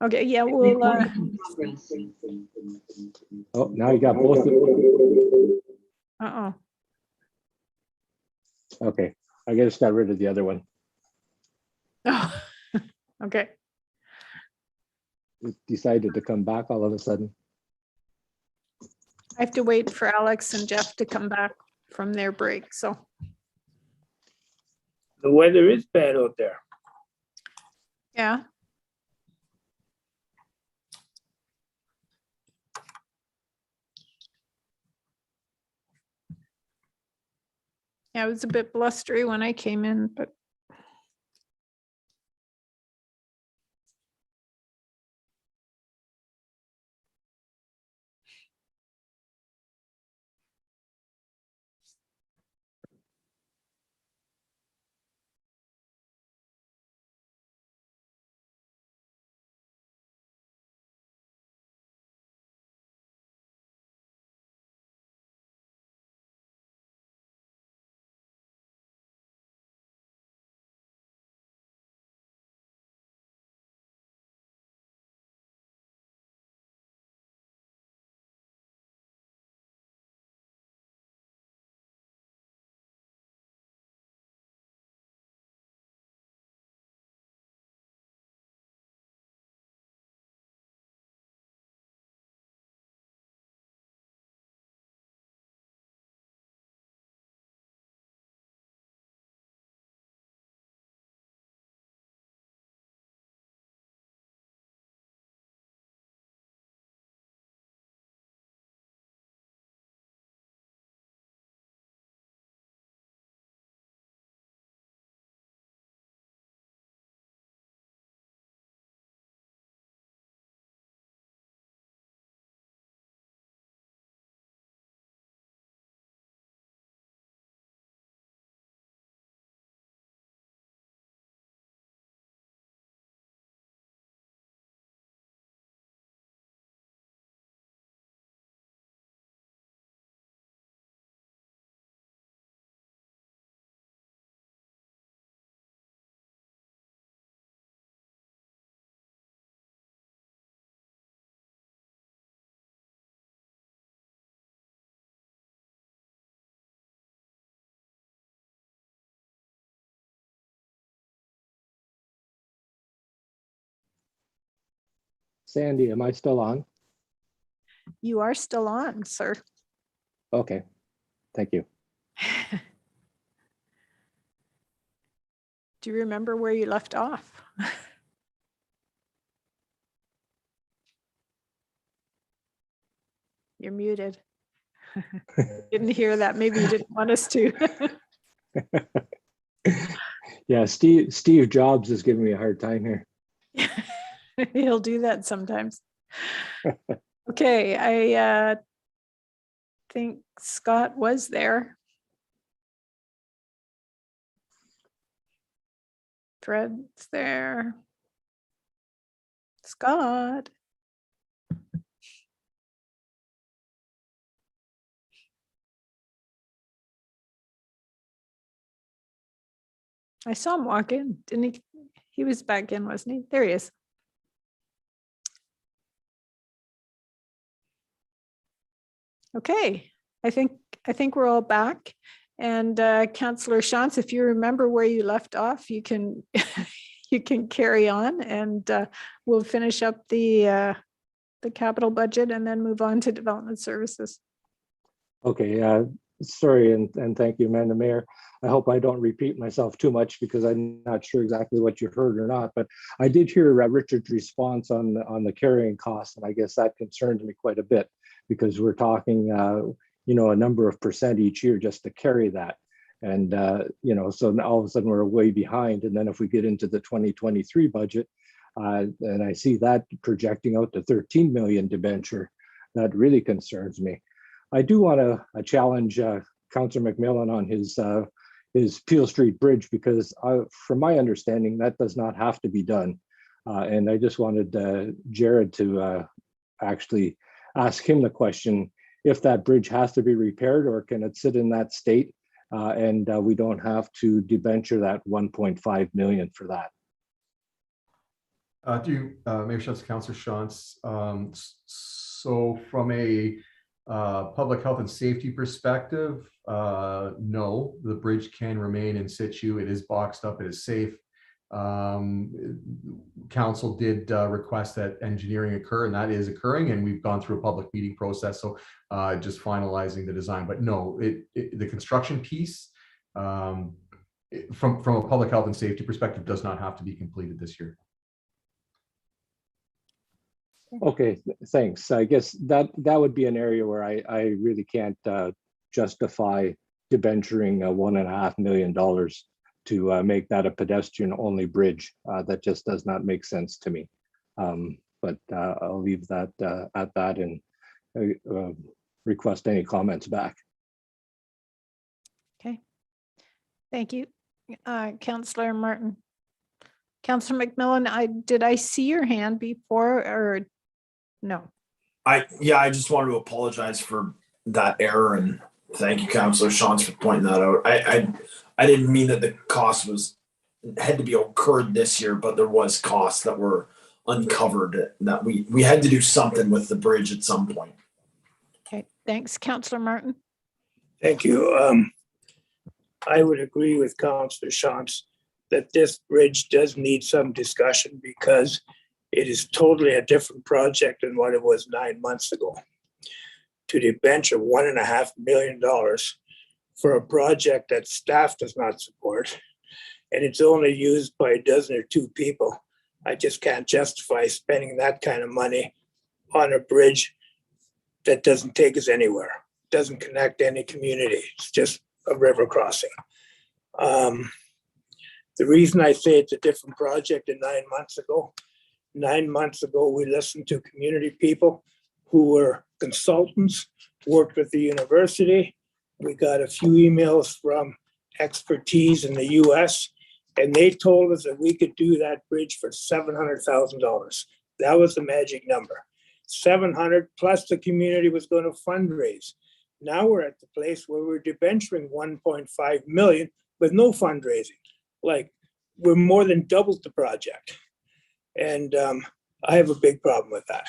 Okay, yeah, we'll, Oh, now you got both. uh-oh. Okay, I just got rid of the other one. Oh, okay. It decided to come back all of a sudden. I have to wait for Alex and Jeff to come back from their break, so. The weather is bad out there. Yeah. Yeah, it was a bit blustery when I came in, but. Sandy, am I still on? You are still on, sir. Okay, thank you. Do you remember where you left off? You're muted. Didn't hear that. Maybe you didn't want us to. Yeah, Steve Jobs is giving me a hard time here. He'll do that sometimes. Okay, I think Scott was there. Fred's there. Scott. I saw him walk in, didn't he? He was back in, wasn't he? There he is. Okay, I think we're all back. And Councillor Shantz, if you remember where you left off, you can you can carry on, and we'll finish up the capital budget and then move on to development services. Okay, sorry, and thank you, Madam Mayor. I hope I don't repeat myself too much because I'm not sure exactly what you heard or not, but I did hear Richard's response on the carrying costs, and I guess that concerns me quite a bit because we're talking, you know, a number of percent each year just to carry that. And, you know, so now all of a sudden we're way behind. And then if we get into the 2023 budget, And I see that projecting out to 13 million debenture. That really concerns me. I do want to challenge Councillor McMillan on his Peel Street Bridge, because from my understanding, that does not have to be done. And I just wanted Jared to actually ask him the question, if that bridge has to be repaired, or can it sit in that state and we don't have to debenture that 1.5 million for that. Through Mayor Schutz, Councillor Shantz. So from a public health and safety perspective, no, the bridge can remain in situ. It is boxed up, it is safe. Council did request that engineering occur, and that is occurring, and we've gone through a public meeting process, so just finalizing the design. But no, the construction piece from a public health and safety perspective does not have to be completed this year. Okay, thanks. I guess that would be an area where I really can't justify debenturing $1.5 million to make that a pedestrian-only bridge. That just does not make sense to me. But I'll leave that at that and request any comments back. Okay. Thank you, Councillor Martin. Councillor McMillan, did I see your hand before or no? I just wanted to apologize for that error, and thank you, Councillor Shantz, for pointing that out. I didn't mean that the cost had to be incurred this year, but there was costs that were uncovered that we had to do something with the bridge at some point. Okay, thanks, Councillor Martin. Thank you. I would agree with Councillor Shantz that this bridge does need some discussion, because it is totally a different project than what it was 9 months ago. To debenture $1.5 million for a project that staff does not support, and it's only used by a dozen or two people, I just can't justify spending that kind of money on a bridge that doesn't take us anywhere, doesn't connect any community. It's just a river crossing. The reason I say it's a different project than 9 months ago, 9 months ago, we listened to community people who were consultants, worked with the university. We got a few emails from expertise in the US, and they told us that we could do that bridge for $700,000. That was the magic number. 700 plus the community was going to fundraise. Now we're at the place where we're debenturing 1.5 million with no fundraising. Like, we're more than doubled the project. And I have a big problem with that.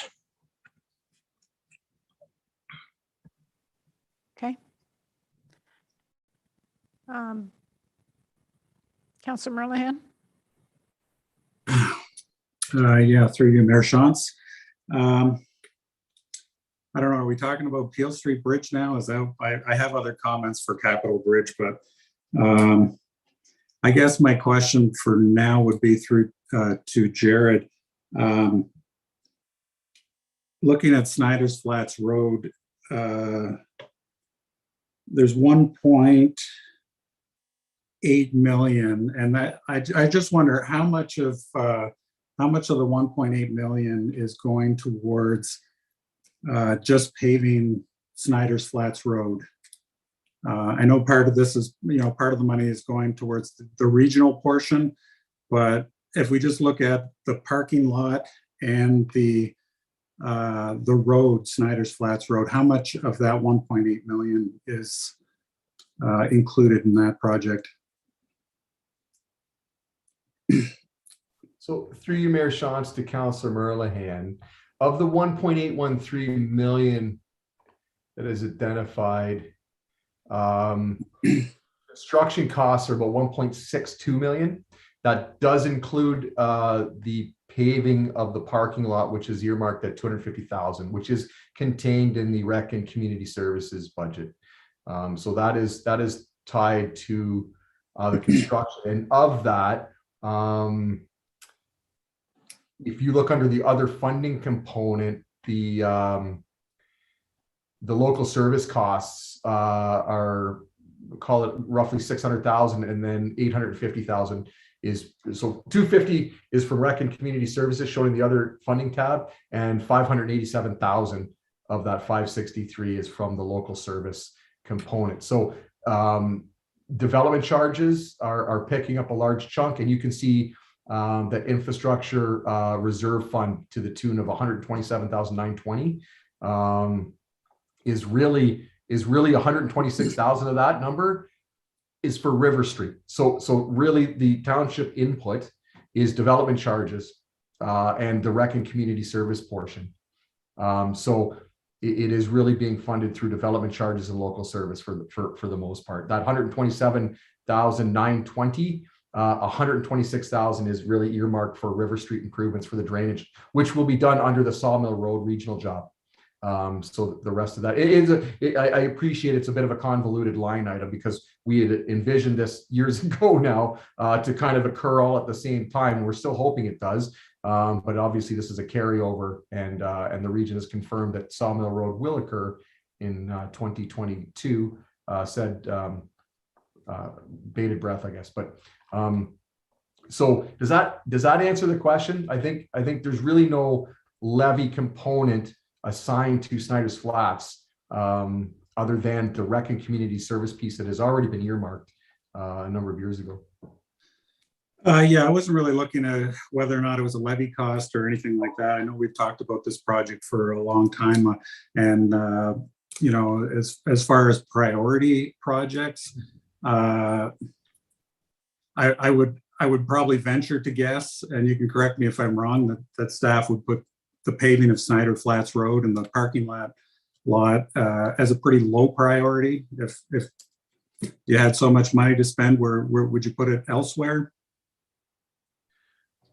Okay. Councillor Merlehan. Yeah, through you, Mayor Shantz. I don't know, are we talking about Peel Street Bridge now? Is that, I have other comments for Capital Bridge, but I guess my question for now would be through to Jared. Looking at Snyder's Flats Road, there's 1.8 million, and that I just wonder how much of the 1.8 million is going towards just paving Snyder's Flats Road. I know part of this is, part of the money is going towards the regional portion, but if we just look at the parking lot and the road, Snyder's Flats Road, how much of that 1.8 million is included in that project? So through you, Mayor Shantz, to Councillor Merlehan, of the 1.813 million that is identified, construction costs are about 1.62 million. That does include the paving of the parking lot, which is earmarked at 250,000, which is contained in the rec and community services budget. So that is tied to the construction. And of that, if you look under the other funding component, the local service costs are, call it roughly 600,000, and then 850,000 is, so 250 is from Rec and Community Services, showing the other funding tab, and 587,000 of that 563 is from the local service component. So development charges are picking up a large chunk, and you can see that infrastructure reserve fund to the tune of 127,920 is really 126,000 of that number is for River Street. So really the township input is development charges and the rec and community service portion. So it is really being funded through development charges and local service for the most part. That 127,920, 126,000 is really earmarked for River Street improvements for the drainage, which will be done under the Sawmill Road regional job. So the rest of that, I appreciate it's a bit of a convoluted line item because we had envisioned this years ago now to kind of occur all at the same time. We're still hoping it does, but obviously this is a carryover, and the region has confirmed that Sawmill Road will occur in 2022. Said bated breath, I guess, but so does that answer the question? I think there's really no levy component assigned to Snyder's Flats other than the rec and community service piece that has already been earmarked a number of years ago. Yeah, I wasn't really looking at whether or not it was a levy cost or anything like that. I know we've talked about this project for a long time, and you know, as far as priority projects, I would probably venture to guess, and you can correct me if I'm wrong, that staff would put the paving of Snyder Flats Road and the parking lot as a pretty low priority. If you had so much money to spend, where would you put it elsewhere?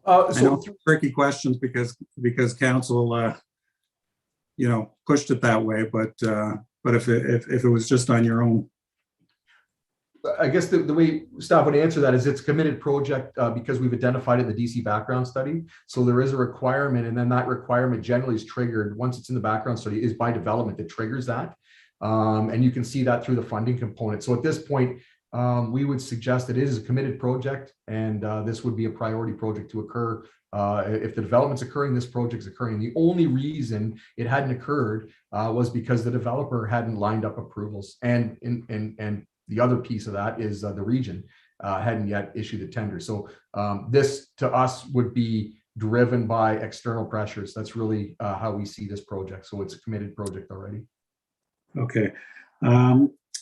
I know tricky questions because council, you know, pushed it that way. But if it was just on your own, I guess the way staff would answer that is it's a committed project because we've identified it in the DC background study. So there is a requirement, and then that requirement generally is triggered once it's in the background study is by development that triggers that. And you can see that through the funding component. So at this point, we would suggest that it is a committed project, and this would be a priority project to occur. If the development's occurring, this project's occurring. The only reason it hadn't occurred was because the developer hadn't lined up approvals, and the other piece of that is the region hadn't yet issued a tender. So this to us would be driven by external pressures. That's really how we see this project. So it's a committed project already. Okay.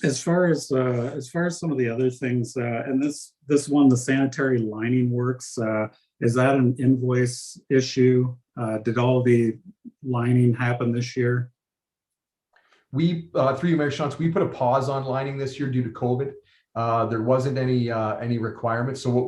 As far as some of the other things, and this one, the sanitary lining works, is that an invoice issue? Did all the lining happen this year? We, through you, Mayor Shantz, we put a pause on lining this year due to COVID. There wasn't any requirements. So what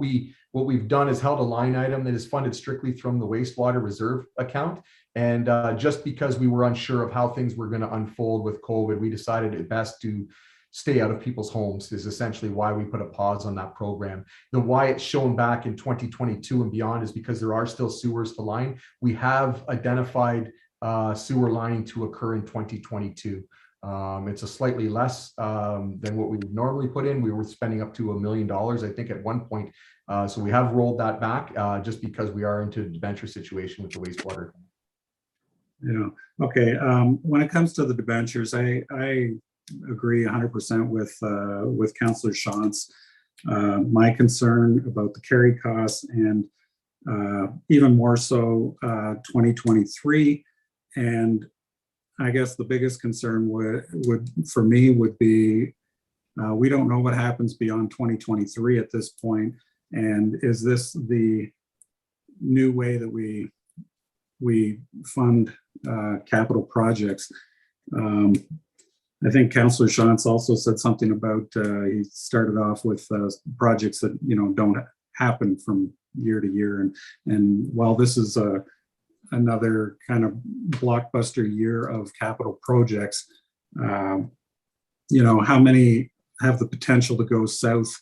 we've done is held a line item that is funded strictly from the wastewater reserve account. And just because we were unsure of how things were going to unfold with COVID, we decided it best to stay out of people's homes is essentially why we put a pause on that program. The why it's shown back in 2022 and beyond is because there are still sewers to line. We have identified sewer lining to occur in 2022. It's a slightly less than what we would normally put in. We were spending up to $1 million, I think, at one point. So we have rolled that back just because we are into a debenture situation with the wastewater. Yeah. Okay. When it comes to the debentures, I agree 100% with Councillor Shantz. My concern about the carry costs, and even more so 2023. And I guess the biggest concern would for me would be we don't know what happens beyond 2023 at this point. And is this the new way that we fund capital projects? I think Councillor Shantz also said something about he started off with projects that, you know, don't happen from year to year. And while this is another kind of blockbuster year of capital projects, you know, how many have the potential to go south?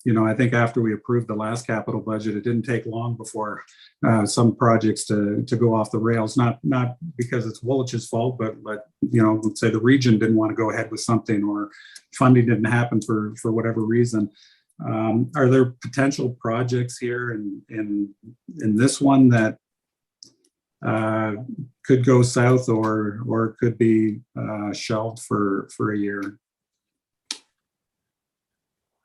You know, I think after we approved the last capital budget, it didn't take long before some projects to go off the rails, not because it's Woolwich's fault, but you know, let's say the region didn't want to go ahead with something, or funding didn't happen for whatever reason. Are there potential projects here in this one that could go south or could be shelved for a year?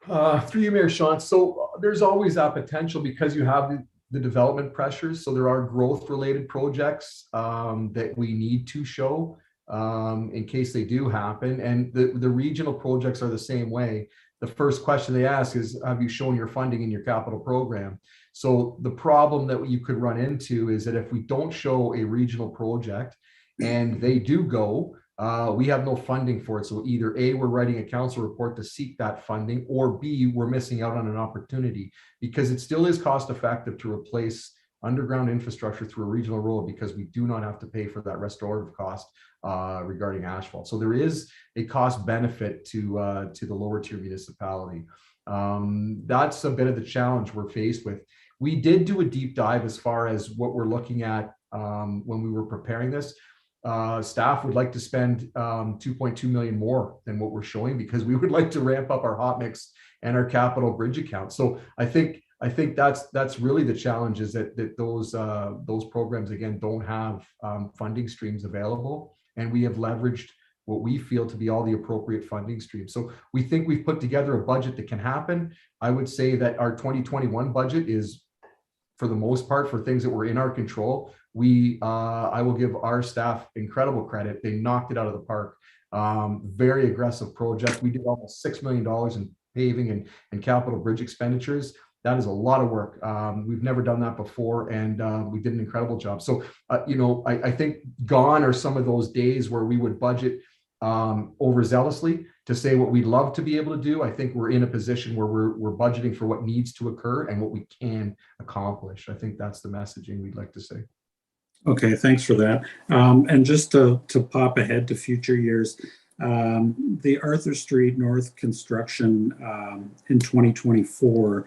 Through you, Mayor Sean. So there's always that potential because you have the development pressures. So there are growth related projects that we need to show in case they do happen. And the regional projects are the same way. The first question they ask is, have you shown your funding in your capital program? So the problem that you could run into is that if we don't show a regional project and they do go, we have no funding for it. So either A, we're writing a council report to seek that funding, or B, we're missing out on an opportunity because it still is cost effective to replace underground infrastructure through a regional road because we do not have to pay for that restorative cost regarding asphalt. So there is a cost benefit to the lower tier municipality. That's a bit of the challenge we're faced with. We did do a deep dive as far as what we're looking at when we were preparing this. Staff would like to spend 2.2 million more than what we're showing because we would like to ramp up our hot mix and our capital bridge account. So I think that's really the challenge, is that those programs again don't have funding streams available, and we have leveraged what we feel to be all the appropriate funding streams. So we think we've put together a budget that can happen. I would say that our 2021 budget is, for the most part, for things that were in our control. I will give our staff incredible credit. They knocked it out of the park. Very aggressive project. We did almost $6 million in paving and capital bridge expenditures. That is a lot of work. We've never done that before, and we did an incredible job. So, I think gone are some of those days where we would budget overzealously to say what we'd love to be able to do. I think we're in a position where we're budgeting for what needs to occur and what we can accomplish. I think that's the messaging we'd like to say. Okay, thanks for that. And just to pop ahead to future years, the Arthur Street North construction in 2024,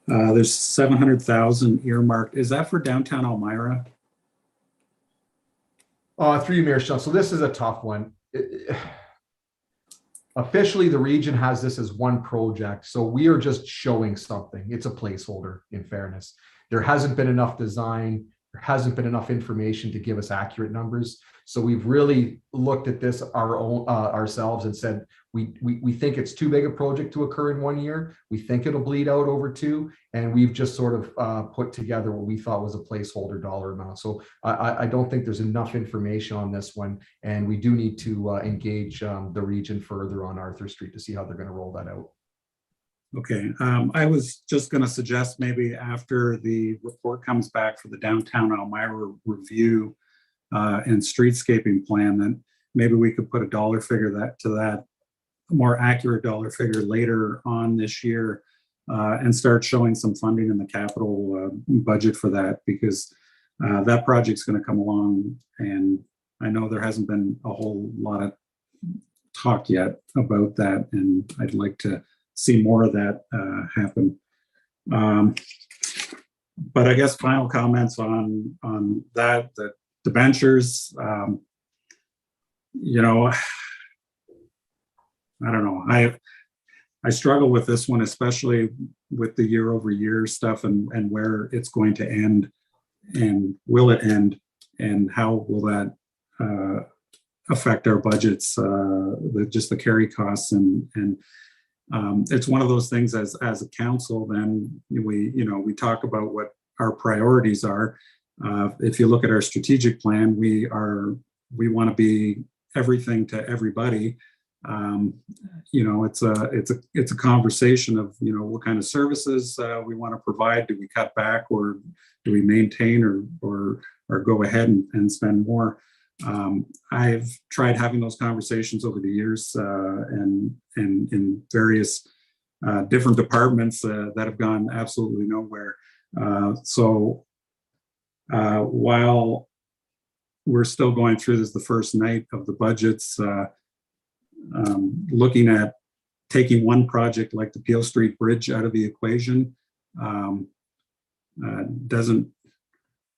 there's 700,000 earmarked. Is that for downtown Elmira? Through you, Mayor Sean. So this is a tough one. Officially, the region has this as one project. So we are just showing something. It's a placeholder, in fairness. There hasn't been enough design. There hasn't been enough information to give us accurate numbers. So we've really looked at this ourselves and said, we think it's too big a project to occur in 1 year. We think it'll bleed out over 2. And we've just sort of put together what we thought was a placeholder dollar amount. So I don't think there's enough information on this one. And we do need to engage the region further on Arthur Street to see how they're going to roll that out. Okay, I was just going to suggest maybe after the report comes back for the downtown Elmira review and streetscaping plan, then maybe we could put a dollar figure to that, a more accurate dollar figure later on this year, and start showing some funding in the capital budget for that, because that project's going to come along, and I know there hasn't been a whole lot of talk yet about that, and I'd like to see more of that happen. But I guess final comments on that, the debentures, I don't know. I struggle with this one, especially with the year-over-year stuff and where it's going to end, and will it end, and how will that affect our budgets, just the carry costs, and it's one of those things as a council, then we talk about what our priorities are. If you look at our strategic plan, we want to be everything to everybody. It's a conversation of what kind of services we want to provide. Do we cut back, or do we maintain, or go ahead and spend more? I've tried having those conversations over the years, and in various different departments that have gone absolutely nowhere. So while we're still going through this, the first night of the budgets, looking at taking one project like the Peel Street Bridge out of the equation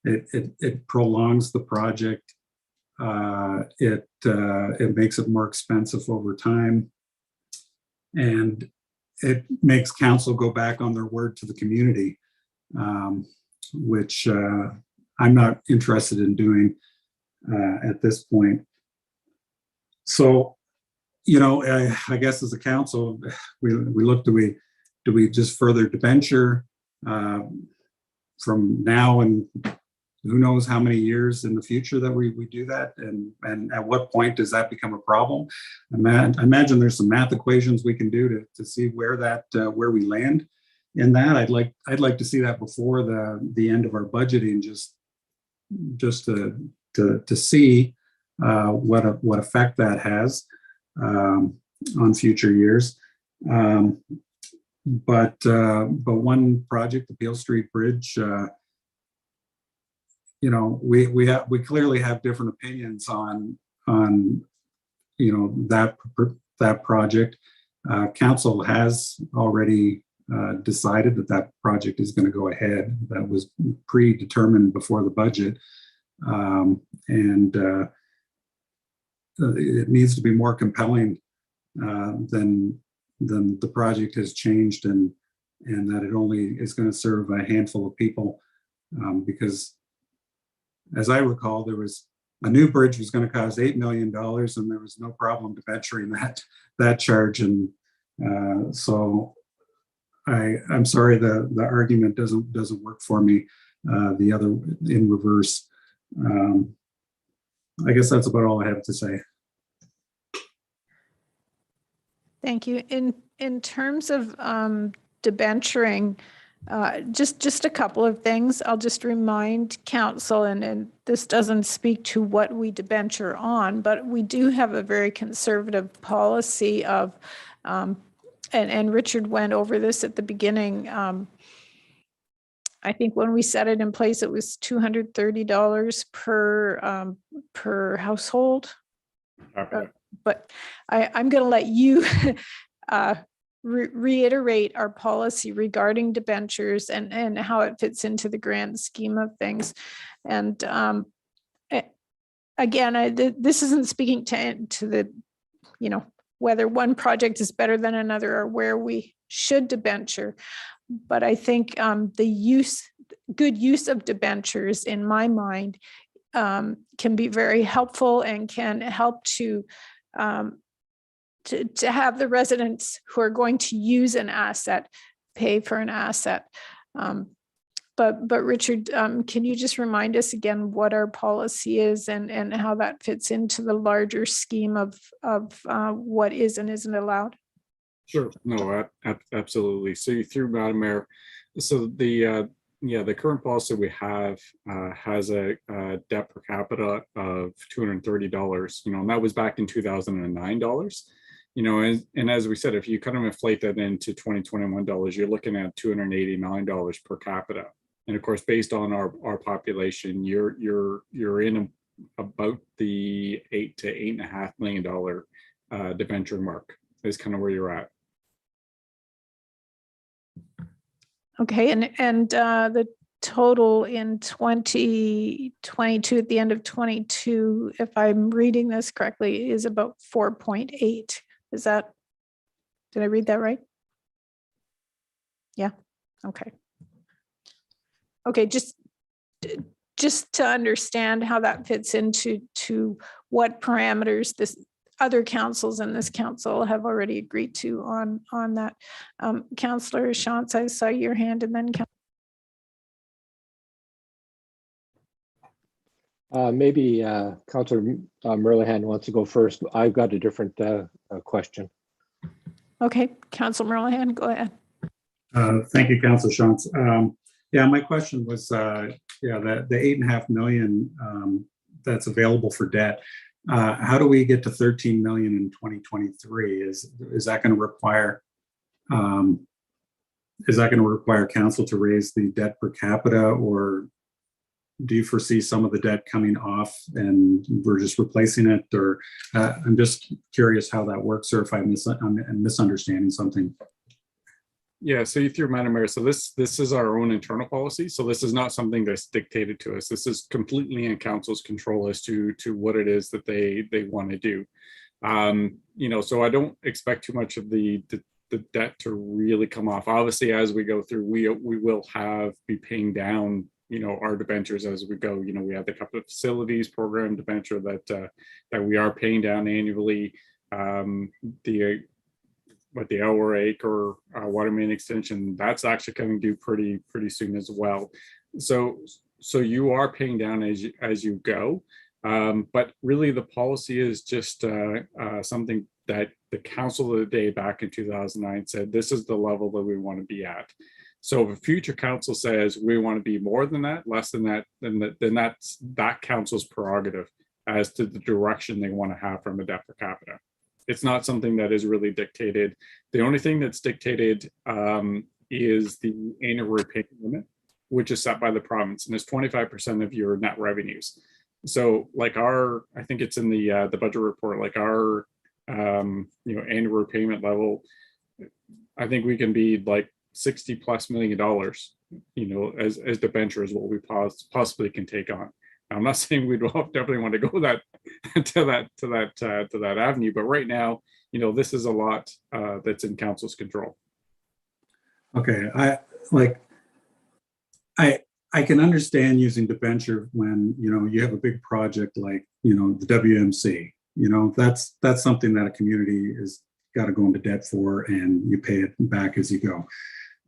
it prolongs the project. It makes it more expensive over time, and it makes council go back on their word to the community, which I'm not interested in doing at this point. So, you know, I guess as a council, we look, do we just further debenture from now and who knows how many years in the future that we do that, and at what point does that become a problem? I imagine there's some math equations we can do to see where where we land in that. I'd like to see that before the end of our budgeting, just to see what effect that has on future years. But one project, the Beale Street Bridge, you know, we clearly have different opinions on you know, that project. Council has already decided that project is going to go ahead. That was predetermined before the budget, and it needs to be more compelling than the project has changed, and that it only is going to serve a handful of people, because as I recall, there was a new bridge was going to cost $8 million, and there was no problem debenturing that charge. And so I'm sorry, the argument doesn't work for me. The other in reverse. I guess that's about all I have to say. Thank you. In terms of debenturing, just a couple of things. I'll just remind council, and this doesn't speak to what we debenture on, but we do have a very conservative policy of, and Richard went over this at the beginning. I think when we set it in place, it was $230 per household. But I'm going to let you reiterate our policy regarding debentures and how it fits into the grand scheme of things. And again, this isn't speaking to the, you know, whether one project is better than another or where we should debenture. But I think good use of debentures, in my mind, can be very helpful and can help to have the residents who are going to use an asset pay for an asset. But Richard, can you just remind us again what our policy is and how that fits into the larger scheme of what is and isn't allowed? Sure. No, absolutely. So you threw Madam Mayor. So the current policy we have has a debt per capita of $230. You know, and that was back in 2009 dollars. You know, and as we said, if you kind of inflate that into 2021 dollars, you're looking at $289 per capita. And of course, based on our population, you're in about the $8 to $8.5 million debenture mark is kind of where you're at. Okay, and the total in 2022, at the end of 22, if I'm reading this correctly, is about 4.8. Is that, did I read that right? Yeah, okay. Okay, just to understand how that fits into what parameters this other councils in this council have already agreed to on that. Councillor Shantz, I saw your hand, and then maybe Councillor Merlehan wants to go first. I've got a different question. okay, Councillor Merlehan, go ahead. Thank you, Councillor Shantz. Yeah, my question was, the $8.5 million that's available for debt. How do we get to 13 million in 2023? Is that going to require council to raise the debt per capita, or do you foresee some of the debt coming off and we're just replacing it? Or I'm just curious how that works, or if I'm misunderstanding something. Yeah, so you threw Madam Mayor. So this is our own internal policy. So this is not something that's dictated to us. This is completely in council's control as to what it is that they want to do. You know, so I don't expect too much of the the debt to really come off. Obviously, as we go through, we will be paying down, our debentures as we go. We have the couple of facilities program debenture that we are paying down annually. The LRA or water main extension, that's actually coming due pretty soon as well. So you are paying down as you go. But really the policy is just something that the council of the day back in 2009 said, this is the level that we want to be at. So if a future council says we want to be more than that, less than that, then that's that council's prerogative as to the direction they want to have from a debt per capita. It's not something that is really dictated. The only thing that's dictated is the annual repayment limit, which is set by the province, and it's 25% of your net revenues. So like I think it's in the budget report, like our annual repayment level, I think we can be like $60+ million, as debenture is what we possibly can take on. I'm not saying we'd definitely want to go to that avenue, but right now, this is a lot that's in council's control. Okay, I can understand using debenture when you have a big project like the WMC. That's something that a community is got to go into debt for, and you pay it back as you go.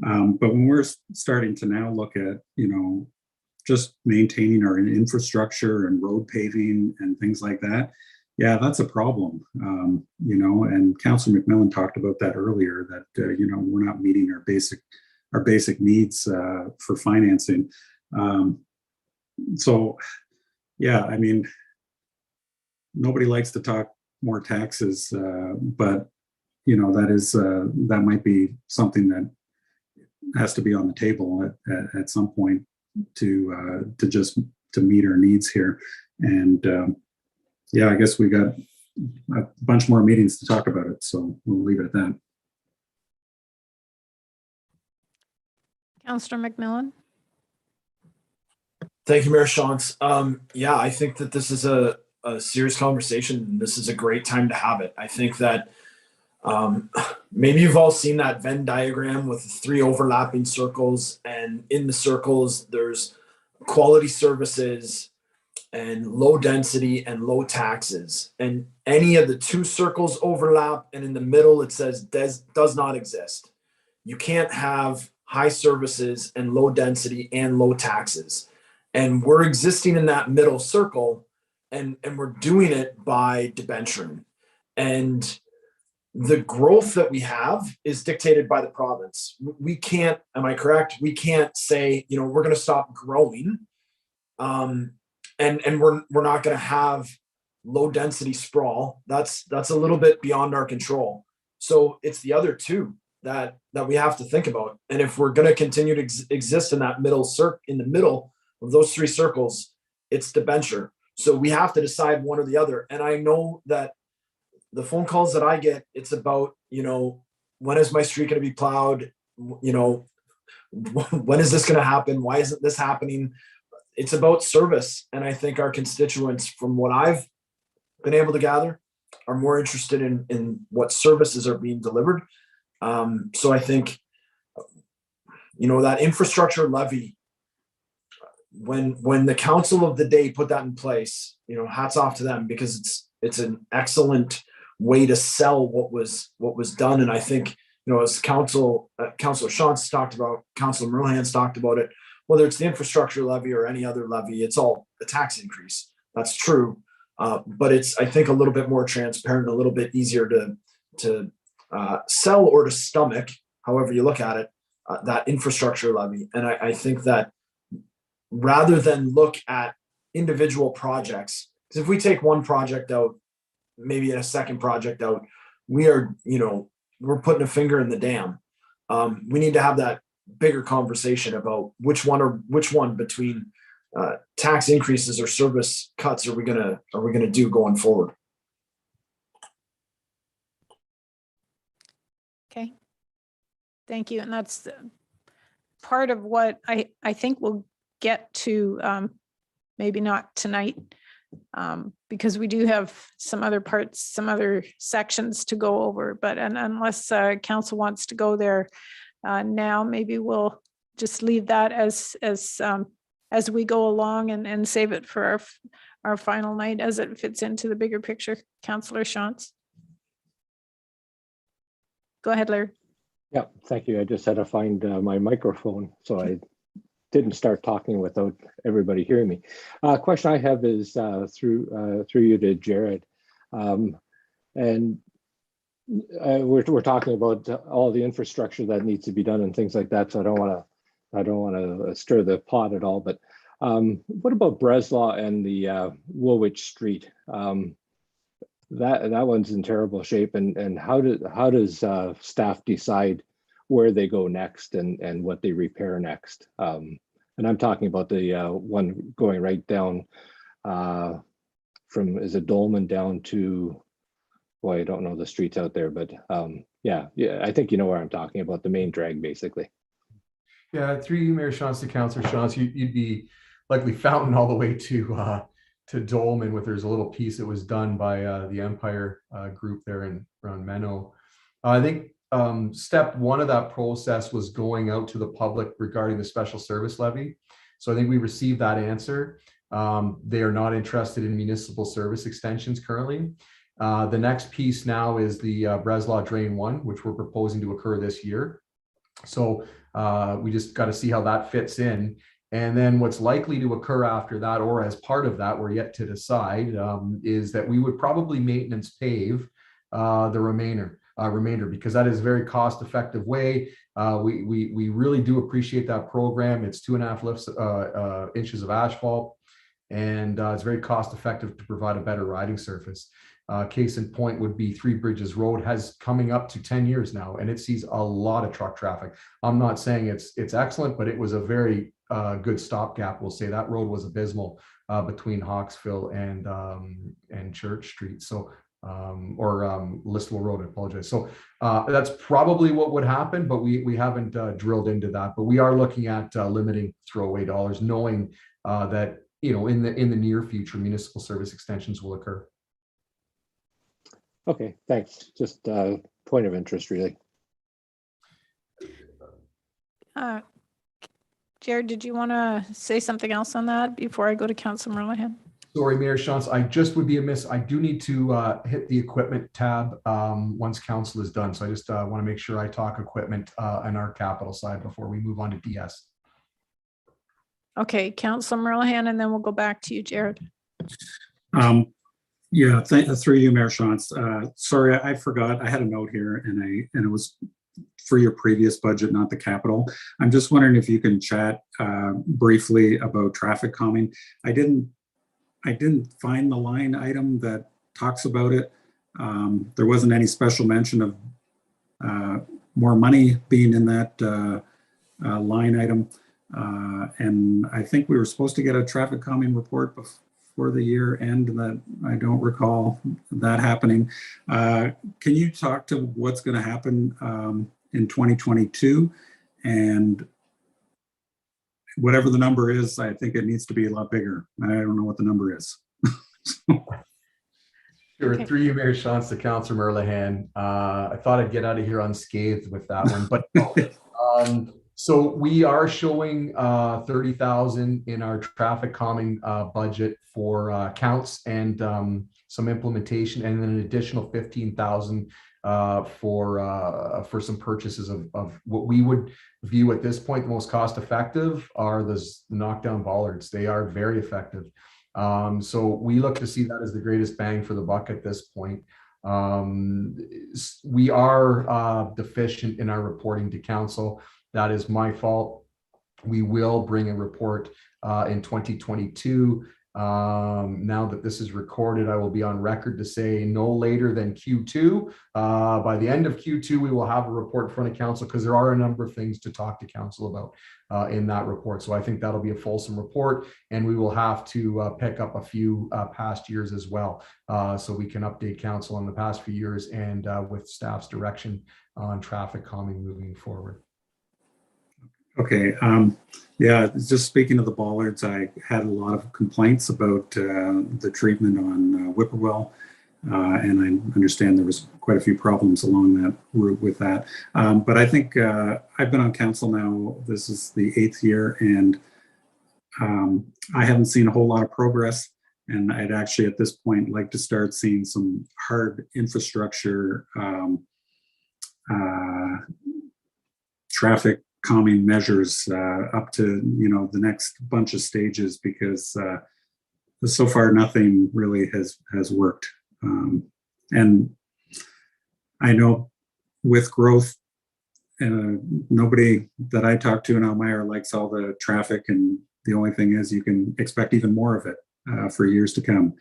But when we're starting to now look at just maintaining our infrastructure and road paving and things like that, yeah, that's a problem. And Councillor McMillan talked about that earlier, that we're not meeting our basic needs for financing. So yeah, I mean, nobody likes to talk more taxes, but that might be something that has to be on the table at some point to meet our needs here. And yeah, I guess we got a bunch more meetings to talk about it, so we'll leave it at that. Councillor McMillan. Thank you, Mayor Shantz. Yeah, I think that this is a serious conversation. This is a great time to have it. I think that maybe you've all seen that Venn diagram with 3 overlapping circles, and in the circles there's quality services and low density and low taxes, and any of the 2 circles overlap, and in the middle it says does not exist. You can't have high services and low density and low taxes, and we're existing in that middle circle, and we're doing it by debenturing. And the growth that we have is dictated by the province. We can't, am I correct? We can't say, we're going to stop growing, and we're not going to have low density sprawl. That's a little bit beyond our control. So it's the other 2 that we have to think about. And if we're going to continue to exist in that in the middle of those 3 circles, it's debenture. So we have to decide one or the other. And I know that the phone calls that I get, it's about, when is my street going to be plowed? When is this going to happen? Why isn't this happening? It's about service. And I think our constituents, from what I've been able to gather, are more interested in what services are being delivered. So I think, that infrastructure levy, when the council of the day put that in place, hats off to them, because it's an excellent way to sell what was done. And I think, as Councillor Shantz talked about, Councillor Merlehan's talked about it, whether it's the infrastructure levy or any other levy, it's all a tax increase. That's true. But it's, I think, a little bit more transparent, a little bit easier to sell or to stomach, however you look at it, that infrastructure levy. And I think that rather than look at individual projects, because if we take one project out, maybe a second project out, we're putting a finger in the dam. We need to have that bigger conversation about which one between tax increases or service cuts are we gonna do going forward. Okay. Thank you. And that's part of what I think we'll get to, maybe not tonight, because we do have some other parts, some other sections to go over, but unless council wants to go there now, maybe we'll just leave that as we go along and save it for our final night as it fits into the bigger picture. Councillor Shantz. Go ahead, Larry. Yeah, thank you. I just had to find my microphone, so I didn't start talking without everybody hearing me. Question I have is through you to Jared, and we're talking about all the infrastructure that needs to be done and things like that. So I don't want to stir the pot at all. But what about Breslau and the Woolwich Street? That one's in terrible shape. And how does staff decide where they go next and what they repair next? And I'm talking about the one going right down from, is it Dolman down to, boy, I don't know the streets out there, but yeah, I think you know where I'm talking about, the main drag, basically. Yeah, through you, Mayor Shantz, to Councillor Shantz, you'd be likely Fountain all the way to Dolman, with there's a little piece that was done by the Empire group there in around Menno. I think step one of that process was going out to the public regarding the special service levy. So I think we received that answer. They are not interested in municipal service extensions currently. The next piece now is the Breslau Drain 1, which we're proposing to occur this year. So we just got to see how that fits in. And then what's likely to occur after that, or as part of that, we're yet to decide, is that we would probably maintenance pave the remainder, because that is a very cost-effective way. We really do appreciate that program. It's 2.5 inches of asphalt, and it's very cost-effective to provide a better riding surface. Case in point would be Three Bridges Road, has coming up to 10 years now, and it sees a lot of truck traffic. I'm not saying it's excellent, but it was a very good stopgap. We'll say that road was abysmal between Hawksville and Church Street. So Listowel Road, I apologize. So that's probably what would happen, but we haven't drilled into that. But we are looking at limiting throwaway dollars, knowing that in the near future municipal service extensions will occur. Okay, thanks. Just point of interest, really. Jared, did you want to say something else on that before I go to Councillor Merlihan? Sorry, Mayor Shantz, I just would be amiss. I do need to hit the equipment tab once council is done. So I just want to make sure I talk equipment on our capital side before we move on to DS. Okay, Councillor Merlihan, and then we'll go back to you, Jared. Yeah, through you, Mayor Shantz. Sorry, I forgot. I had a note here, and it was for your previous budget, not the capital. I'm just wondering if you can chat briefly about traffic calming. I didn't find the line item that talks about it. There wasn't any special mention of more money being in that line item. And I think we were supposed to get a traffic calming report before the year end, that I don't recall that happening. Can you talk to what's going to happen in 2022? And whatever the number is, I think it needs to be a lot bigger. I don't know what the number is. Sure, Okay. through you, Mayor Shantz, to Councillor Merlihan. I thought I'd get out of here unscathed with that one, but so we are showing 30,000 in our traffic calming budget for counts and some implementation, and then an additional 15,000 for some purchases of what we would view at this point the most cost effective are those knockdown bollards. They are very effective. So we look to see that as the greatest bang for the buck at this point. We are deficient in our reporting to council. That is my fault. We will bring a report in 2022. Now that this is recorded, I will be on record to say no later than Q2. By the end of Q2, we will have a report in front of council, because there are a number of things to talk to council about in that report. So I think that'll be a fulsome report, and we will have to pick up a few past years as well, so we can update council on the past few years and with staff's direction on traffic calming moving forward. Okay, yeah, just speaking of the bollards, I had a lot of complaints about the treatment on Whippoorwill. And I understand there was quite a few problems along that route with that. But I think I've been on council now, this is the 8th year, and I haven't seen a whole lot of progress. And I'd actually at this point like to start seeing some hard infrastructure traffic calming measures up to, the next bunch of stages, because so far nothing really has worked. And I know with growth, nobody that I talk to in Elmira likes all the traffic, and the only thing is you can expect even more of it for years to come.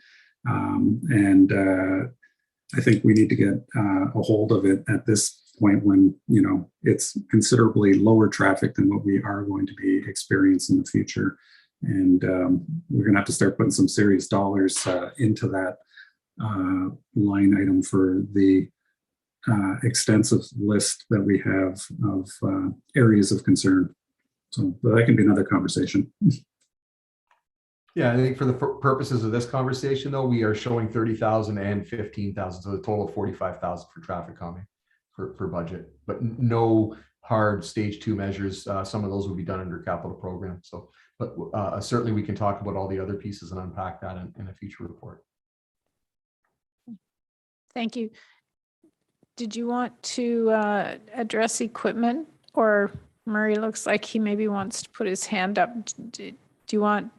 And I think we need to get a hold of it at this point when, it's considerably lower traffic than what we are going to be experiencing in the future. And we're going to have to start putting some serious dollars into that line item for the extensive list that we have of areas of concern. So that can be another conversation. Yeah, I think for the purposes of this conversation, though, we are showing 30,000 and 15,000, so a total of 45,000 for traffic calming for budget, but no hard stage 2 measures. Some of those will be done under capital program. So, but certainly we can talk about all the other pieces and unpack that in a future report. Thank you. Did you want to address equipment, or Murray looks like he maybe wants to put his hand up? Do you want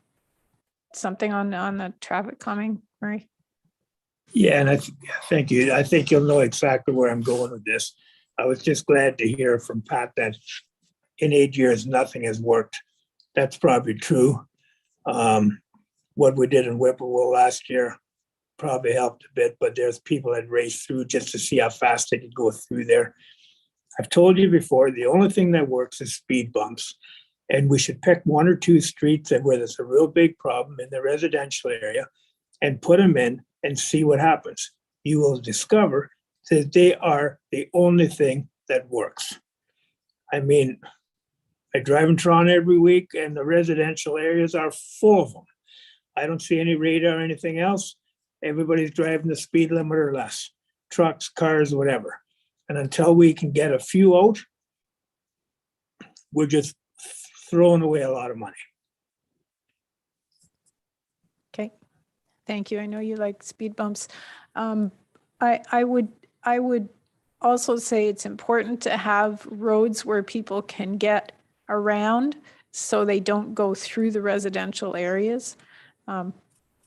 something on the traffic calming, Murray? Yeah, and thank you. I think you'll know exactly where I'm going with this. I was just glad to hear from Pat that in 8 years, nothing has worked. That's probably true. What we did in Whippoorwill last year probably helped a bit, but there's people that race through just to see how fast they could go through there. I've told you before, the only thing that works is speed bumps. And we should pick 1 or 2 streets where there's a real big problem in the residential area and put them in and see what happens. You will discover that they are the only thing that works. I mean, I drive in Toronto every week and the residential areas are full of them. I don't see any radar or anything else. Everybody's driving the speed limit or less, trucks, cars, whatever. And until we can get a few out, we're just throwing away a lot of money. Okay, thank you. I know you like speed bumps. I would also say it's important to have roads where people can get around so they don't go through the residential areas.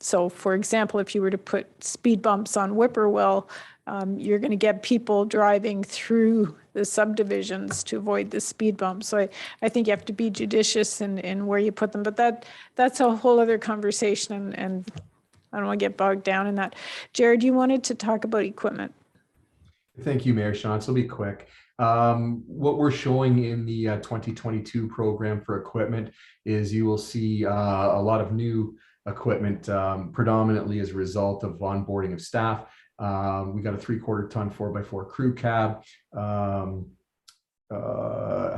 So for example, if you were to put speed bumps on Whippoorwill, you're going to get people driving through the subdivisions to avoid the speed bumps. So I think you have to be judicious in where you put them, but that's a whole other conversation, and I don't want to get bogged down in that. Jared, you wanted to talk about equipment. Thank you, Mayor Sean. So I'll be quick. What we're showing in the 2022 program for equipment is you will see a lot of new equipment, predominantly as a result of onboarding of staff. We got a 3/4 ton 4x4 crew cab,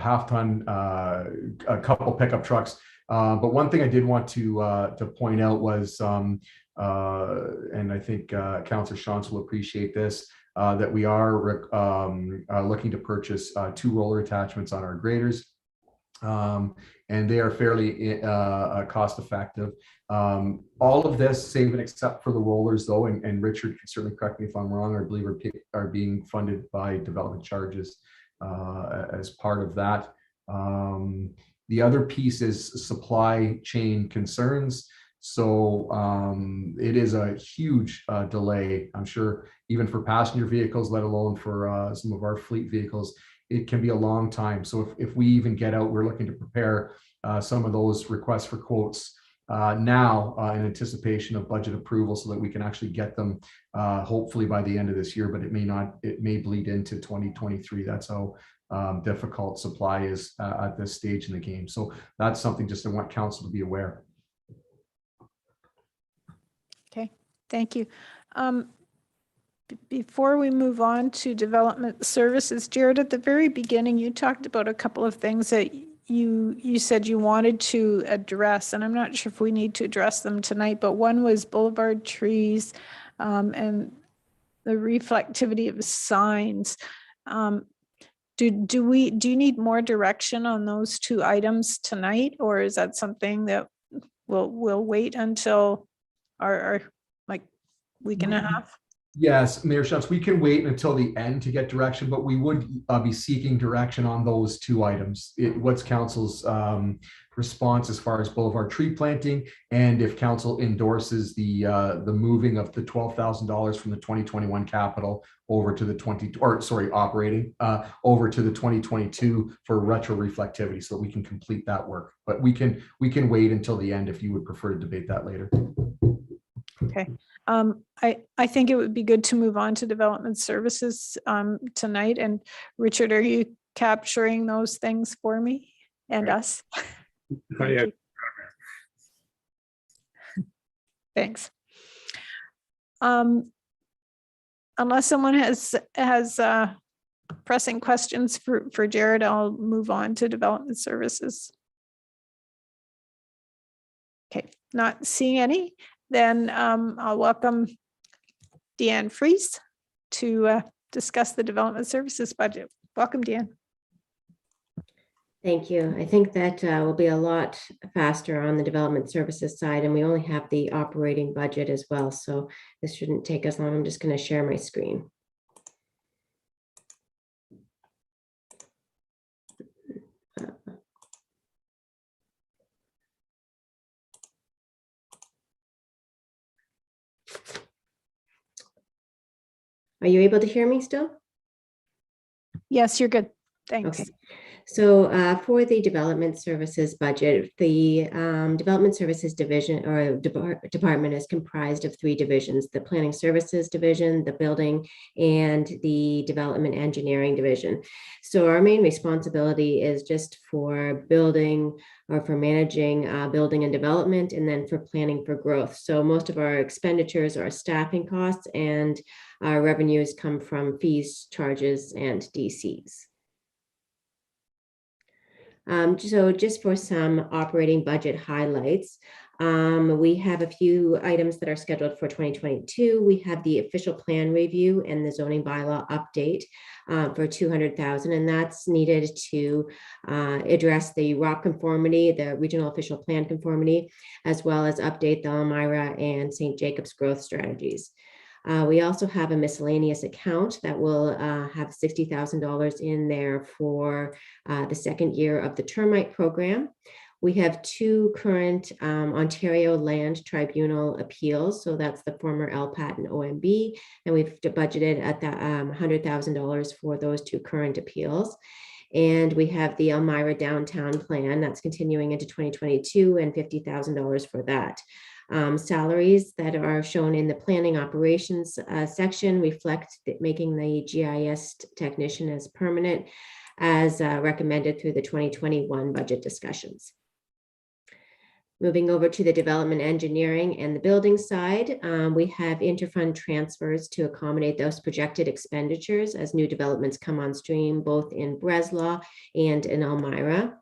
half ton, a couple pickup trucks. But one thing I did want to point out was, and I think Councillor Shantz will appreciate this, that we are looking to purchase 2 roller attachments on our graders. And they are fairly cost effective. All of this, save and except for the rollers though, and Richard can certainly correct me if I'm wrong, I believe are being funded by development charges as part of that. The other piece is supply chain concerns. So it is a huge delay, I'm sure, even for passenger vehicles, let alone for some of our fleet vehicles. It can be a long time. So if we even get out, we're looking to prepare some of those requests for quotes now in anticipation of budget approval so that we can actually get them hopefully by the end of this year, but it may bleed into 2023. That's how difficult supply is at this stage in the game. So that's something just I want council to be aware. Okay, thank you. Before we move on to development services, Jared, at the very beginning, you talked about a couple of things that you said you wanted to address, and I'm not sure if we need to address them tonight, but one was boulevard trees and the reflectivity of signs. Do you need more direction on those two items tonight, or is that something that we'll wait until our like week and a half? Yes, Mayor Schutz, we can wait until the end to get direction, but we would be seeking direction on those two items. What's council's response as far as boulevard tree planting, and if council endorses the moving of the $12,000 from the 2021 capital over to the operating over to the 2022 for retro reflectivity, so that we can complete that work. But we can wait until the end if you would prefer to debate that later. Okay. I think it would be good to move on to development services tonight. And Richard, are you capturing those things for me and us? Yeah. Thanks. Unless someone has pressing questions for Jared, I'll move on to development services. Okay, not seeing any. Then I'll welcome Deanne Fries to discuss the development services budget. Welcome, Deanne. Thank you. I think that will be a lot faster on the development services side, and we only have the operating budget as well. So this shouldn't take us long. I'm just going to share my screen. Are you able to hear me still? Yes, you're good. Thanks. Okay. So for the development services budget, the development services division or department is comprised of three divisions: the planning services division, the building, and the development engineering division. So our main responsibility is just for building or for managing building and development, and then for planning for growth. So most of our expenditures are staffing costs, and our revenues come from fees, charges, and DCs. So just for some operating budget highlights, we have a few items that are scheduled for 2022. We have the official plan review and the zoning bylaw update for $200,000, and that's needed to address the ROC conformity, the regional official plan conformity, as well as update the Elmira and St. Jacobs growth strategies. We also have a miscellaneous account that will have $60,000 in there for the second year of the termite program. We have two current Ontario Land Tribunal appeals. So that's the former LPAT and OMB. And we've budgeted at that $100,000 for those two current appeals. And we have the Elmira Downtown Plan that's continuing into 2022 and $50,000 for that. Salaries that are shown in the planning operations section reflect making the GIS technician as permanent as recommended through the 2021 budget discussions. Moving over to the development engineering and the building side, we have interfund transfers to accommodate those projected expenditures as new developments come on stream, both in Breslau and in Elmira.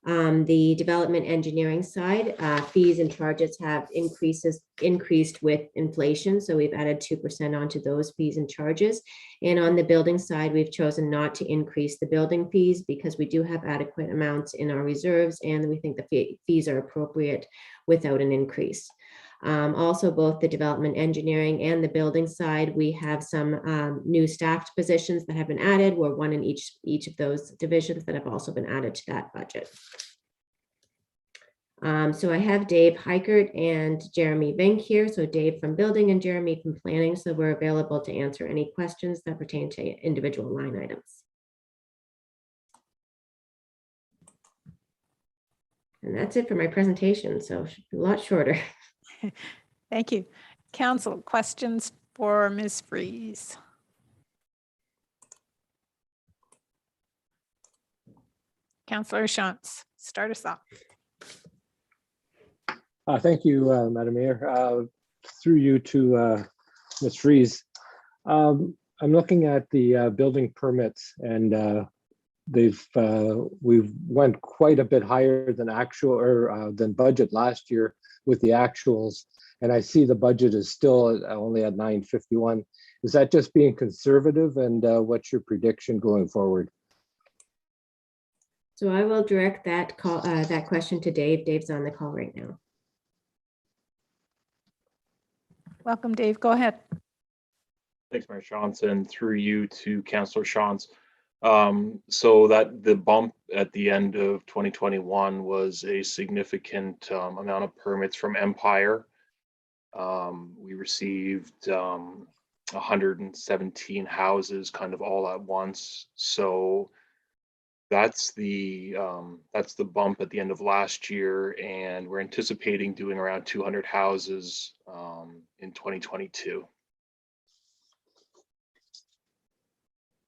The development engineering side, fees and charges have increased with inflation. So we've added 2% onto those fees and charges. And on the building side, we've chosen not to increase the building fees because we do have adequate amounts in our reserves, and we think the fees are appropriate without an increase. Also, both the development engineering and the building side, we have some new staffed positions that have been added. We're one in each of those divisions that have also been added to that budget. So I have Dave Heikert and Jeremy Vink here. So Dave from building and Jeremy from planning. So we're available to answer any questions that pertain to individual line items. And that's it for my presentation. So a lot shorter. Thank you. Council, questions for Ms. Fries? Councillor Shantz, start us off. Thank you, Madam Mayor. Through you to Ms. Fries. I'm looking at the building permits and we've went quite a bit higher than actual or than budget last year with the actuals. And I see the budget is still only at 951. Is that just being conservative? And what's your prediction going forward? So I will direct that call, that question to Dave. Dave's on the call right now. Welcome, Dave. Go ahead. Thanks, Mayor Johnson. Through you to Councillor Shantz. So that the bump at the end of 2021 was a significant amount of permits from Empire. We received 117 houses kind of all at once. So that's the bump at the end of last year, and we're anticipating doing around 200 houses in 2022.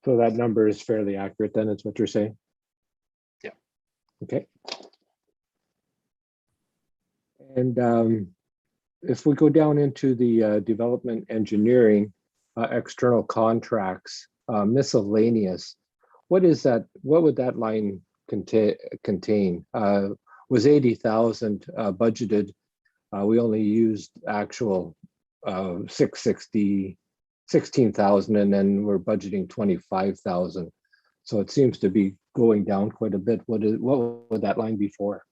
So that number is fairly accurate then, is what you're saying? Yeah. Okay. And if we go down into the development engineering, external contracts, miscellaneous, what is that? What would that line contain? Was 80,000 budgeted? We only used actual 16,000, and then we're budgeting 25,000. So it seems to be going down quite a bit. What would that line be for?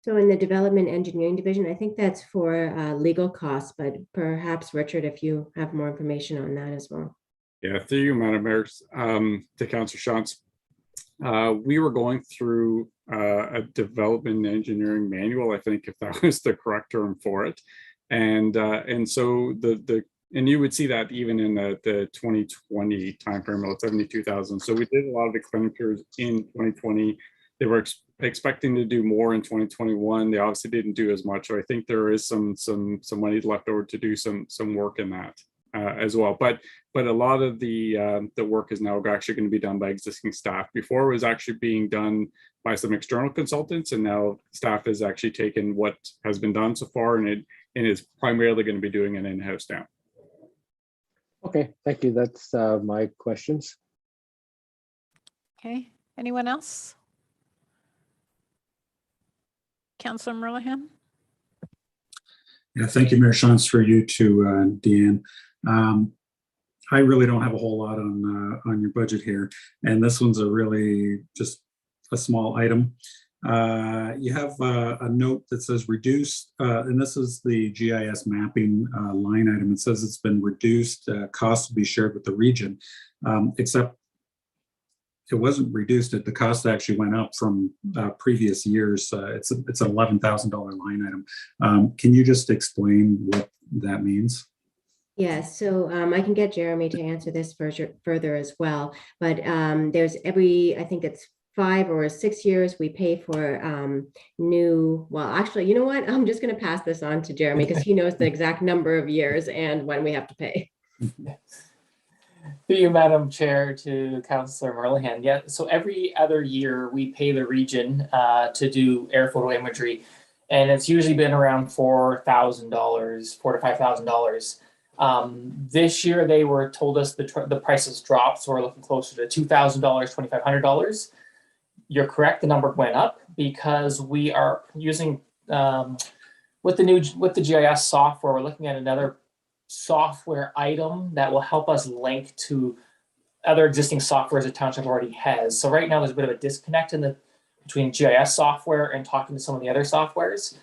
So in the development engineering division, I think that's for legal costs, but perhaps Richard, if you have more information on that as well. Yeah, through you, Madam Mayor, to Councillor Shantz. We were going through a development engineering manual, I think, if that was the correct term for it. And so and you would see that even in the 2020 timeframe, about 72,000. So we did a lot of expenditures in 2020. They were expecting to do more in 2021. They obviously didn't do as much. So I think there is some money left over to do some work in that as well. But a lot of the work is now actually going to be done by existing staff. Before it was actually being done by some external consultants, and now staff has actually taken what has been done so far, and it is primarily going to be doing it in-house now. Okay, thank you. That's my questions. Okay, anyone else? Councillor Merlihan? Yeah, thank you, Mayor Shantz, for you too, Deanne. I really don't have a whole lot on your budget here, and this one's a really just a small item. You have a note that says reduced, and this is the GIS mapping line item. It says it's been reduced, costs will be shared with the region, except it wasn't reduced. The cost actually went up from previous years. It's an $11,000 line item. Can you just explain what that means? Yeah, so I can get Jeremy to answer this further as well. But there's I think it's 5 or 6 years we pay for well, actually, you know what? I'm just going to pass this on to Jeremy because he knows the exact number of years and when we have to pay. Through you, Madam Chair, to Councillor Merlihan. Yeah, so every other year we pay the region to do air photo imagery, and it's usually been around $4,000, $4,000 to $5,000. This year they told us the prices dropped, so we're looking closer to $2,000, $2,500. You're correct, the number went up because we are using with the GIS software. We're looking at another software item that will help us link to other existing softwares the township already has. So right now there's a bit of a disconnect between GIS software and talking to some of the other softwares.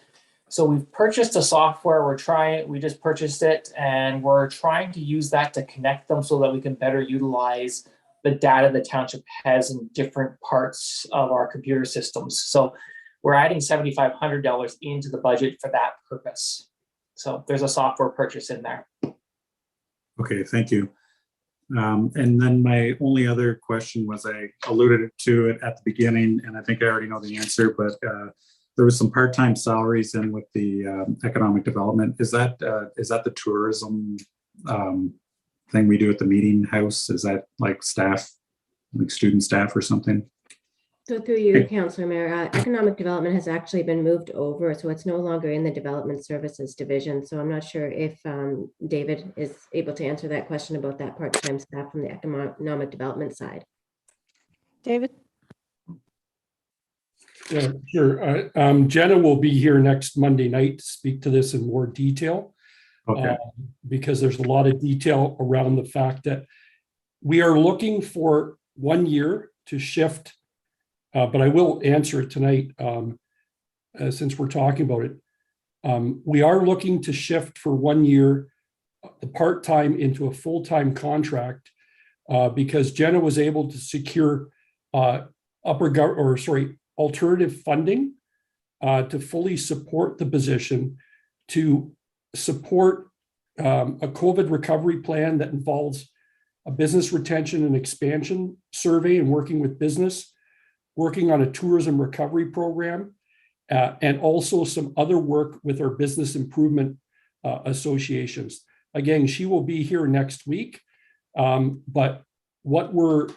So we've purchased a software. We just purchased it, and we're trying to use that to connect them so that we can better utilize the data the township has in different parts of our computer systems. So we're adding $7,500 into the budget for that purpose. So there's a software purchase in there. Okay, thank you. And then my only other question was, I alluded to it at the beginning, and I think I already know the answer, but there was some part-time salaries in with the economic development. Is that the tourism thing we do at the meeting house? Is that like staff, like student staff or something? So through you, Councillor Mayor, economic development has actually been moved over, so it's no longer in the development services division. So I'm not sure if David is able to answer that question about that part-time staff from the economic development side. David? Yeah, sure. Jenna will be here next Monday night to speak to this in more detail. Okay. Because there's a lot of detail around the fact that we are looking for 1 year to shift, but I will answer it tonight since we're talking about it. We are looking to shift for 1 year the part-time into a full-time contract because Jenna was able to secure alternative funding to fully support the position, to support a COVID recovery plan that involves a business retention and expansion survey and working with business, working on a tourism recovery program, and also some other work with our business improvement associations. Again, she will be here next week, but what we're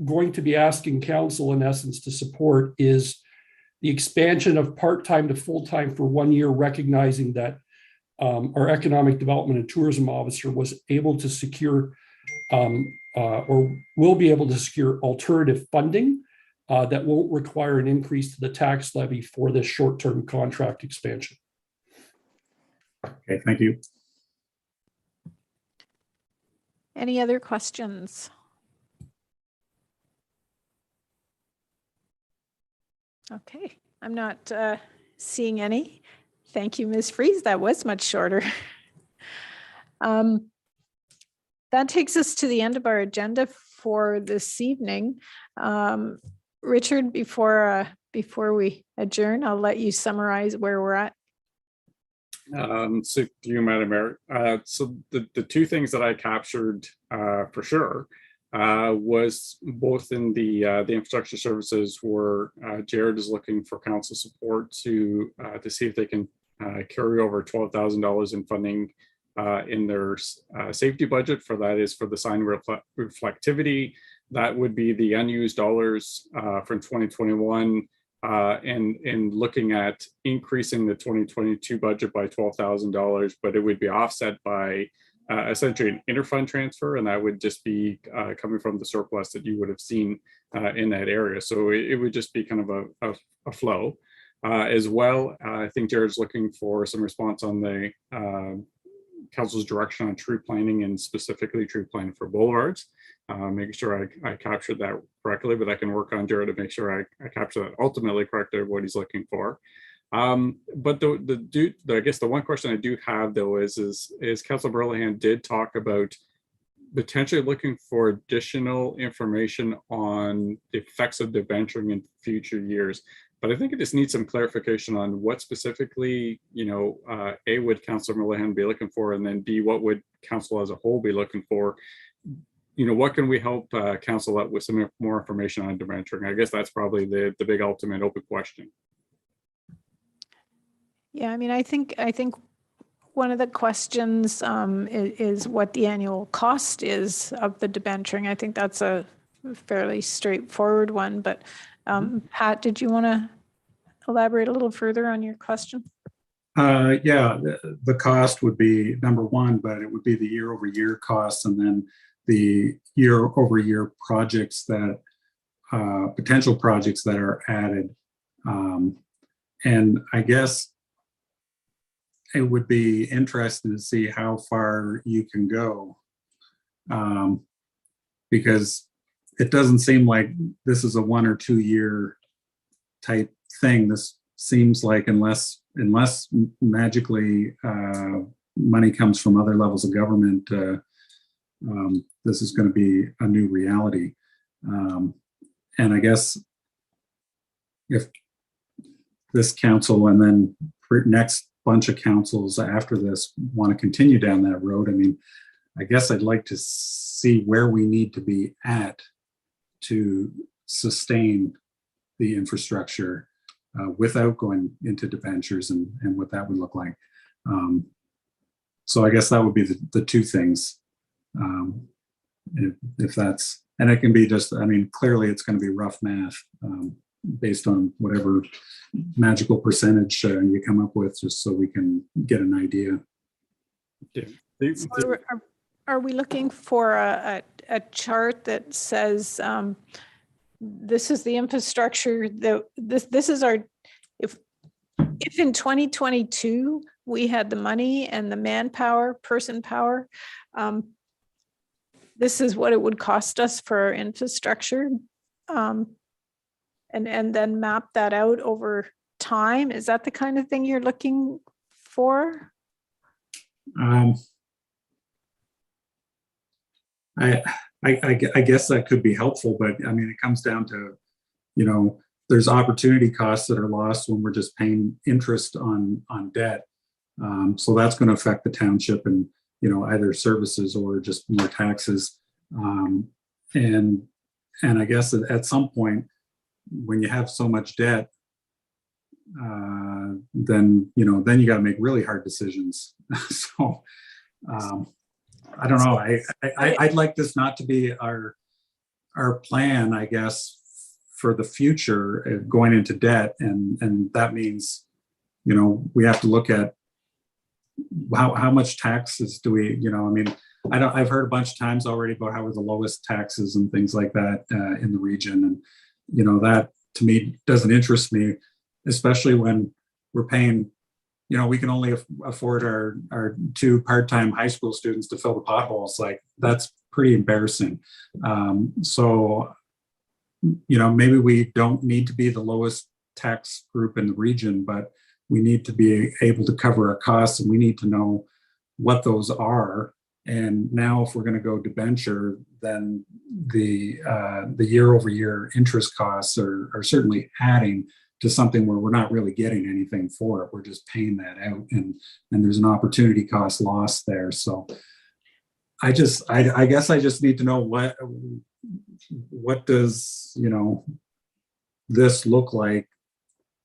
going to be asking council in essence to support is the expansion of part-time to full-time for 1 year, recognizing that our economic development and tourism officer was able to secure or will be able to secure alternative funding that won't require an increase to the tax levy for this short-term contract expansion. Okay, thank you. Any other questions? Okay, I'm not seeing any. Thank you, Ms. Freeze. That was much shorter. That takes us to the end of our agenda for this evening. Richard, before we adjourn, I'll let you summarize where we're at. So to you, Madam Mayor. So the two things that I captured for sure was both in the infrastructure services where Jared is looking for council support to see if they can carry over $12,000 in funding in their safety budget. For that is for the sign reflectivity. That would be the unused dollars from 2021 and looking at increasing the 2022 budget by $12,000, but it would be offset by essentially an interfund transfer, and that would just be coming from the surplus that you would have seen in that area. So it would just be kind of a flow. As well, I think Jared's looking for some response on the council's direction on tree planting and specifically tree planting for boulevards. Making sure I captured that correctly, but I can work on Jared to make sure I capture that ultimately correctly what he's looking for. But I guess the one question I do have though is Councilor Burlehan did talk about potentially looking for additional information on the effects of debenturing in future years. But I think it just needs some clarification on what specifically, A, would Councilor Burlehan be looking for, and then B, what would council as a whole be looking for? What can we help council out with some more information on debenturing? I guess that's probably the big ultimate open question. Yeah, I mean, I think one of the questions is what the annual cost is of the debenturing. I think that's a fairly straightforward one, but Pat, did you want to elaborate a little further on your question? Yeah, the cost would be number one, but it would be the year-over-year costs, and then the year-over-year projects that potential projects that are added. And I guess it would be interesting to see how far you can go, because it doesn't seem like this is a 1 or 2 year type thing. This seems like unless magically money comes from other levels of government, this is going to be a new reality. And I guess if this council and then next bunch of councils after this want to continue down that road, I mean, I guess I'd like to see where we need to be at to sustain the infrastructure without going into debentures and what that would look like. So I guess that would be the two things, if that's And it can be just, I mean, clearly it's going to be rough math based on whatever magical percentage you come up with, just so we can get an idea. So are we looking for a chart that says this is the infrastructure that this is our, if in 2022 we had the money and the manpower, person power, this is what it would cost us for our infrastructure, and then map that out over time? Is that the kind of thing you're looking for? I guess that could be helpful, but I mean, it comes down to, you know, there's opportunity costs that are lost when we're just paying interest on debt. So that's going to affect the township and, you know, either services or just more taxes. And I guess at some point, when you have so much debt, then you got to make really hard decisions. So I don't know. I'd like this not to be our plan, I guess, for the future, going into debt, and that means, you know, we have to look at how much taxes do we, you know, I mean, I've heard a bunch of times already about how we're the lowest taxes and things like that in the region, and you know, that to me doesn't interest me, especially when we're paying, you know, we can only afford our 2 part-time high school students to fill the potholes. Like, that's pretty embarrassing. So, you know, maybe we don't need to be the lowest tax group in the region, but we need to be able to cover our costs, and we need to know what those are. And now if we're going to go debenture, then the year-over-year interest costs are certainly adding to something where we're not really getting anything for it. We're just paying that out, and there's an opportunity cost lost there. So I guess I just need to know what does, you know, this look like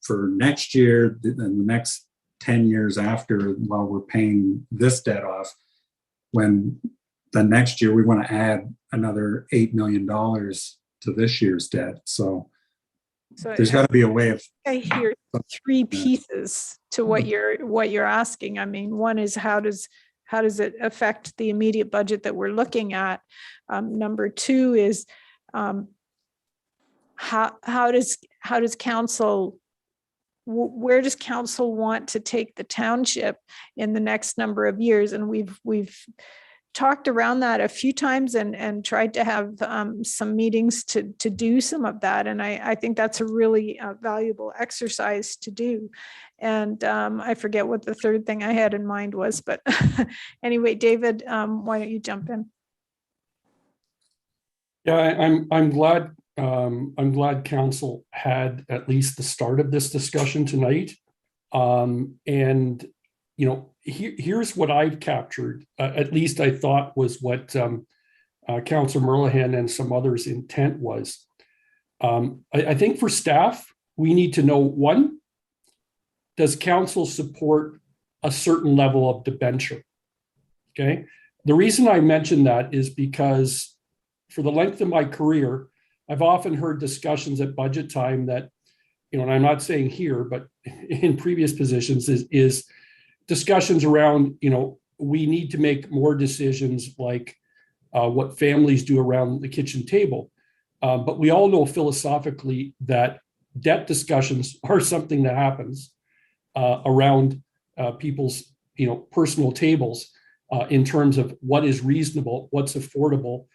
for next year and the next 10 years after, while we're paying this debt off, when the next year we want to add another $8 million to this year's debt. So there's got to be a way of. I hear 3 pieces to what you're asking. I mean, one is how does it affect the immediate budget that we're looking at? Number 2 is how does council, where does council want to take the township in the next number of years? And we've talked around that a few times and tried to have some meetings to do some of that. And I think that's a really valuable exercise to do. And I forget what the third thing I had in mind was, but anyway, David, why don't you jump in? Yeah, I'm glad council had at least the start of this discussion tonight. And you know, here's what I've captured, at least I thought was what Councillor Merlehan and some others' intent was. I think for staff, we need to know, one, does council support a certain level of debenture? Okay. The reason I mention that is because for the length of my career, I've often heard discussions at budget time that, you know, and I'm not saying here, but in previous positions is discussions around, you know, we need to make more decisions like what families do around the kitchen table. But we all know philosophically that debt discussions are something that happens around people's, you know, personal tables in terms of what is reasonable, what's affordable.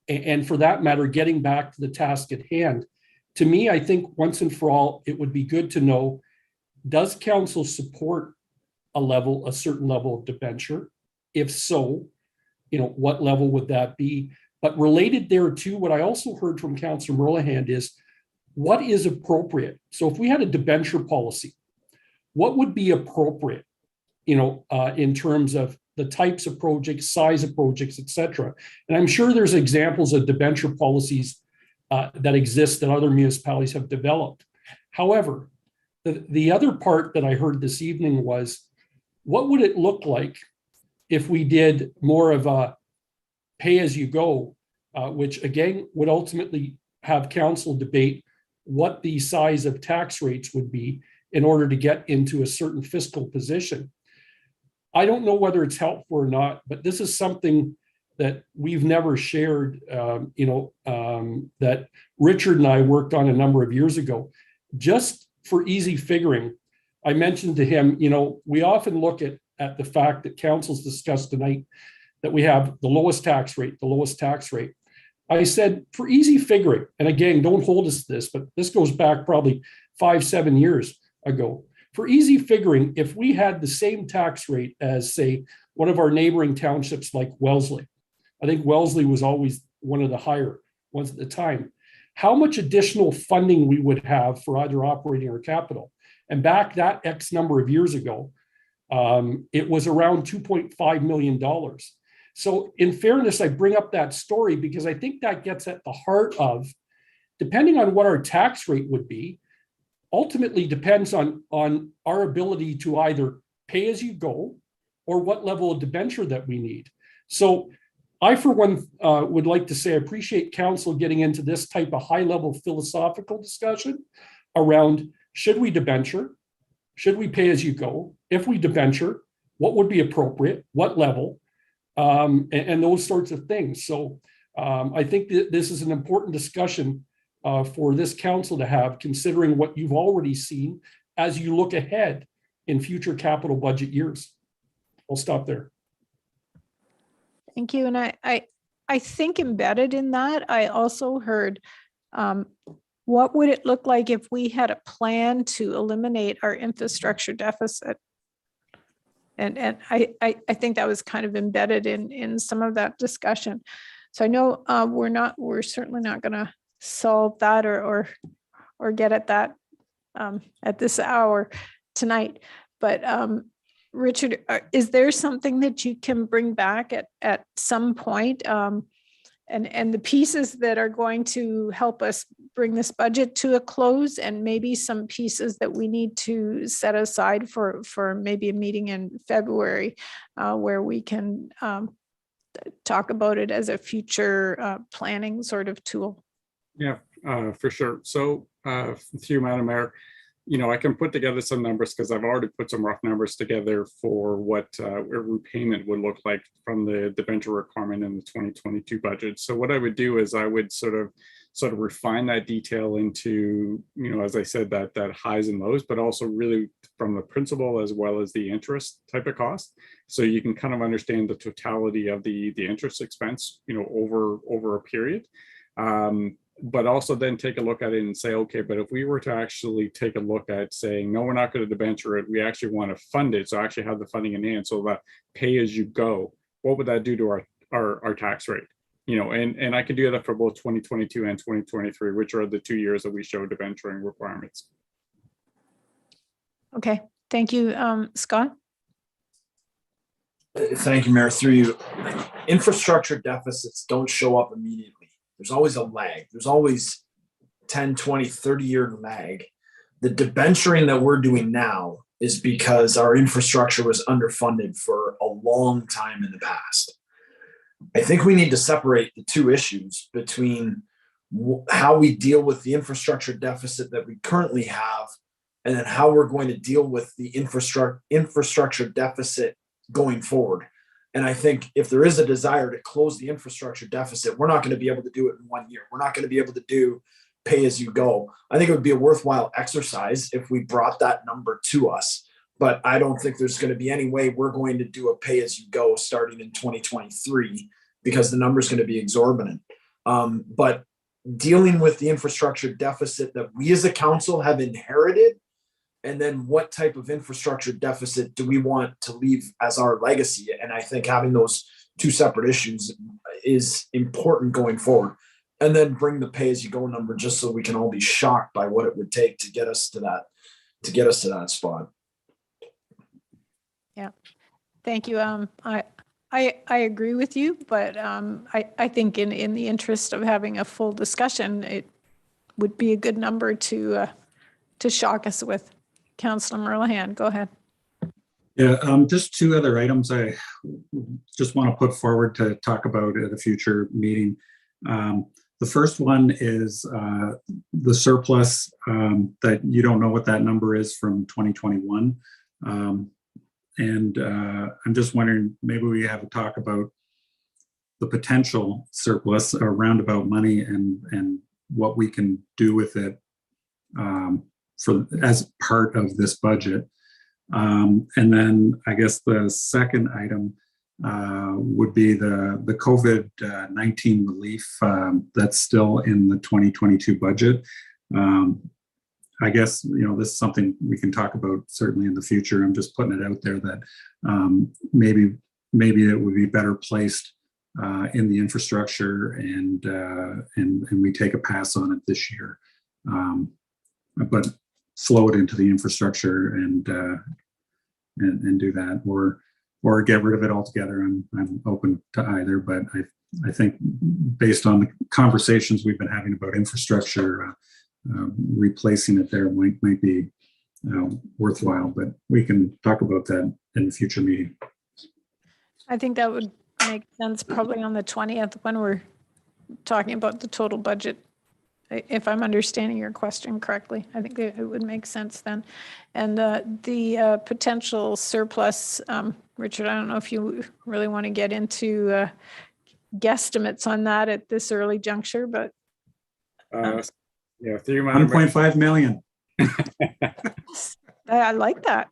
And for that matter, getting back to the task at hand, to me, I think once and for all, it would be good to know, does council support a certain level of debenture? If so, you know, what level would that be? But related there too, what I also heard from Councillor Merlehan is what is appropriate. So if we had a debenture policy, what would be appropriate, you know, in terms of the types of projects, size of projects, et cetera. And I'm sure there's examples of debenture policies that exist that other municipalities have developed. However, the other part that I heard this evening was, what would it look like if we did more of a pay-as-you-go which again would ultimately have council debate what the size of tax rates would be in order to get into a certain fiscal position. I don't know whether it's helpful or not, but this is something that we've never shared, that Richard and I worked on a number of years ago. Just for easy figuring, I mentioned to him, we often look at the fact that council's discussed tonight that we have the lowest tax rate. I said, for easy figuring, and again, don't hold us to this, but this goes back probably 5-7 years ago. For easy figuring, if we had the same tax rate as, say, one of our neighboring townships like Wellesley, I think Wellesley was always one of the higher ones at the time, how much additional funding we would have for either operating or capital. And back that X number of years ago, it was around $2.5 million. So in fairness, I bring up that story because I think that gets at the heart of, depending on what our tax rate would be, ultimately depends on our ability to either pay as you go or what level of debenture that we need. So I, for one, would like to say I appreciate council getting into this type of high-level philosophical discussion around, should we debenture? Should we pay as you go? If we debenture, what would be appropriate? What level? And those sorts of things. So I think that this is an important discussion for this council to have, considering what you've already seen as you look ahead in future capital budget years. I'll stop there. Thank you. And I think embedded in that, I also heard, what would it look like if we had a plan to eliminate our infrastructure deficit? And I think that was kind of embedded in some of that discussion. So I know we're certainly not going to solve that or get at that at this hour tonight. But Richard, is there something that you can bring back at some point? And the pieces that are going to help us bring this budget to a close, and maybe some pieces that we need to set aside for maybe a meeting in February where we can talk about it as a future planning sort of tool. Yeah, for sure. So through Madam Mayor, I can put together some numbers because I've already put some rough numbers together for what a repayment would look like from the debenture requirement in the 2022 budget. So what I would do is I would sort of refine that detail into, as I said, that highs and lows, but also really from the principal as well as the interest type of cost. So you can kind of understand the totality of the interest expense, over a period. But also then take a look at it and say, okay, but if we were to actually take a look at saying, no, we're not going to debenture it, we actually want to fund it, so actually have the funding in hand, so that pay as you go, what would that do to our tax rate? And I can do that for both 2022 and 2023, which are the 2 years that we show debenturing requirements. Okay, thank you. Scott? Thank you, Mayor. Through you, infrastructure deficits don't show up immediately. There's always a lag. There's always 10, 20, 30-year lag. The debenturing that we're doing now is because our infrastructure was underfunded for a long time in the past. I think we need to separate the two issues between how we deal with the infrastructure deficit that we currently have, and then how we're going to deal with the infrastructure deficit going forward. And I think if there is a desire to close the infrastructure deficit, we're not going to be able to do it in 1 year. We're not going to be able to do pay as you go. I think it would be a worthwhile exercise if we brought that number to us. But I don't think there's going to be any way we're going to do a pay as you go starting in 2023, because the number is going to be exorbitant. But dealing with the infrastructure deficit that we as a council have inherited, and then what type of infrastructure deficit do we want to leave as our legacy? And I think having those two separate issues is important going forward. And then bring the pay as you go number, just so we can all be shocked by what it would take to get us to that spot. Yeah, thank you. I agree with you, but I think in the interest of having a full discussion, it would be a good number to shock us with. Councillor Merlehan, go ahead. Yeah, just two other items I just want to put forward to talk about at a future meeting. The first one is the surplus that you don't know what that number is from 2021. And I'm just wondering, maybe we have a talk about the potential surplus or roundabout money and what we can do with it as part of this budget. And then I guess the second item would be the COVID-19 relief that's still in the 2022 budget. I guess, this is something we can talk about certainly in the future. I'm just putting it out there that maybe it would be better placed in the infrastructure and we take a pass on it this year. But flow it into the infrastructure and do that, or get rid of it altogether. I'm open to either, but I think based on the conversations we've been having about infrastructure, replacing it there might be worthwhile, but we can talk about that in a future meeting. I think that would make sense probably on the 20th when we're talking about the total budget. If I'm understanding your question correctly, I think it would make sense then. And the potential surplus, Richard, I don't know if you really want to get into guesstimates on that at this early juncture, but. Yeah, 1.5 million. I like that.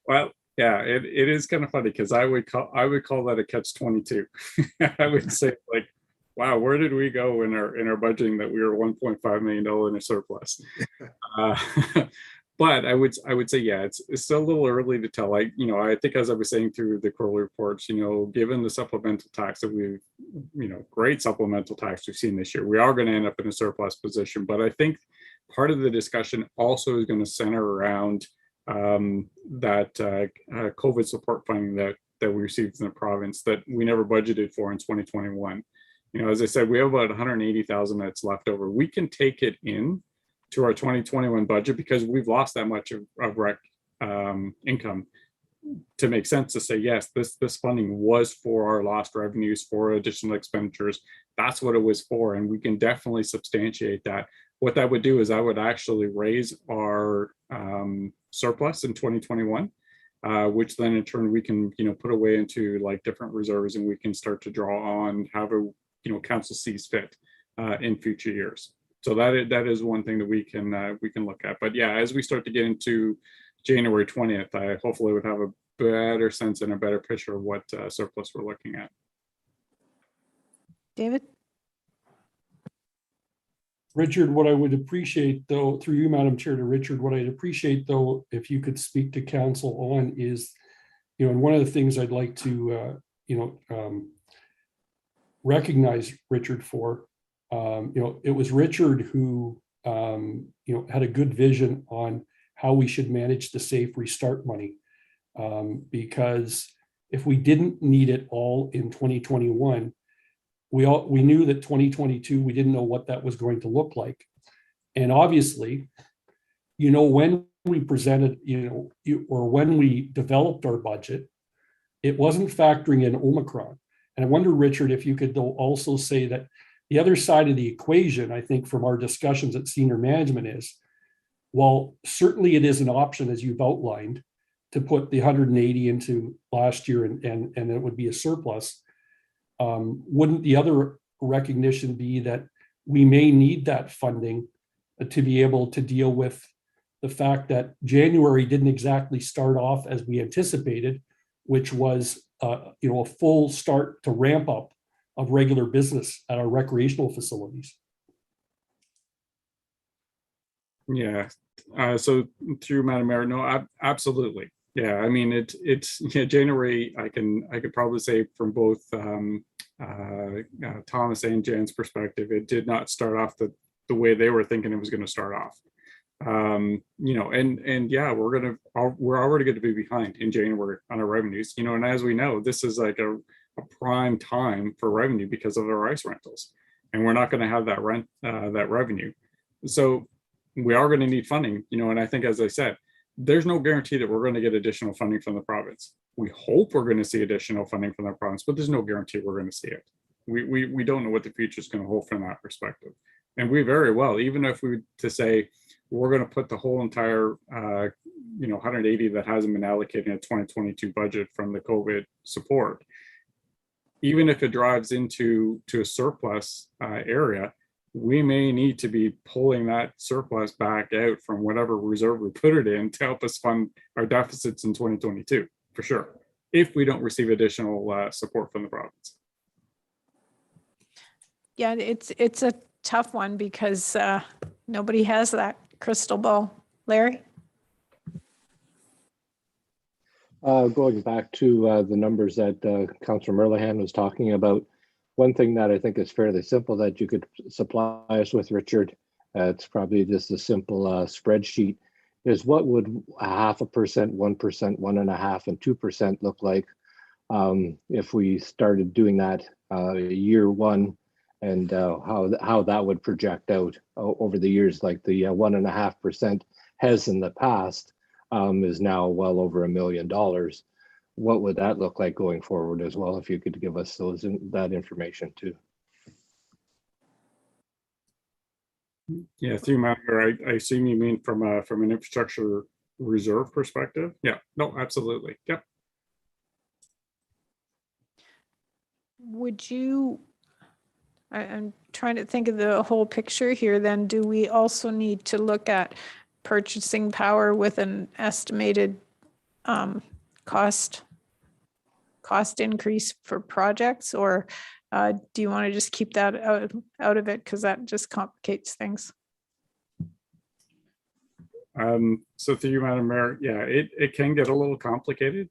Well, yeah, it is kind of funny because I would call that a catch-22. I would say, like, wow, where did we go in our budgeting that we were $1.5 million in a surplus? But I would say, yeah, it's still a little early to tell. I think as I was saying through the quarterly reports, given the supplemental tax that we've, great supplemental tax we've seen this year, we are going to end up in a surplus position. But I think part of the discussion also is going to center around that COVID support funding that we received from the province that we never budgeted for in 2021. As I said, we have about 180,000 that's left over. We can take it in to our 2021 budget because we've lost that much of rec income to make sense to say, yes, this funding was for our lost revenues, for additional expenditures. That's what it was for. And we can definitely substantiate that. What that would do is I would actually raise our surplus in 2021, which then in turn we can, put away into like different reserves, and we can start to draw on however, council sees fit in future years. So that is one thing that we can look at. But yeah, as we start to get into January 20th, I hopefully would have a better sense and a better picture of what surplus we're looking at. David? Richard, what I would appreciate though, through you, Madam Chair, to Richard, what I'd appreciate though, if you could speak to council on is, and one of the things I'd like to, recognize Richard for, it was Richard who, had a good vision on how we should manage the safe restart money. Because if we didn't need it all in 2021, we knew that 2022, we didn't know what that was going to look like. And obviously, when we presented, or when we developed our budget, it wasn't factoring in Omicron. And I wonder, Richard, if you could also say that the other side of the equation, I think from our discussions at senior management is, while certainly it is an option, as you've outlined, to put the 180 into last year and it would be a surplus, wouldn't the other recognition be that we may need that funding to be able to deal with the fact that January didn't exactly start off as we anticipated, which was a full start to ramp up of regular business at our recreational facilities? Yeah. So through Madam Mayor, no, absolutely. Yeah. I mean, it's January. I could probably say from both Thomas and Jan's perspective, it did not start off the way they were thinking it was going to start off. And yeah, we're already going to be behind in January on our revenues, and as we know, this is like a prime time for revenue because of our ice rentals, and we're not going to have that revenue. So we are going to need funding, and I think, as I said, there's no guarantee that we're going to get additional funding from the province. We hope we're going to see additional funding from the province, but there's no guarantee we're going to see it. We don't know what the future is going to hold from that perspective. And we very well, even if we to say we're going to put the whole entire 180 that hasn't been allocated in a 2022 budget from the COVID support, even if it drives into a surplus area, we may need to be pulling that surplus back out from whatever reserve we put it in to help us fund our deficits in 2022, for sure, if we don't receive additional support from the province. Yeah, it's a tough one because nobody has that crystal ball. Larry? Going back to the numbers that Councillor Merlehan was talking about, one thing that I think is fairly simple that you could supply us with, Richard, it's probably just a simple spreadsheet, is what would 0.5%, 1%, 1.5%, and 2% look like if we started doing that year one, and how that would project out over the years, like the 1.5% has in the past, is now well over $1 million. What would that look like going forward as well? If you could give us that information too. Yeah, through Matter, I assume you mean from an infrastructure reserve perspective. Yeah, no, absolutely. Yep. Would you, I'm trying to think of the whole picture here, then do we also need to look at purchasing power with an estimated cost increase for projects, or do you want to just keep that out of it because that just complicates things? So through you, Madam Mayor, yeah, it can get a little complicated.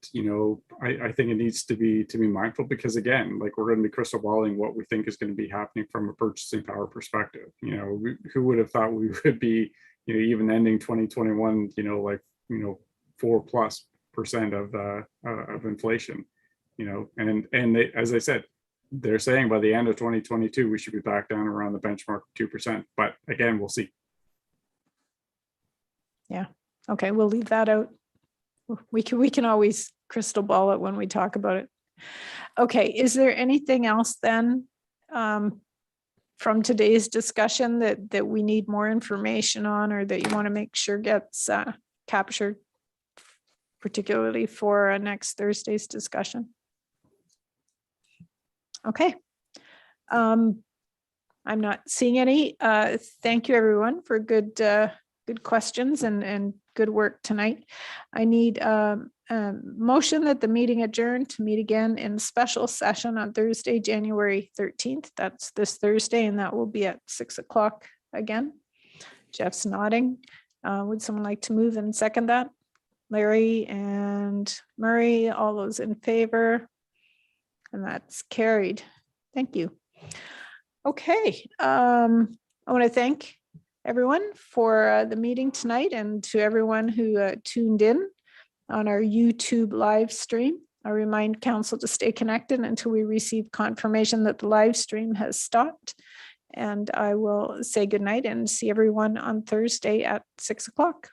I think it needs to be mindful because, again, like, we're going to be crystal balling what we think is going to be happening from a purchasing power perspective. Who would have thought we would be even ending 2021 4+% of inflation, and they, as I said, they're saying by the end of 2022 we should be back down around the benchmark 2%, but again, we'll see. Yeah, okay, we'll leave that out. We can always crystal ball it when we talk about it. Okay, is there anything else then from today's discussion that we need more information on, or that you want to make sure gets captured, particularly for next Thursday's discussion? Okay. I'm not seeing any. Thank you, everyone, for good questions and good work tonight. I need a motion that the meeting adjourn to meet again in special session on Thursday, January 13th. That's this Thursday, and that will be at 6 o'clock again. Jeff's nodding. Would someone like to move and second that? Larry and Murray, all those in favor? And that's carried. Thank you. Okay. I want to thank everyone for the meeting tonight, and to everyone who tuned in on our YouTube live stream. I remind council to stay connected until we receive confirmation that the live stream has stopped. And I will say good night and see everyone on Thursday at 6 o'clock.